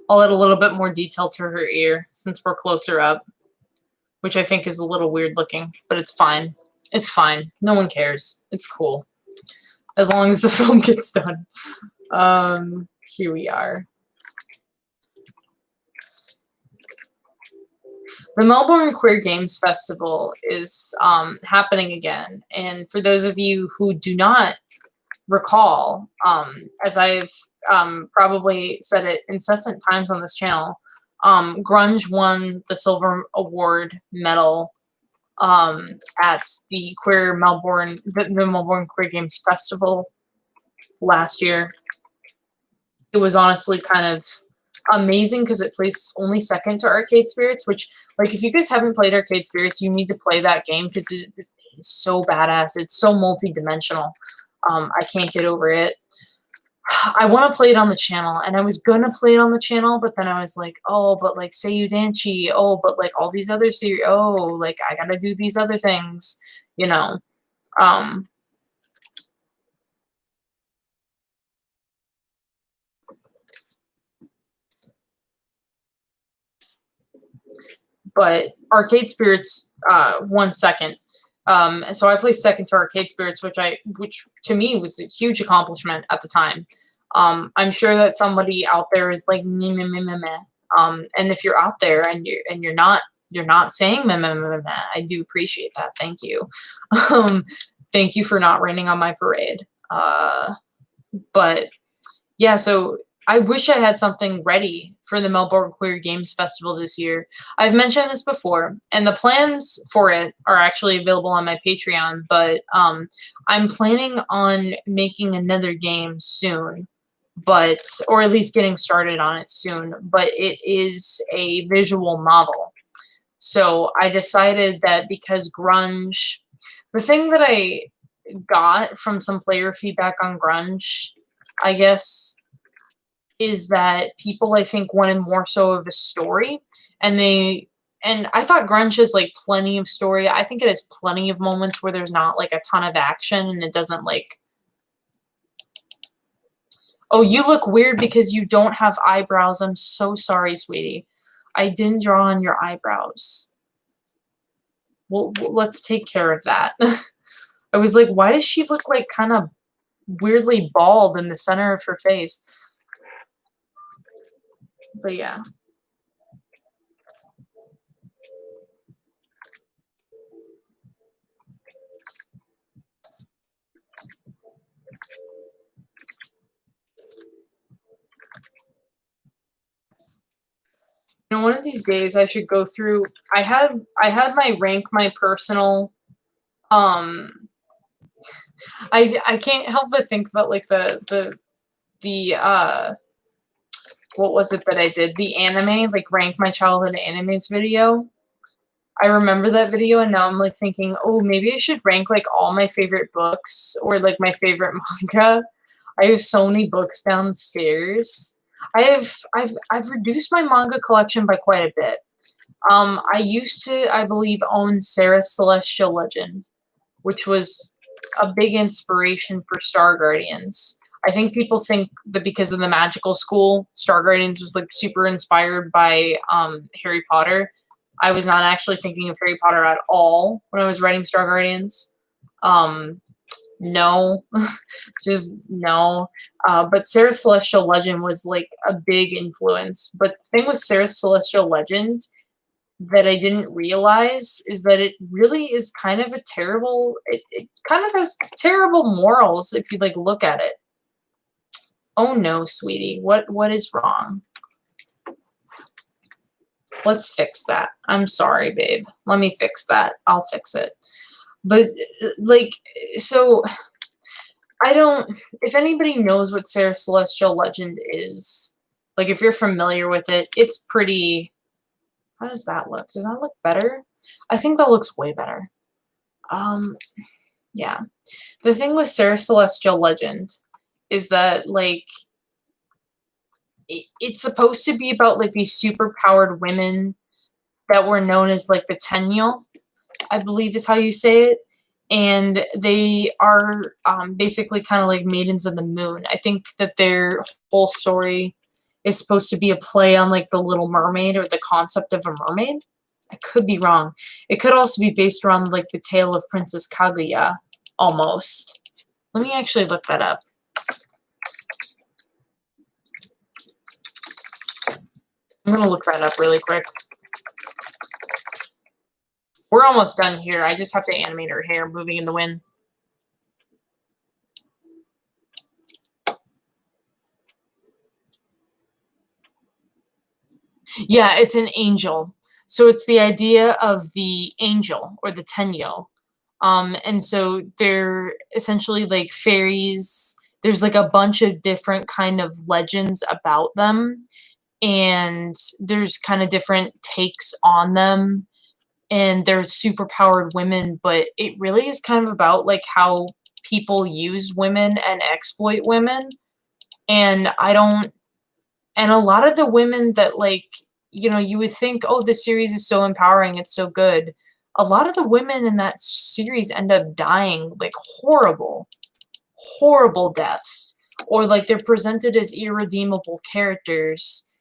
I'll add a little bit more detail to her ear since we're closer up, which I think is a little weird looking, but it's fine. It's fine. No one cares. It's cool. As long as the film gets done. Here we are. The Melbourne Queer Games Festival is happening again. And for those of you who do not recall, as I've probably said it incessant times on this channel, grunge won the silver award medal at the the Melbourne Queer Games Festival last year. It was honestly kind of amazing because it placed only second to Arcade Spirits, which, like, if you guys haven't played Arcade Spirits, you need to play that game because it's so badass. It's so multi-dimensional. I can't get over it. I want to play it on the channel, and I was gonna play it on the channel, but then I was like, oh, but like Seiyu Danchi, oh, but like all these other series, oh, like I gotta do these other things, you know. But Arcade Spirits won second. So I placed second to Arcade Spirits, which to me was a huge accomplishment at the time. I'm sure that somebody out there is like meh, meh, meh, meh, meh. And if you're out there and you're not saying meh, meh, meh, meh, meh, I do appreciate that. Thank you. Thank you for not raining on my parade. But yeah, so I wish I had something ready for the Melbourne Queer Games Festival this year. I've mentioned this before, and the plans for it are actually available on my Patreon, but I'm planning on making another game soon, or at least getting started on it soon, but it is a visual novel. So I decided that because grunge, the thing that I got from some player feedback on grunge, I guess, is that people, I think, wanted more so of a story, and I thought grunge has like plenty of story. I think it has plenty of moments where there's not like a ton of action, and it doesn't like, oh, you look weird because you don't have eyebrows. I'm so sorry, sweetie. I didn't draw on your eyebrows. Well, let's take care of that. I was like, why does she look like kind of weirdly bald in the center of her face? But yeah. You know, one of these days I should go through. I had my rank my personal. I can't help but think about like the what was it that I did? The anime, like rank my childhood animes video. I remember that video, and now I'm like thinking, oh, maybe I should rank like all my favorite books or like my favorite manga. I have so many books downstairs. I've reduced my manga collection by quite a bit. I used to, I believe, own Sarah's Celestial Legend, which was a big inspiration for Star Guardians. I think people think that because of the magical school, Star Guardians was like super inspired by Harry Potter. I was not actually thinking of Harry Potter at all when I was writing Star Guardians. No, just no. But Sarah Celestial Legend was like a big influence. But the thing with Sarah Celestial Legend that I didn't realize is that it really is kind of a terrible, it kind of has terrible morals if you like look at it. Oh no, sweetie, what is wrong? Let's fix that. I'm sorry, babe. Let me fix that. I'll fix it. But like, so I don't, if anybody knows what Sarah Celestial Legend is, like if you're familiar with it, it's pretty, how does that look? Does that look better? I think that looks way better. Yeah. The thing with Sarah Celestial Legend is that, like, it's supposed to be about, like, these super-powered women that were known as, like, the Tenyo, I believe is how you say it. And they are basically kind of like Maidens of the Moon. I think that their whole story is supposed to be a play on, like, the Little Mermaid or the concept of a mermaid. I could be wrong. It could also be based around, like, the tale of Princess Kaguya, almost. Let me actually look that up. I'm going to look that up really quick. We're almost done here. I just have to animate her hair moving in the wind. Yeah, it's an angel. So it's the idea of the angel or the Tenyo. And so they're essentially like fairies. There's like a bunch of different kind of legends about them, and there's kind of different takes on them. And they're super powered women, but it really is kind of about like how people use women and exploit women. And I don't, and a lot of the women that like, you would think, oh, this series is so empowering, it's so good. A lot of the women in that series end up dying like horrible, horrible deaths, or like they're presented as irredeemable characters.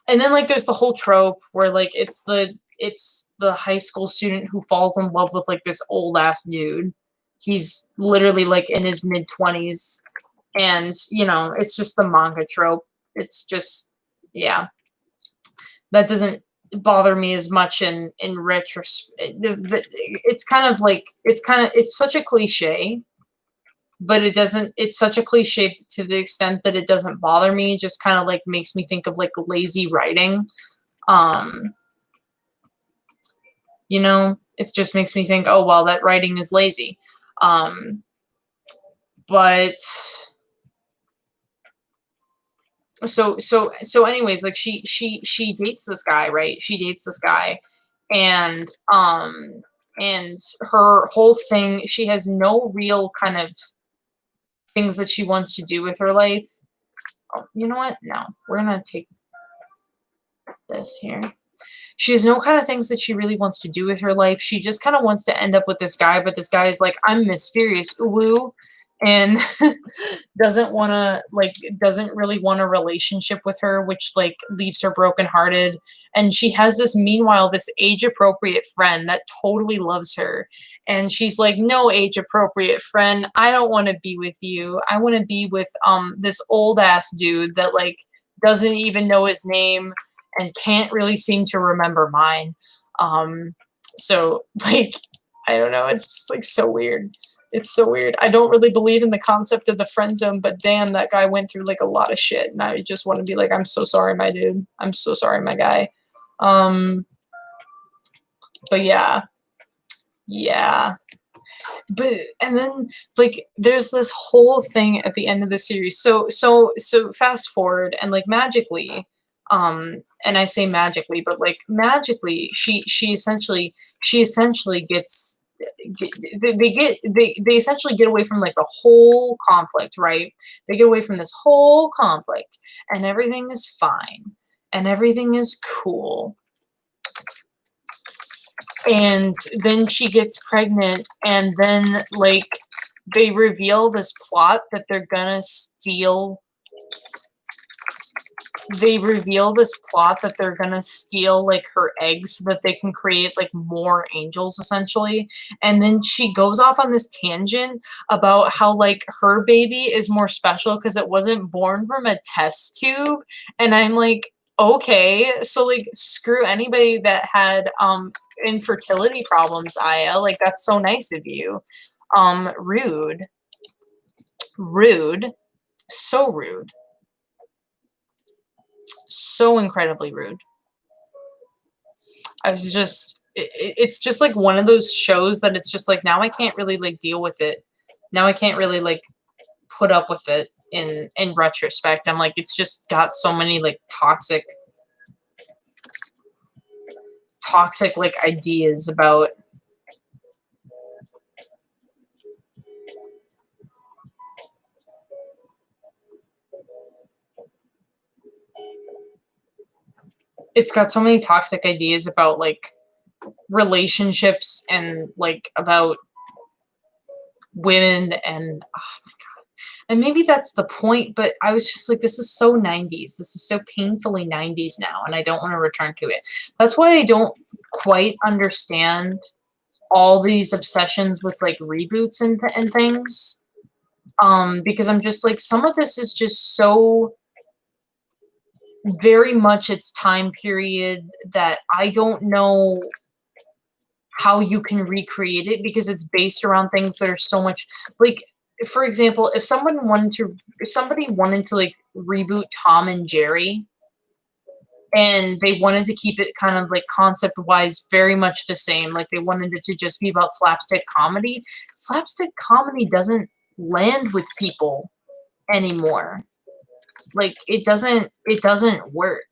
And then like there's the whole trope where like it's the high school student who falls in love with like this old ass dude. He's literally like in his mid-20s, and it's just the manga trope. It's just, yeah, that doesn't bother me as much in retrospect. It's kind of like it's such a cliche, but it doesn't, it's such a cliche to the extent that it doesn't bother me. It just kind of like makes me think of like lazy writing. um it just makes me think, oh well, that writing is lazy. But so anyways, like she dates this guy, right? She dates this guy, and and her whole thing, she has no real kind of things that she wants to do with her life. Oh, you know what? No, we're gonna take this here. She has no kind of things that she really wants to do with her life. She just kind of wants to end up with this guy, but this guy is like, I'm mysterious, woo, and doesn't really want a relationship with her, which like leaves her brokenhearted. And she has this, meanwhile, this age appropriate friend that totally loves her. And she's like, no, age appropriate friend, I don't want to be with you. I want to be with this old ass dude that like doesn't even know his name and can't really seem to remember mine. So like, I don't know, it's just like so weird. It's so weird. I don't really believe in the concept of the friend zone, but damn, that guy went through like a lot of shit, and I just want to be like, I'm so sorry, my dude. I'm so sorry, my guy. But yeah. Yeah. But and then like there's this whole thing at the end of the series. So fast forward, and like magically, and I say magically, but like magically she essentially gets they essentially get away from like the whole conflict, right? They get away from this whole conflict, and everything is fine, and everything is cool. And then she gets pregnant, and then like they reveal this plot that they're gonna steal. They reveal this plot that they're gonna steal like her eggs so that they can create like more angels, essentially. And then she goes off on this tangent about how like her baby is more special because it wasn't born from a test tube. And I'm like, okay, so like screw anybody that had infertility problems, Aya. Like, that's so nice of you. Rude. Rude. So rude. So incredibly rude. I was just, it's just like one of those shows that it's just like, now I can't really like deal with it. Now I can't really like put up with it in retrospect. I'm like, it's just got so many like toxic like ideas about. It's got so many toxic ideas about like relationships and like about women, and oh my god. And maybe that's the point, but I was just like, this is so 90s. This is so painfully 90s now, and I don't want to return to it. That's why I don't quite understand all these obsessions with like reboots and things. Because I'm just like, some of this is just so very much its time period that I don't know how you can recreate it, because it's based around things that are so much like, for example, if somebody wanted to like reboot Tom and Jerry, and they wanted to keep it kind of like concept-wise very much the same. Like, they wanted it to just be about slapstick comedy. Slapstick comedy doesn't land with people anymore. Like, it doesn't work.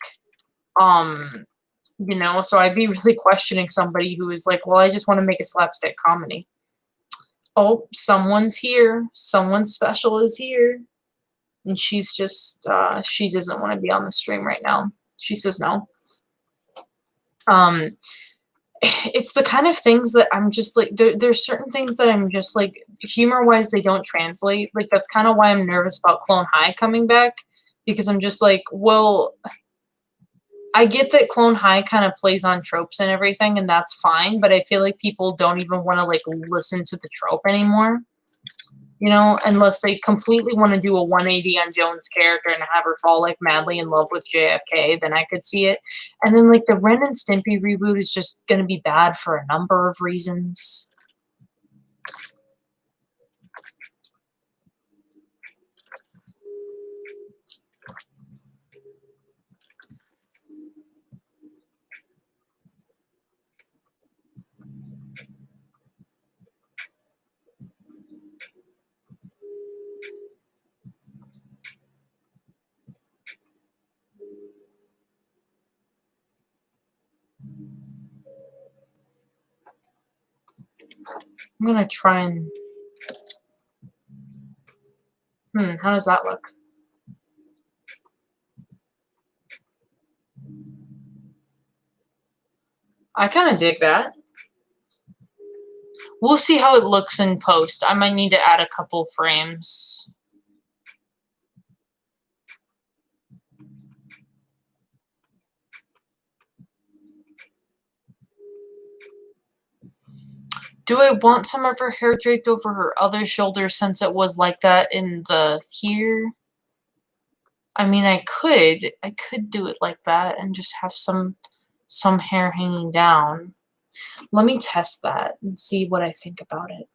You know, so I'd be really questioning somebody who is like, well, I just want to make a slapstick comedy. Oh, someone's here. Someone special is here. And she's just, she doesn't want to be on the stream right now. She says no. It's the kind of things that I'm just like, there's certain things that I'm just like, humor-wise, they don't translate. Like, that's kind of why I'm nervous about Clone High coming back. Because I'm just like, well, I get that Clone High kind of plays on tropes and everything, and that's fine, but I feel like people don't even want to, like, listen to the trope anymore. You know, unless they completely want to do a 180 on Joan's character and have her fall, like, madly in love with JFK, then I could see it. And then, like, the Ren and Stimpy reboot is just going to be bad for a number of reasons. I'm going to try and... how does that look? I kind of dig that. We'll see how it looks in post. I might need to add a couple frames. Do I want some of her hair draped over her other shoulder since it was like that in the here? I mean, I could do it like that and just have some hair hanging down. Let me test that and see what I think about it.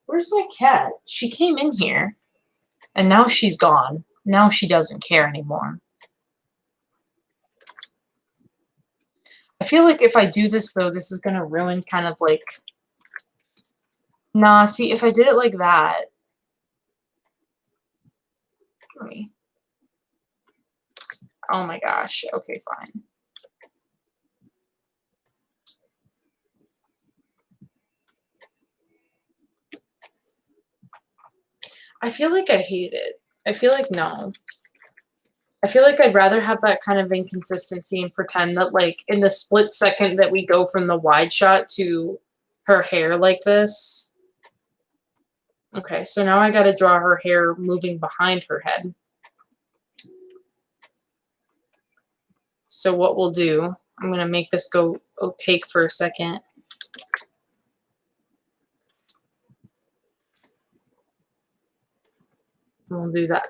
Where's my cat? She came in here and now she's gone. Now she doesn't care anymore. I feel like if I do this, though, this is going to ruin kind of like... Nah, see, if I did it like that... Oh my gosh. Okay, fine. I feel like I hate it. I feel like no. I feel like I'd rather have that kind of inconsistency and pretend that, like, in the split second that we go from the wide shot to her hair like this. Okay, so now I gotta draw her hair moving behind her head. So what we'll do, I'm gonna make this go opaque for a second. We'll do that.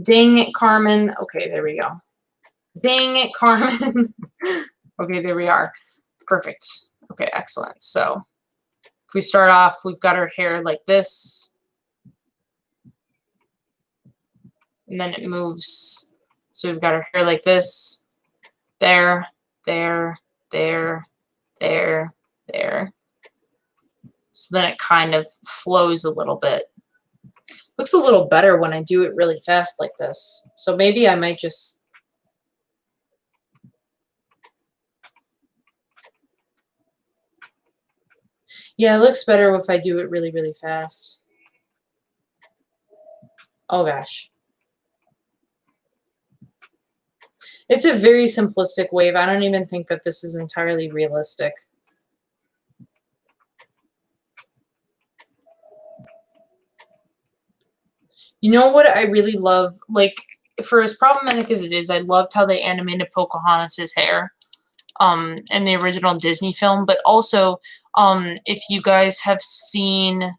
Dang it, Carmen. Okay, there we go. Dang it, Carmen. Okay, there we are. Perfect. Okay, excellent. So if we start off, we've got her hair like this. And then it moves. So we've got her hair like this. There, there, there, there, there. So then it kind of flows a little bit. Looks a little better when I do it really fast like this. So maybe I might just... Yeah, it looks better if I do it really, really fast. Oh gosh. It's a very simplistic wave. I don't even think that this is entirely realistic. You know what I really love? Like, for as problematic as it is, I loved how they animated Pocahontas' hair in the original Disney film. But also, if you guys have seen...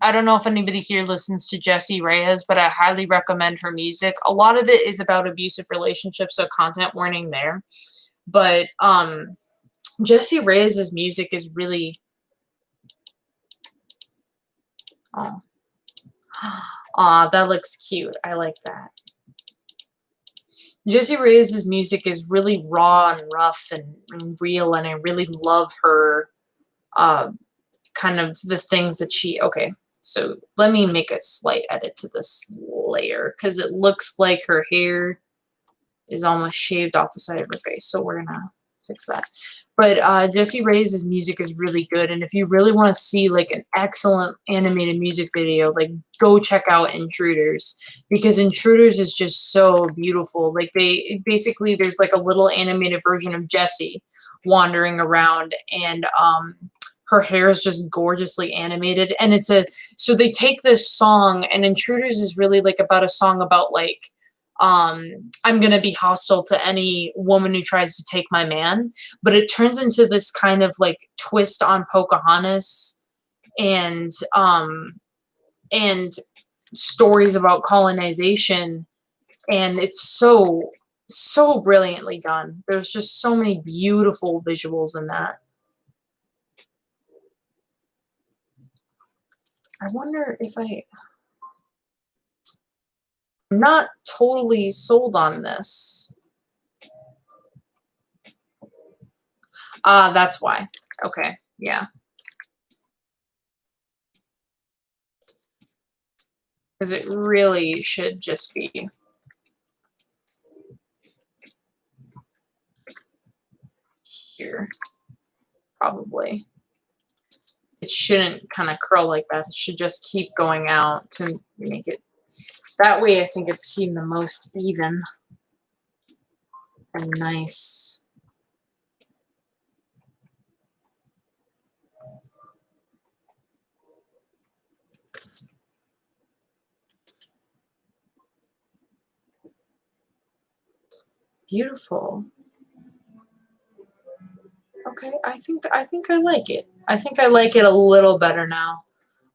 I don't know if anybody here listens to Jessie Reyez, but I highly recommend her music. A lot of it is about abusive relationships, so content warning there. But Jessie Reyez's music is really... Aw, that looks cute. I like that. Jessie Reyes' music is really raw and rough and real, and I really love her, kind of the things that she, okay, so let me make a slight edit to this layer, because it looks like her hair is almost shaved off the side of her face, so we're gonna fix that. But Jessie Reyes' music is really good, and if you really want to see like an excellent animated music video, like go check out Intruders, because Intruders is just so beautiful. Like they basically, there's like a little animated version of Jessie wandering around, and her hair is just gorgeously animated, and it's a, so they take this song, and Intruders is really like about a song about like, I'm gonna be hostile to any woman who tries to take my man, but it turns into this kind of like twist on Pocahontas and and stories about colonization, and it's so brilliantly done. There's just so many beautiful visuals in that. I wonder if I'm not totally sold on this. Ah, that's why. Okay, yeah. Because it really should just be here, probably. It shouldn't kind of curl like that. It should just keep going out to make it, that way I think it's seem the most even and nice. Beautiful. Okay, I think I like it. I think I like it a little better now.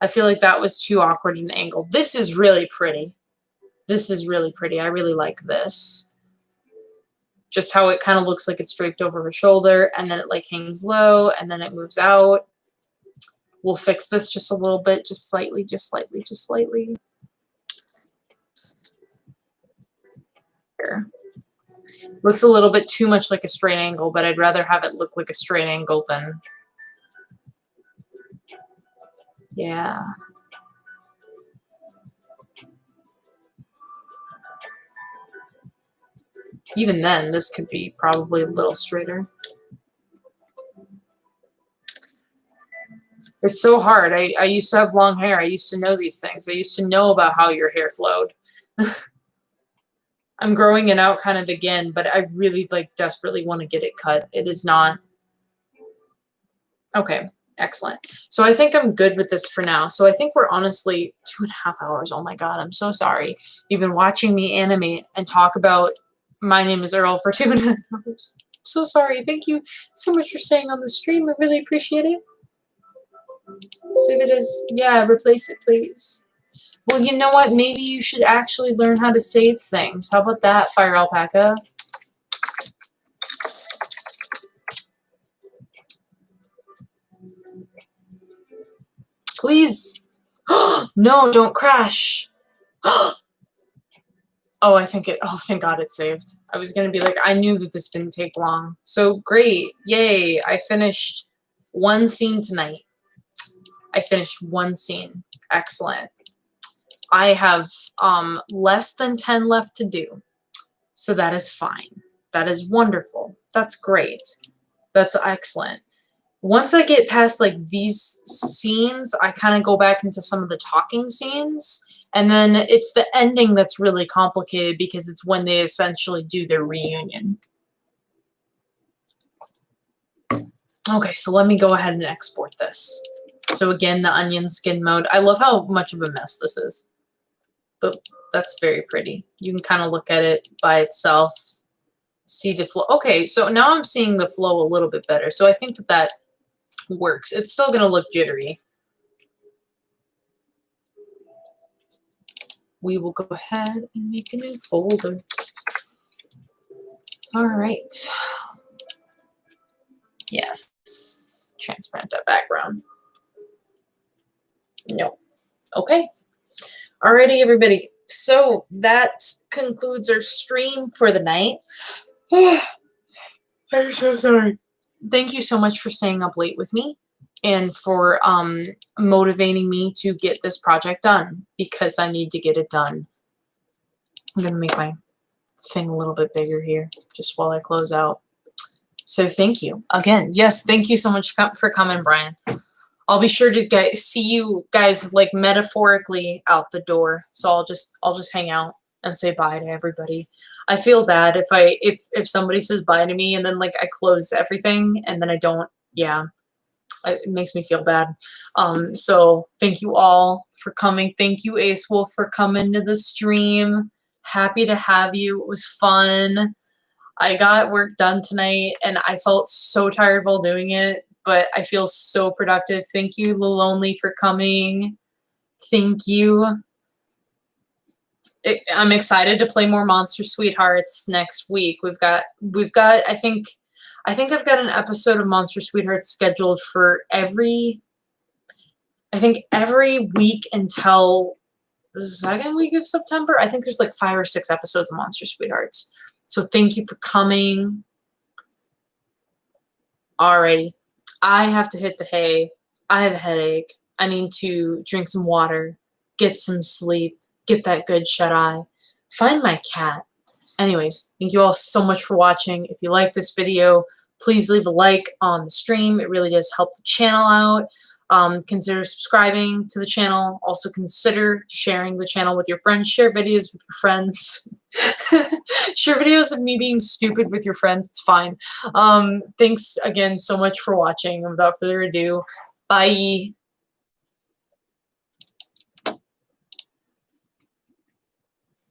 I feel like that was too awkward an angle. This is really pretty. This is really pretty. I really like this. Just how it kind of looks like it's draped over her shoulder, and then it like hangs low, and then it moves out. We'll fix this just a little bit, just slightly, just slightly, just slightly. Here. Looks a little bit too much like a straight angle, but I'd rather have it look like a straight angle than... Yeah. Even then, this could be probably a little straighter. It's so hard. I used to have long hair. I used to know these things. I used to know about how your hair flowed. I'm growing it out kind of again, but I really like desperately want to get it cut. It is not. Okay, excellent. So I think I'm good with this for now. So I think we're honestly 2.5 hours. Oh my God, I'm so sorry. You've been watching me animate and talk about My Name is Earl for 2.5 hours. I'm so sorry. Thank you so much for staying on the stream. I really appreciate it. Save it as, yeah, replace it, please. Well, you know what? Maybe you should actually learn how to save things. How about that, Fire Alpaca? Please. No, don't crash. Oh, I think it, oh, thank God it saved. I was going to be like, I knew that this didn't take long. So great. Yay. I finished one scene tonight. I finished one scene. Excellent. I have less than 10 left to do. So that is fine. That is wonderful. That's great. That's excellent. Once I get past like these scenes, I kind of go back into some of the talking scenes. And then it's the ending that's really complicated because it's when they essentially do their reunion. Okay, so let me go ahead and export this. So again, the onion skin mode. I love how much of a mess this is. But that's very pretty. You can kind of look at it by itself. See the flow. Okay, so now I'm seeing the flow a little bit better. So I think that that works. It's still going to look jittery. We will go ahead and make a new folder. All right. Yes. Transparent that background. No. Okay. Alrighty, everybody. So that concludes our stream for the night. I'm so sorry. Thank you so much for staying up late with me and for motivating me to get this project done because I need to get it done. I'm going to make my thing a little bit bigger here just while I close out. So thank you again. Yes, thank you so much for coming, Brian. I'll be sure to see you guys like metaphorically out the door. So I'll just hang out and say bye to everybody. I feel bad if somebody says bye to me and then like I close everything and then I don't. Yeah, it makes me feel bad. So thank you all for coming. Thank you, Ace Wolf, for coming to the stream. Happy to have you. It was fun. I got work done tonight and I felt so tired while doing it, but I feel so productive. Thank you, Lonely, for coming. Thank you. I'm excited to play more Monster Sweethearts next week. We've got I think I've got an episode of Monster Sweethearts scheduled for every week until the second week of September. I think there's like 5 or 6 episodes of Monster Sweethearts. So thank you for coming. Alrighty. I have to hit the hay. I have a headache. I need to drink some water, get some sleep, get that good shut-eye, find my cat. Anyways, thank you all so much for watching. If you like this video, please leave a like on the stream. It really does help the channel out. Consider subscribing to the channel. Also consider sharing the channel with your friends. Share videos with your friends. Share videos of me being stupid with your friends. It's fine. Thanks again so much for watching. And without further ado, bye.